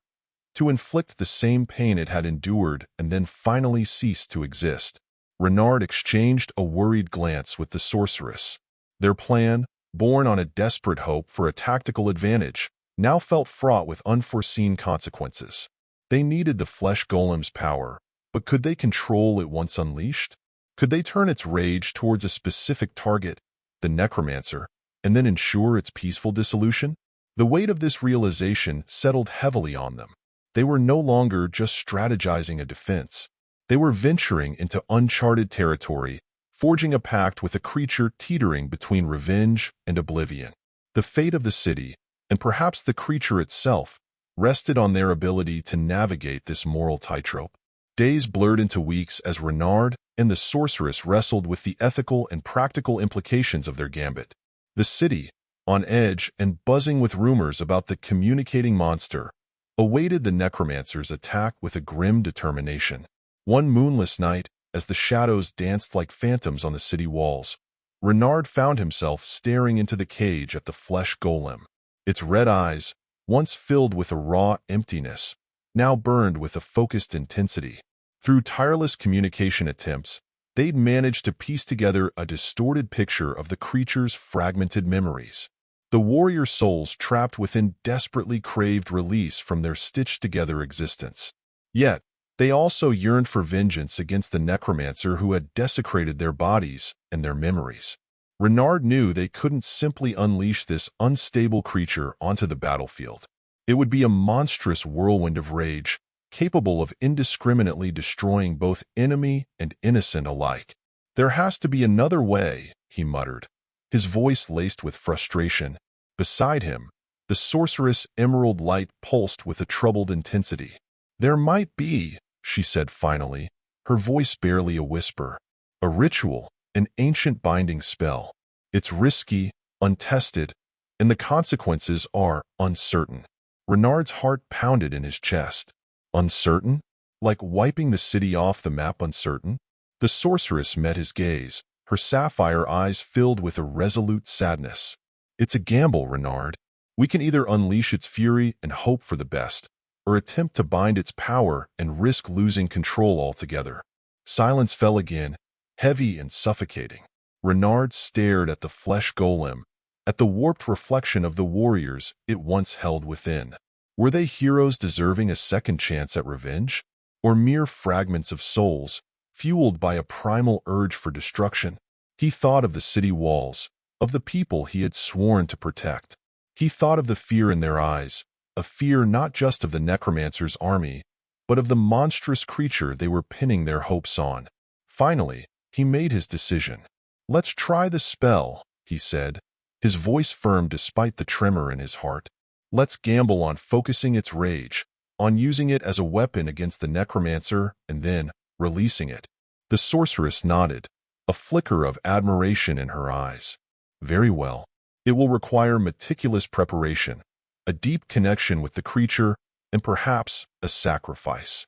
to inflict the same pain it had endured and then finally cease to exist. Renard exchanged a worried glance with the sorceress. Their plan, born on a desperate hope for a tactical advantage, now felt fraught with unforeseen consequences. They needed the Flesh Golem's power, but could they control it once unleashed? Could they turn its rage towards a specific target, the Necromancer, and then ensure its peaceful dissolution? The weight of this realization settled heavily on them. They were no longer just strategizing a defense. They were venturing into uncharted territory, forging a pact with a creature teetering between revenge and oblivion. The fate of the city, and perhaps the creature itself, rested on their ability to navigate this moral tightrope. Days blurred into weeks as Renard and the sorceress wrestled with the ethical and practical implications of their gambit. The city, on edge and buzzing with rumors about the communicating monster, awaited the Necromancer's attack with a grim determination. One moonless night, as the shadows danced like phantoms on the city walls, Renard found himself staring into the cage at the Flesh Golem. Its red eyes, once filled with a raw emptiness, now burned with a focused intensity. Through tireless communication attempts, they'd managed to piece together a distorted picture of the creature's fragmented memories. The warrior souls trapped within desperately craved release from their stitched-together existence. Yet, they also yearned for vengeance against the Necromancer who had desecrated their bodies and their memories. Renard knew they couldn't simply unleash this unstable creature onto the battlefield. It would be a monstrous whirlwind of rage, capable of indiscriminately destroying both enemy and innocent alike. There has to be another way, he muttered, his voice laced with frustration. Beside him, the sorceress' emerald light pulsed with a troubled intensity. There might be, she said finally, her voice barely a whisper. A ritual, an ancient binding spell. It's risky, untested, and the consequences are uncertain. Renard's heart pounded in his chest. Uncertain? Like wiping the city off the map uncertain? The sorceress met his gaze, her sapphire eyes filled with a resolute sadness. It's a gamble, Renard. We can either unleash its fury and hope for the best, or attempt to bind its power and risk losing control altogether. Silence fell again, heavy and suffocating. Renard stared at the Flesh Golem, at the warped reflection of the warriors it once held within. Were they heroes deserving a second chance at revenge? Or mere fragments of souls, fueled by a primal urge for destruction? He thought of the city walls, of the people he had sworn to protect. He thought of the fear in their eyes, a fear not just of the Necromancer's army, but of the monstrous creature they were pinning their hopes on. Finally, he made his decision. "Let's try the spell," he said, his voice firm despite the tremor in his heart. "Let's gamble on focusing its rage, on using it as a weapon against the Necromancer and then releasing it. The sorceress nodded, a flicker of admiration in her eyes. Very well. It will require meticulous preparation, a deep connection with the creature, and perhaps a sacrifice.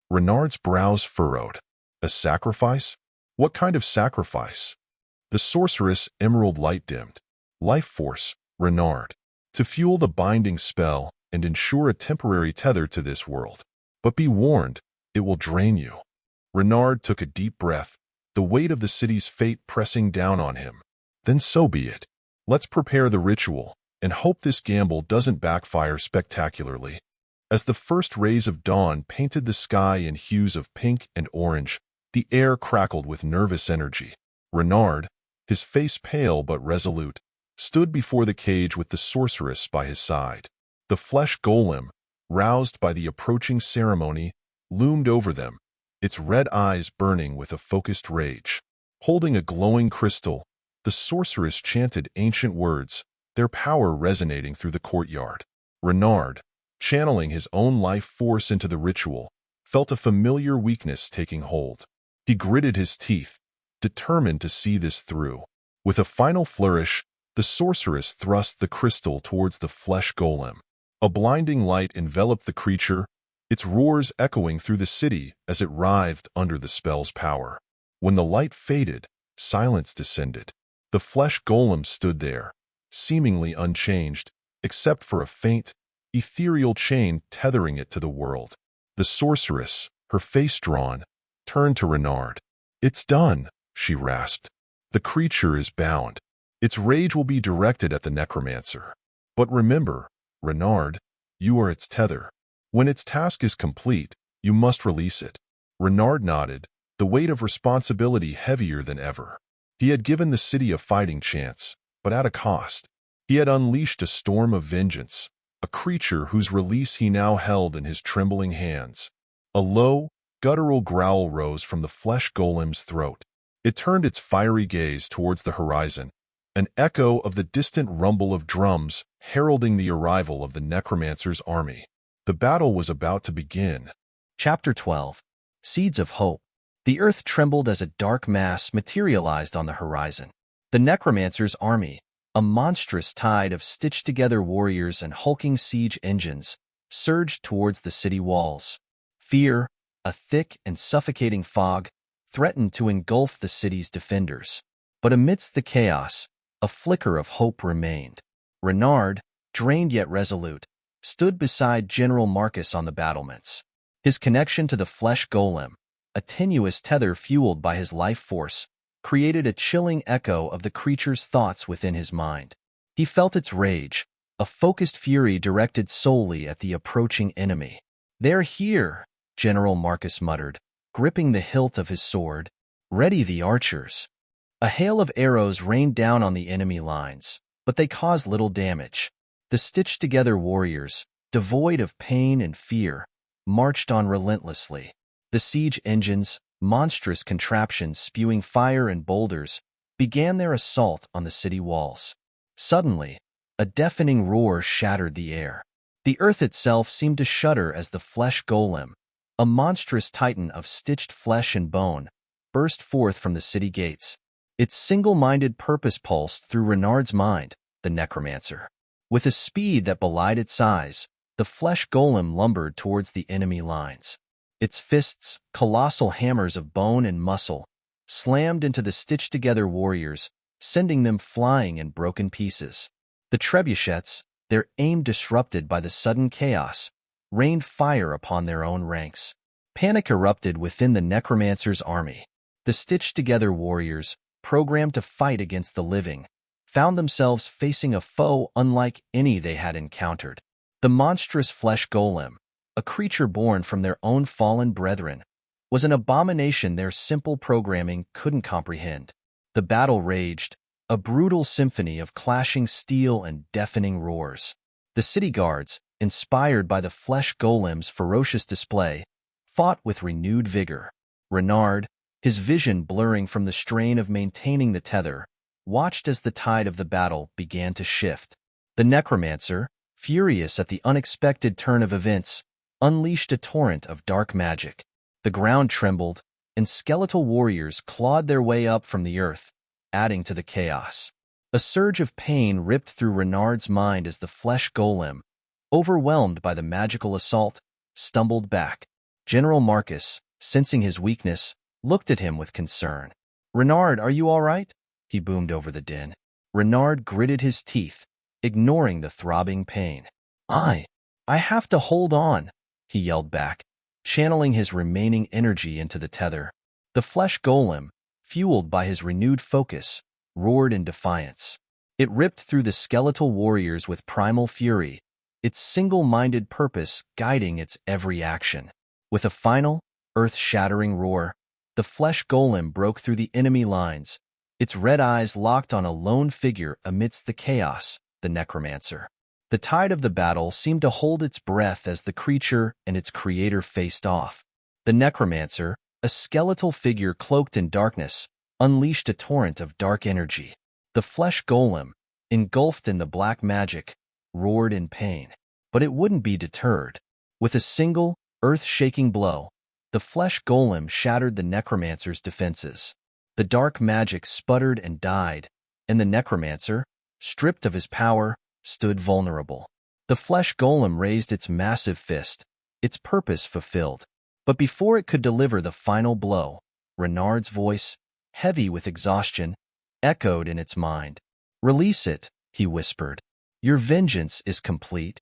Renard's brows furrowed. A sacrifice? What kind of sacrifice? The sorceress' emerald light dimmed. Life force, Renard. To fuel the binding spell and ensure a temporary tether to this world. But be warned, it will drain you. Renard took a deep breath, the weight of the city's fate pressing down on him. Then so be it. Let's prepare the ritual, and hope this gamble doesn't backfire spectacularly. As the first rays of dawn painted the sky in hues of pink and orange, the air crackled with nervous energy. Renard, his face pale but resolute, stood before the cage with the sorceress by his side. The Flesh Golem, roused by the approaching ceremony, loomed over them, its red eyes burning with a focused rage. Holding a glowing crystal, the sorceress chanted ancient words, their power resonating through the courtyard. Renard, channeling his own life force into the ritual, felt a familiar weakness taking hold. He gritted his teeth, determined to see this through. With a final flourish, the sorceress thrust the crystal towards the Flesh Golem. A blinding light enveloped the creature, its roars echoing through the city as it writhed under the spell's power. When the light faded, silence descended. The Flesh Golem stood there, seemingly unchanged, except for a faint, ethereal chain tethering it to the world. The sorceress, her face drawn, turned to Renard. "It's done," she rasped. "The creature is bound. Its rage will be directed at the Necromancer. But remember, Renard, you are its tether. When its task is complete, you must release it." Renard nodded, the weight of responsibility heavier than ever. He had given the city a fighting chance, but at a cost. He had unleashed a storm of vengeance, a creature whose release he now held in his trembling hands. A low, guttural growl rose from the Flesh Golem's throat. It turned its fiery gaze towards the horizon, an echo of the distant rumble of drums heralding the arrival of the Necromancer's army. The battle was about to begin. Chapter 12. Seeds of Hope. The earth trembled as a dark mass materialized on the horizon. The Necromancer's army, a monstrous tide of stitched-together warriors and hulking siege engines, surged towards the city walls. Fear, a thick and suffocating fog, threatened to engulf the city's defenders. But amidst the chaos, a flicker of hope remained. Renard, drained yet resolute, stood beside General Marcus on the battlements. His connection to the Flesh Golem, a tenuous tether fueled by his life force, created a chilling echo of the creature's thoughts within his mind. He felt its rage, a focused fury directed solely at the approaching enemy. "They're here," General Marcus muttered, gripping the hilt of his sword. "Ready the archers." A hail of arrows rained down on the enemy lines, but they caused little damage. The stitched-together warriors, devoid of pain and fear, marched on relentlessly. The siege engines, monstrous contraptions spewing fire and boulders, began their assault on the city walls. Suddenly, a deafening roar shattered the air. The earth itself seemed to shudder as the Flesh Golem, a monstrous titan of stitched flesh and bone, burst forth from the city gates. Its single-minded purpose pulsed through Renard's mind, the Necromancer. With a speed that belied its size, the Flesh Golem lumbered towards the enemy lines. Its fists, colossal hammers of bone and muscle, slammed into the stitched-together warriors, sending them flying in broken pieces. The trebuchets, their aim disrupted by the sudden chaos, rained fire upon their own ranks. Panic erupted within the Necromancer's army. The stitched-together warriors, programmed to fight against the living, found themselves facing a foe unlike any they had encountered. The monstrous Flesh Golem, a creature born from their own fallen brethren, was an abomination their simple programming couldn't comprehend. The battle raged, a brutal symphony of clashing steel and deafening roars. The city guards, inspired by the Flesh Golem's ferocious display, fought with renewed vigor. Renard, his vision blurring from the strain of maintaining the tether, watched as the tide of the battle began to shift. The Necromancer, furious at the unexpected turn of events, unleashed a torrent of dark magic. The ground trembled, and skeletal warriors clawed their way up from the earth, adding to the chaos. A surge of pain ripped through Renard's mind as the Flesh Golem, overwhelmed by the magical assault, stumbled back. General Marcus, sensing his weakness, looked at him with concern. "Renard, are you all right?" he boomed over the din. Renard gritted his teeth, ignoring the throbbing pain. I have to hold on," he yelled back, channeling his remaining energy into the tether. The Flesh Golem, fueled by his renewed focus, roared in defiance. It ripped through the skeletal warriors with primal fury, its single-minded purpose guiding its every action. With a final, earth-shattering roar, the Flesh Golem broke through the enemy lines, its red eyes locked on a lone figure amidst the chaos, the Necromancer. The tide of the battle seemed to hold its breath as the creature and its creator faced off. The Necromancer, a skeletal figure cloaked in darkness, unleashed a torrent of dark energy. The Flesh Golem, engulfed in the black magic, roared in pain. But it wouldn't be deterred. With a single, earth-shaking blow, the Flesh Golem shattered the Necromancer's defenses. The dark magic sputtered and died, and the Necromancer, stripped of his power, stood vulnerable. The Flesh Golem raised its massive fist, its purpose fulfilled. But before it could deliver the final blow, Renard's voice, heavy with exhaustion, echoed in its mind. "Release it," he whispered. "Your vengeance is complete."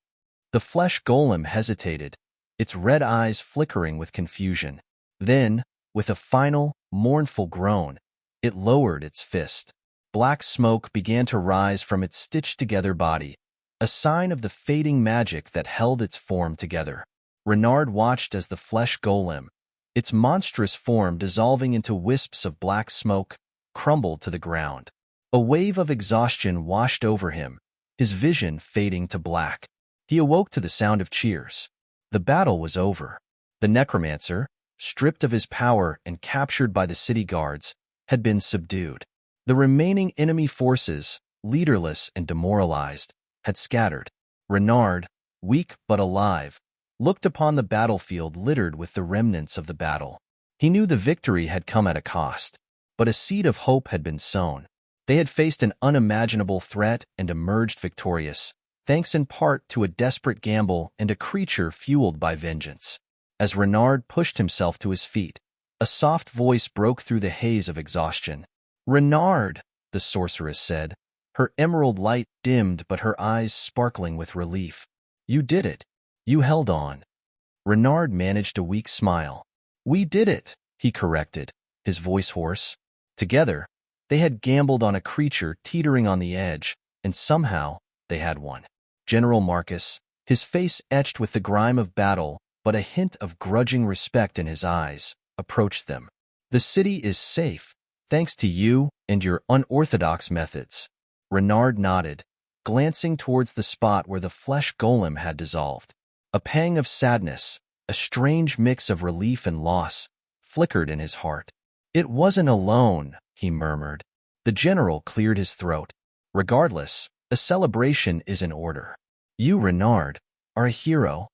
The Flesh Golem hesitated, its red eyes flickering with confusion. Then, with a final, mournful groan, it lowered its fist. Black smoke began to rise from its stitched-together body, a sign of the fading magic that held its form together. Renard watched as the Flesh Golem, its monstrous form dissolving into wisps of black smoke, crumbled to the ground. A wave of exhaustion washed over him, his vision fading to black. He awoke to the sound of cheers. The battle was over. The Necromancer, stripped of his power and captured by the city guards, had been subdued. The remaining enemy forces, leaderless and demoralized, had scattered. Renard, weak but alive, looked upon the battlefield littered with the remnants of the battle. He knew the victory had come at a cost, but a seed of hope had been sown. They had faced an unimaginable threat and emerged victorious, thanks in part to a desperate gamble and a creature fueled by vengeance. As Renard pushed himself to his feet, a soft voice broke through the haze of exhaustion. "Renard," the sorceress said, her emerald light dimmed but her eyes sparkling with relief. "You did it. You held on." Renard managed a weak smile. "We did it," he corrected, his voice hoarse. Together, they had gambled on a creature teetering on the edge, and somehow they had won. General Marcus, his face etched with the grime of battle but a hint of grudging respect in his eyes, approached them. "The city is safe, thanks to you and your unorthodox methods." Renard nodded, glancing towards the spot where the Flesh Golem had dissolved. A pang of sadness, a strange mix of relief and loss, flickered in his heart. "It wasn't alone," he murmured. The general cleared his throat. "Regardless, a celebration is in order. You, Renard, are a hero."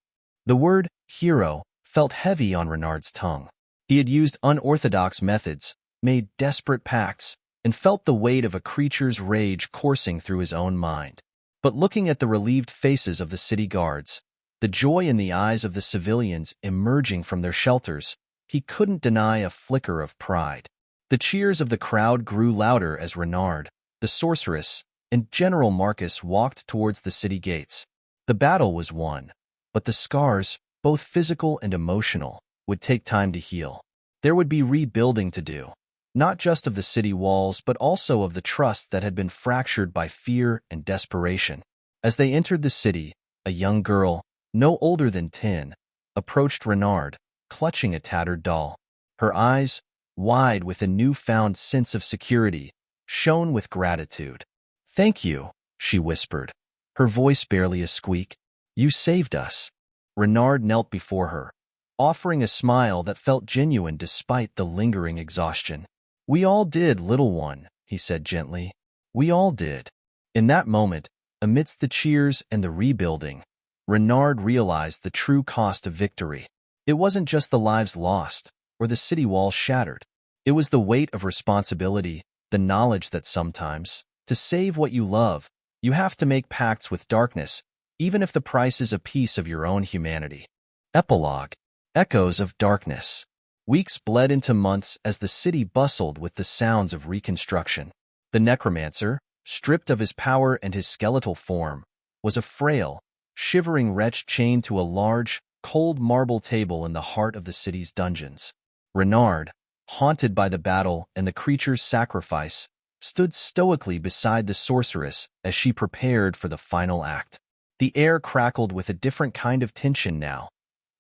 The word hero felt heavy on Renard's tongue. He had used unorthodox methods, made desperate pacts, and felt the weight of a creature's rage coursing through his own mind. But looking at the relieved faces of the city guards, the joy in the eyes of the civilians emerging from their shelters, he couldn't deny a flicker of pride. The cheers of the crowd grew louder as Renard, the sorceress, and General Marcus walked towards the city gates. The battle was won, but the scars, both physical and emotional, would take time to heal. There would be rebuilding to do, not just of the city walls but also of the trust that had been fractured by fear and desperation. As they entered the city, a young girl, no older than 10, approached Renard, clutching a tattered doll. Her eyes, wide with a newfound sense of security, shone with gratitude. "Thank you," she whispered, her voice barely a squeak. "You saved us." Renard knelt before her, offering a smile that felt genuine despite the lingering exhaustion. "We all did, little one," he said gently. "We all did." In that moment, amidst the cheers and the rebuilding, Renard realized the true cost of victory. It wasn't just the lives lost or the city walls shattered. It was the weight of responsibility, the knowledge that sometimes, to save what you love, you have to make pacts with darkness, even if the price is a piece of your own humanity. Epilogue. Echoes of darkness. Weeks bled into months as the city bustled with the sounds of reconstruction. The Necromancer, stripped of his power and his skeletal form, was a frail, shivering wretch chained to a large, cold marble table in the heart of the city's dungeons. Renard, haunted by the battle and the creature's sacrifice, stood stoically beside the sorceress as she prepared for the final act. The air crackled with a different kind of tension now.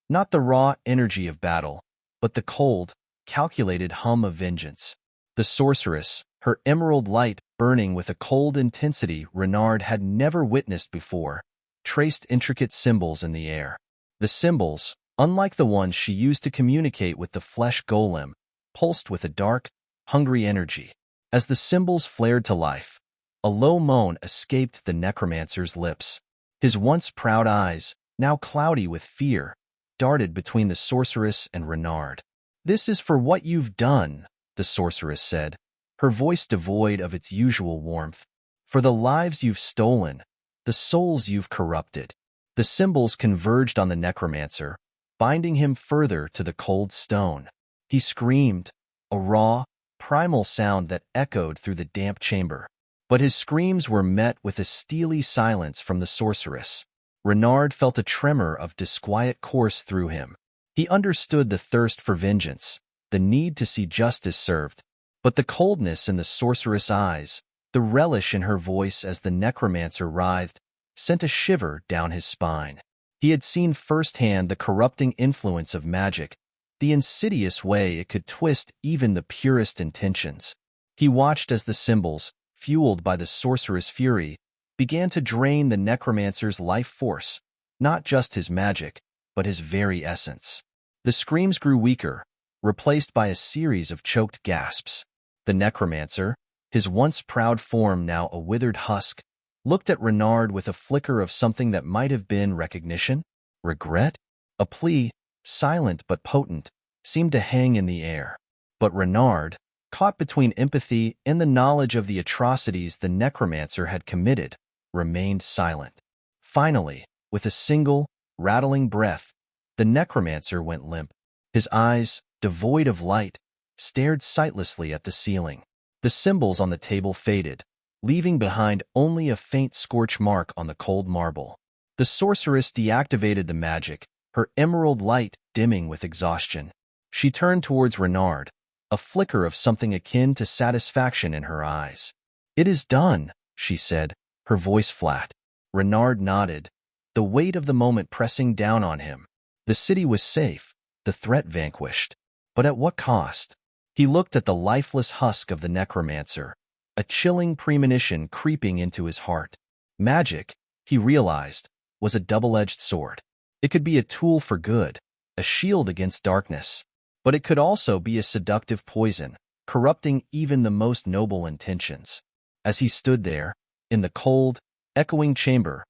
Not the raw energy of battle, but the cold, calculated hum of vengeance. The sorceress, her emerald light burning with a cold intensity Renard had never witnessed before, traced intricate symbols in the air. The symbols, unlike the ones she used to communicate with the Flesh Golem, pulsed with a dark, hungry energy. As the symbols flared to life, a low moan escaped the Necromancer's lips. His once proud eyes, now cloudy with fear, darted between the sorceress and Renard. "This is for what you've done," the sorceress said, her voice devoid of its usual warmth. "For the lives you've stolen, the souls you've corrupted." The symbols converged on the Necromancer, binding him further to the cold stone. He screamed, a raw, primal sound that echoed through the damp chamber. But his screams were met with a steely silence from the sorceress. Renard felt a tremor of disquiet course through him. He understood the thirst for vengeance, the need to see justice served, but the coldness in the sorceress' eyes, the relish in her voice as the Necromancer writhed, sent a shiver down his spine. He had seen firsthand the corrupting influence of magic, the insidious way it could twist even the purest intentions. He watched as the symbols, fueled by the sorceress' fury, began to drain the Necromancer's life force, not just his magic, but his very essence. The screams grew weaker, replaced by a series of choked gasps. The Necromancer, his once proud form now a withered husk, looked at Renard with a flicker of something that might have been recognition, regret. A plea, silent but potent, seemed to hang in the air. But Renard, caught between empathy and the knowledge of the atrocities the Necromancer had committed, remained silent. Finally, with a single, rattling breath, the Necromancer went limp. His eyes, devoid of light, stared sightlessly at the ceiling. The symbols on the table faded, leaving behind only a faint scorch mark on the cold marble. The sorceress deactivated the magic, her emerald light dimming with exhaustion. She turned towards Renard, a flicker of something akin to satisfaction in her eyes. "It is done," she said, her voice flat. Renard nodded, the weight of the moment pressing down on him. The city was safe, the threat vanquished. But at what cost? He looked at the lifeless husk of the Necromancer, a chilling premonition creeping into his heart. Magic, he realized, was a double-edged sword. It could be a tool for good, a shield against darkness, but it could also be a seductive poison, corrupting even the most noble intentions. As he stood there, in the cold, echoing chamber,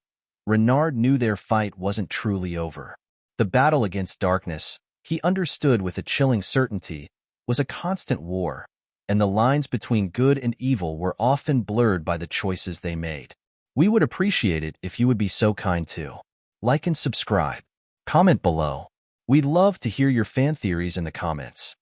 Renard knew their fight wasn't truly over. The battle against darkness, he understood with a chilling certainty, was a constant war, and the lines between good and evil were often blurred by the choices they made. We would appreciate it if you would be so kind to like and subscribe. Comment below. We'd love to hear your fan theories in the comments.